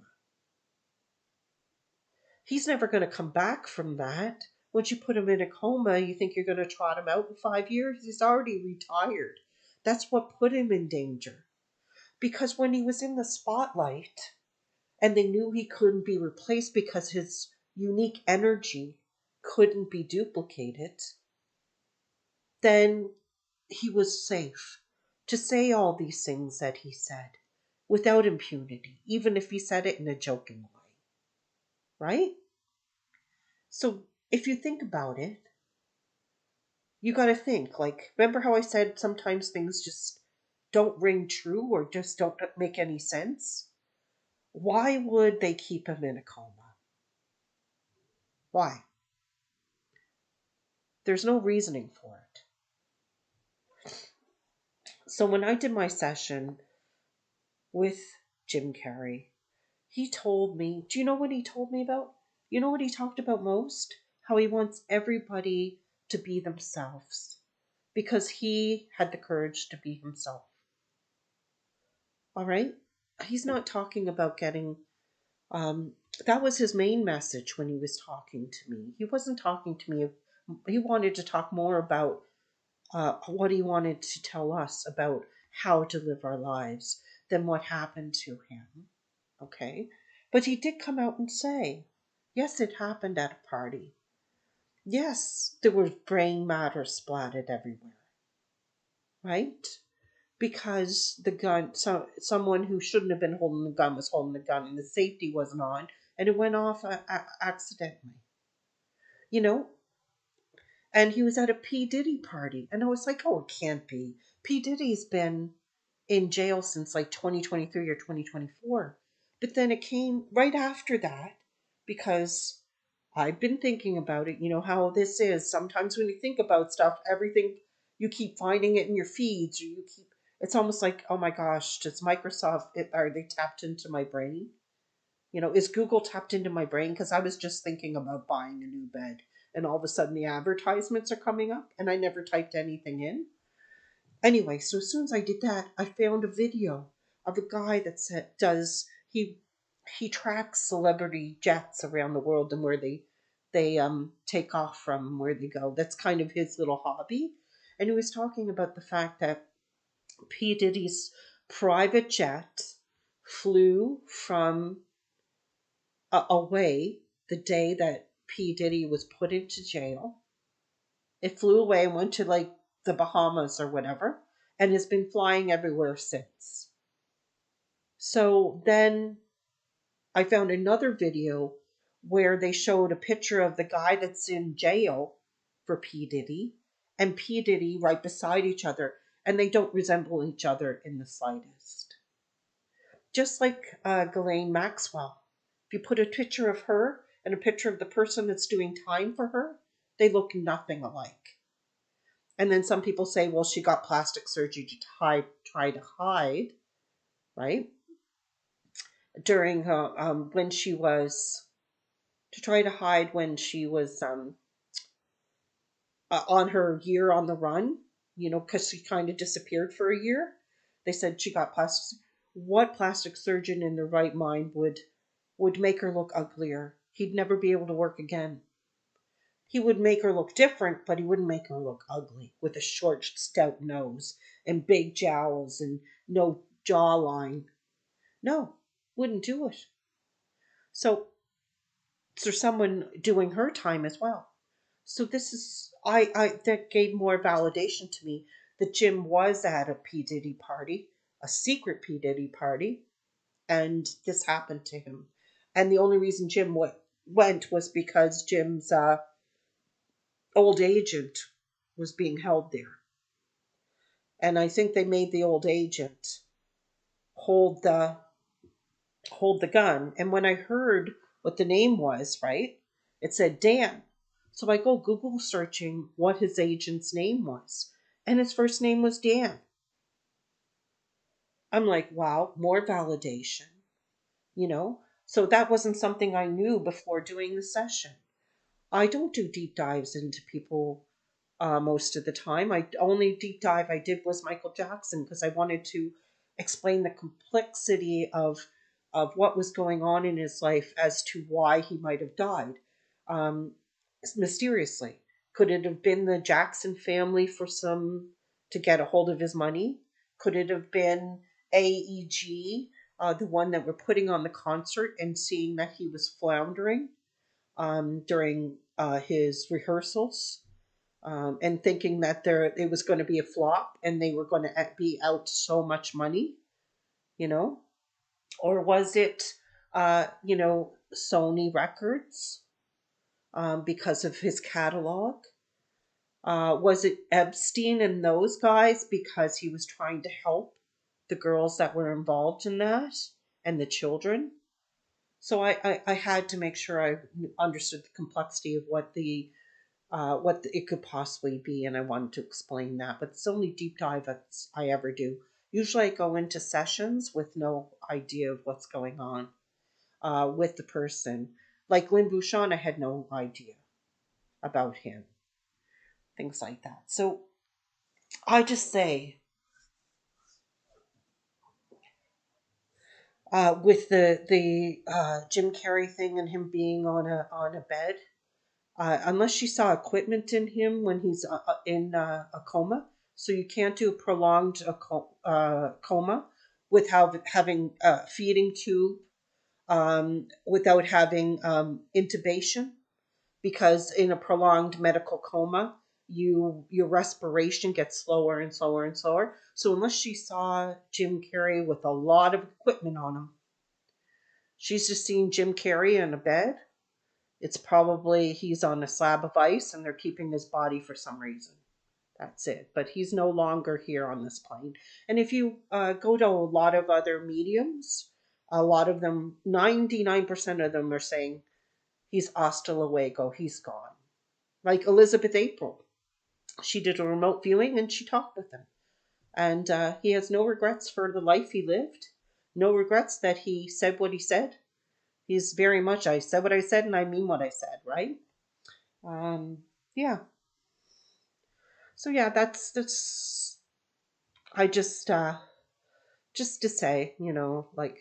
He's never going to come back from that. Once you put him in a coma, you think you're going to trot him out in 5 years? He's already retired. That's what put him in danger. Because when he was in the spotlight and they knew he couldn't be replaced because his unique energy couldn't be duplicated, then he was safe to say all these things that he said without impunity, even if he said it in a joking way, right? So if you think about it, you got to think like, remember how I said sometimes things just don't ring true or just don't make any sense? Why would they keep him in a coma? Why? There's no reasoning for it. So when I did my session with Jim Carrey, he told me, do you know what he told me about? You know what he talked about most? How he wants everybody to be themselves because he had the courage to be himself. All right? He's not talking about getting, um, that was his main message when he was talking to me. He wasn't talking to me, he wanted to talk more about what he wanted to tell us about how to live our lives than what happened to him. Okay? But he did come out and say, yes, it happened at a party. Yes, there was brain matter splattered everywhere, right? Because the gun, someone who shouldn't have been holding the gun was holding the gun and the safety wasn't on and it went off accidentally, you know? And he was at a P. Diddy party. And I was like, oh, it can't be. P. Diddy's been in jail since like 2023 or 2024. But then it came right after that because I've been thinking about it. You know how this is. Sometimes when you think about stuff, everything, you keep finding it in your feeds, or you keep, it's almost like, oh my gosh, does Microsoft, are they tapped into my brain? You know, is Google tapped into my brain? Because I was just thinking about buying a new bed, and all of a sudden the advertisements are coming up, and I never typed anything in. Anyway, so as soon as I did that, I found a video of a guy that does he tracks celebrity jets around the world and where they take off from, where they go. That's kind of his little hobby. And he was talking about the fact that P Diddy's private jet flew from away the day that P Diddy was put into jail. It flew away and went to like the Bahamas or whatever, and has been flying everywhere since. So then I found another video where they showed a picture of the guy that's in jail for P. Diddy and P. Diddy right beside each other, and they don't resemble each other in the slightest. Just like Ghislaine Maxwell. If you put a picture of her and a picture of the person that's doing time for her, they look nothing alike. And then some people say, well, she got plastic surgery to try to hide, right? During her, when she was, to try to hide when she was on her year on the run, you know, because she kind of disappeared for a year. They said she got plastic. What plastic surgeon in their right mind would make her look uglier? He'd never be able to work again. He would make her look different, but he wouldn't make her look ugly with a short, stout nose and big jowls and no jawline. No, wouldn't do it. So there's someone doing her time as well. So this is, I that gave more validation to me that Jim was at a P Diddy party, a secret P Diddy party, and this happened to him. And the only reason Jim went was because Jim's old agent was being held there, and I think they made the old agent hold the hold the gun. And when I heard what the name was, right, it said Dan. So I go Google searching what his agent's name was, and his first name was Dan. I'm like, wow, more validation, you know? So that wasn't something I knew before doing the session. I don't do deep dives into people most of the time. I only deep dive I did was Michael Jackson because I wanted to explain the complexity of what was going on in his life as to why he might have died um, mysteriously. Could it have been the Jackson family for some to get a hold of his money? Could it have been AEG, the one that were putting on the concert and seeing that he was floundering during his rehearsals? And thinking that it was going to be a flop and they were going to be out so much money, you know? Or was it, Sony Records because of his catalog? Was it Epstein and those guys because he was trying to help the girls that were involved in that and the children? So I had to make sure I understood the complexity of what it could possibly be, and I wanted to explain that. But it's the only deep dive I ever do. Usually, I go into sessions with no idea of what's going on with the person. Like Lynn Bouchon, I had no idea about him, things like that. So I just say, with the Jim Carrey thing and him being on a bed, unless you saw equipment in him when he's in a coma. So you can't do a prolonged coma without having a feeding tube, without having intubation, because in a prolonged medical coma, your respiration gets slower and slower and slower. So unless she saw Jim Carrey with a lot of equipment on him, she's just seen Jim Carrey in a bed. It's probably he's on a slab of ice and they're keeping his body for some reason. That's it. But he's no longer here on this plane. And if you go to a lot of other mediums, a lot of them, 99% of them are saying he's hasta luego, he's gone. Like Elizabeth April, she did a remote viewing and she talked with him. And he has no regrets for the life he lived, no regrets that he said what he said. He's very much, I said what I said and I mean what I said, right? Um, yeah. So yeah, that's I just to say, like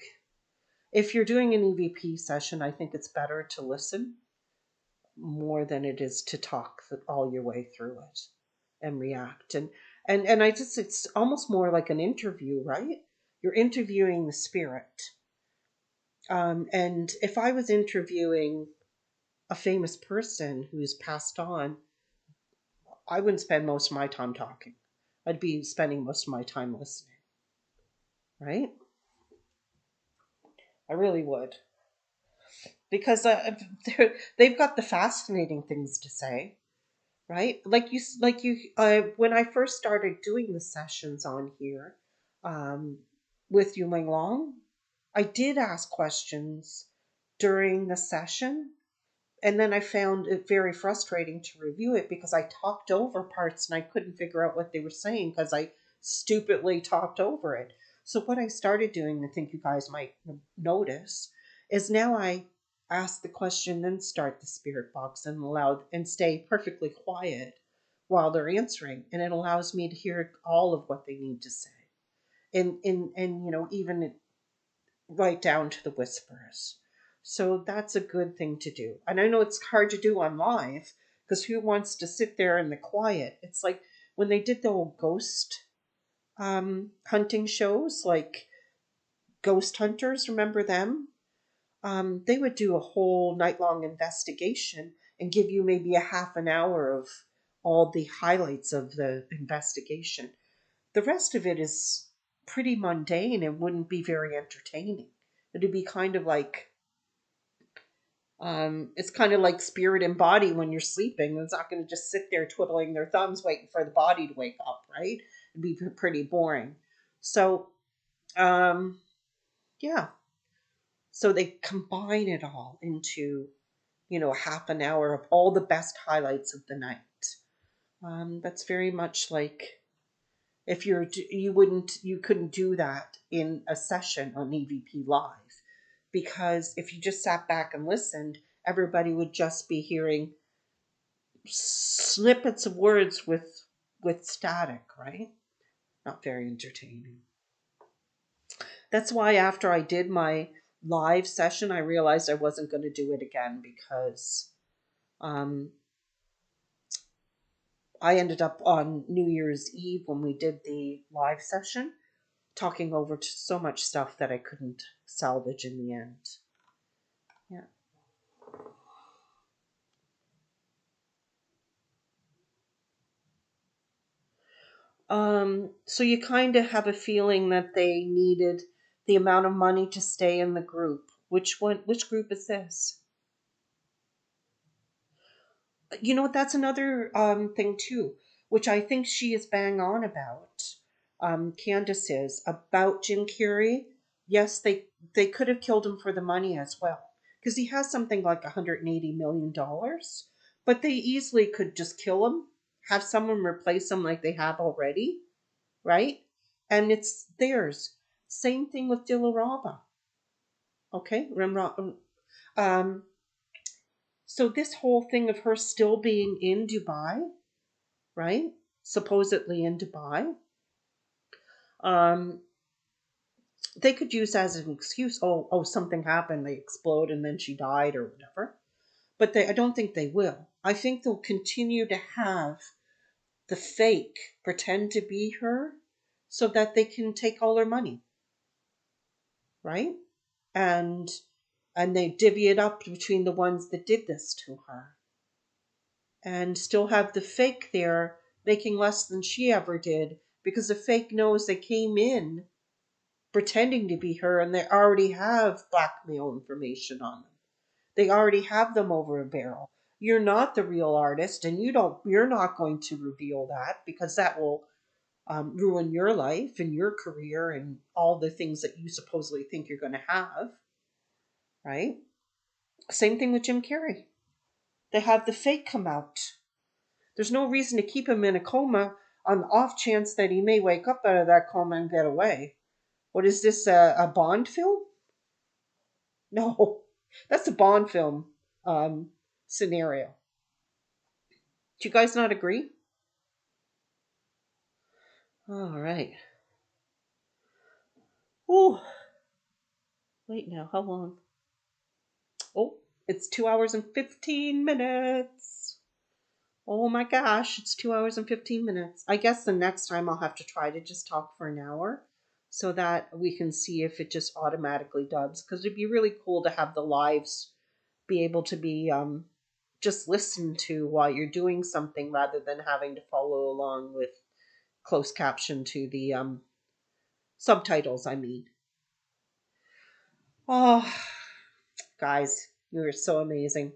if you're doing an EVP session, I think it's better to listen more than it is to talk all your way through it and react. And I just it's almost more like an interview, right? You're interviewing the spirit. And if I was interviewing a famous person who's passed on, I wouldn't spend most of my time talking. I'd be spending most of my time listening, right? I really would. Because they've got the fascinating things to say, right? When I first started doing the sessions on here with Yu Ming Long, I did ask questions during the session, and then I found it very frustrating to review it because I talked over parts and I couldn't figure out what they were saying because I stupidly talked over it. So what I started doing, I think you guys might notice, is now I ask the question, then start the spirit box and stay perfectly quiet while they're answering, and it allows me to hear all of what they need to say, and even right down to the whispers. So that's a good thing to do. And I know it's hard to do on live because who wants to sit there in the quiet? It's like when they did the old ghost hunting shows, like Ghost Hunters, remember them? They would do a whole night long investigation and give you maybe a half an hour of all the highlights of the investigation. The rest of it is pretty mundane and wouldn't be very entertaining. It'd be kind of like it's kind of like spirit and body when you're sleeping. It's not going to just sit there twiddling their thumbs waiting for the body to wake up, right? It'd be pretty boring. So, um, yeah. So they combine it all into, half an hour of all the best highlights of the night. That's very much like if you couldn't do that in a session on EVP Live, because if you just sat back and listened, everybody would just be hearing snippets of words with static, right? Not very entertaining. That's why after I did my live session, I realized I wasn't going to do it again because um, I ended up on New Year's Eve when we did the live session talking over so much stuff that I couldn't salvage in the end. Yeah. So you kind of have a feeling that they needed the amount of money to stay in the group. Which group is this? You know what? That's another thing too, which I think she is bang on about. Candace is about Jim Carrey. Yes, they could have killed him for the money as well, because he has something like $180 million, but they easily could just kill him, have someone replace him like they have already, right? And it's theirs. Same thing with Dilaraba. Okay, um, so this whole thing of her still being in Dubai, right? Supposedly in Dubai. Um, they could use as an excuse, something happened, they explode, and then she died or whatever. But I don't think they will. I think they'll continue to have the fake pretend to be her so that they can take all her money, right? And they divvy it up between the ones that did this to her, and still have the fake there making less than she ever did because the fake knows they came in pretending to be her and they already have blackmail information on them. They already have them over a barrel. you're not the real artist, and you're not going to reveal that, because that will ruin your life and your career and all the things that you supposedly think you're going to have, right? Same thing with Jim Carrey. They have the fake come out. There's no reason to keep him in a coma on the off chance that he may wake up out of that coma and get away. What is this, a Bond film? No, that's a Bond film scenario. Do you guys not agree? All right. Oh, wait now, how long? Oh, it's 2 hours and 15 minutes. Oh my gosh, it's 2 hours and 15 minutes. I guess the next time I'll have to try to just talk for an hour so that we can see if it just automatically dubs. Because it'd be really cool to have the lives be able to be just listened to while you're doing something rather than having to follow along with closed caption to the subtitles, I mean. Oh, guys, you're so amazing.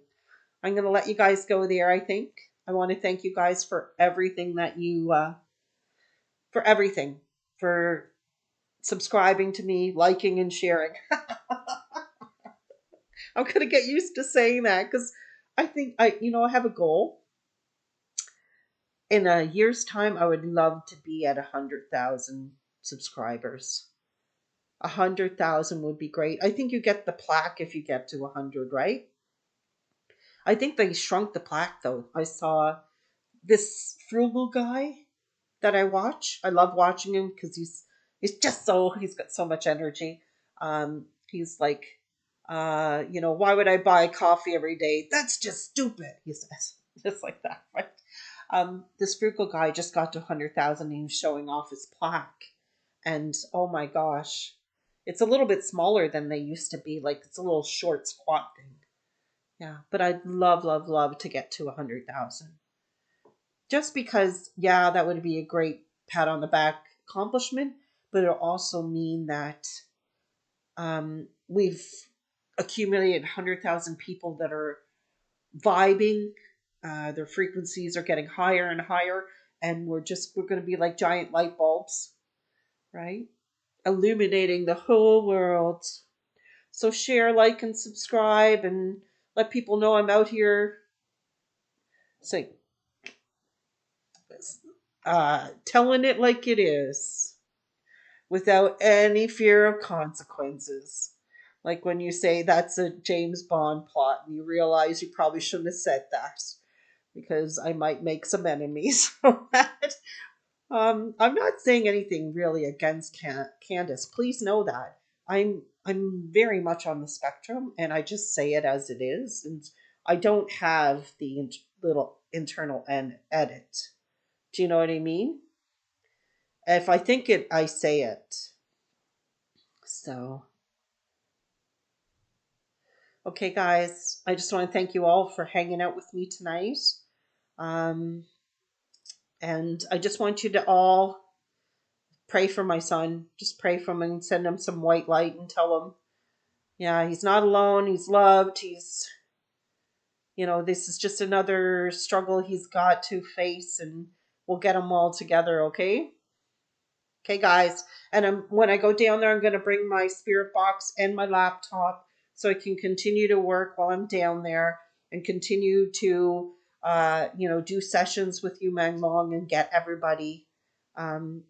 I'm going to let you guys go there, I think. I want to thank you guys for everything that you, for everything, for subscribing to me, liking and sharing. I'm going to get used to saying that because I think I have a goal. In a year's time, I would love to be at 100,000 subscribers. 100,000 would be great. I think you get the plaque if you get to 100, right? I think they shrunk the plaque though. I saw this frugal guy that I watch. I love watching him because he's got so much energy. He's like, why would I buy coffee every day? That's just stupid, he says. Just like that, right? This frugal guy just got to 100,000 and he was showing off his plaque. And oh my gosh, it's a little bit smaller than they used to be. Like it's a little short squat thing. Yeah, but I'd love, love, love to get to 100,000. Just because, yeah, that would be a great pat on the back accomplishment, but it'll also mean that we've accumulated 100,000 people that are vibing. Their frequencies are getting higher and higher, and we're going to be like giant light bulbs, right? Illuminating the whole world. So share, like, and subscribe, and let people know I'm out here saying, telling it like it is, without any fear of consequences. Like when you say that's a James Bond plot, and you realize you probably shouldn't have said that because I might make some enemies from that. I'm not saying anything really against Candace. Please know that I'm very much on the spectrum, and I just say it as it is, and I don't have the little internal edit. Do you know what I mean? If I think it, I say it. So, okay, guys, I just want to thank you all for hanging out with me tonight. Um, and I just want you to all pray for my son. Just pray for him and send him some white light and tell him, yeah, he's not alone. He's loved. This is just another struggle he's got to face, and we'll get them all together, okay? Okay, guys. And when I go down there, I'm going to bring my spirit box and my laptop so I can continue to work while I'm down there and continue to, do sessions with you, Mang Long, and get everybody in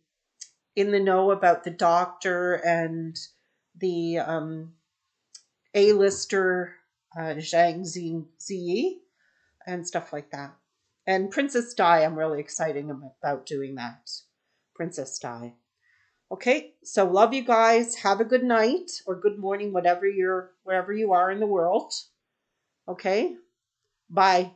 the know about the doctor and the A-lister Zhang Ziyi and stuff like that. And Princess Di, I'm really excited about doing that. Princess Di. Okay, so love you guys. Have a good night or good morning, wherever you are in the world. Okay, bye.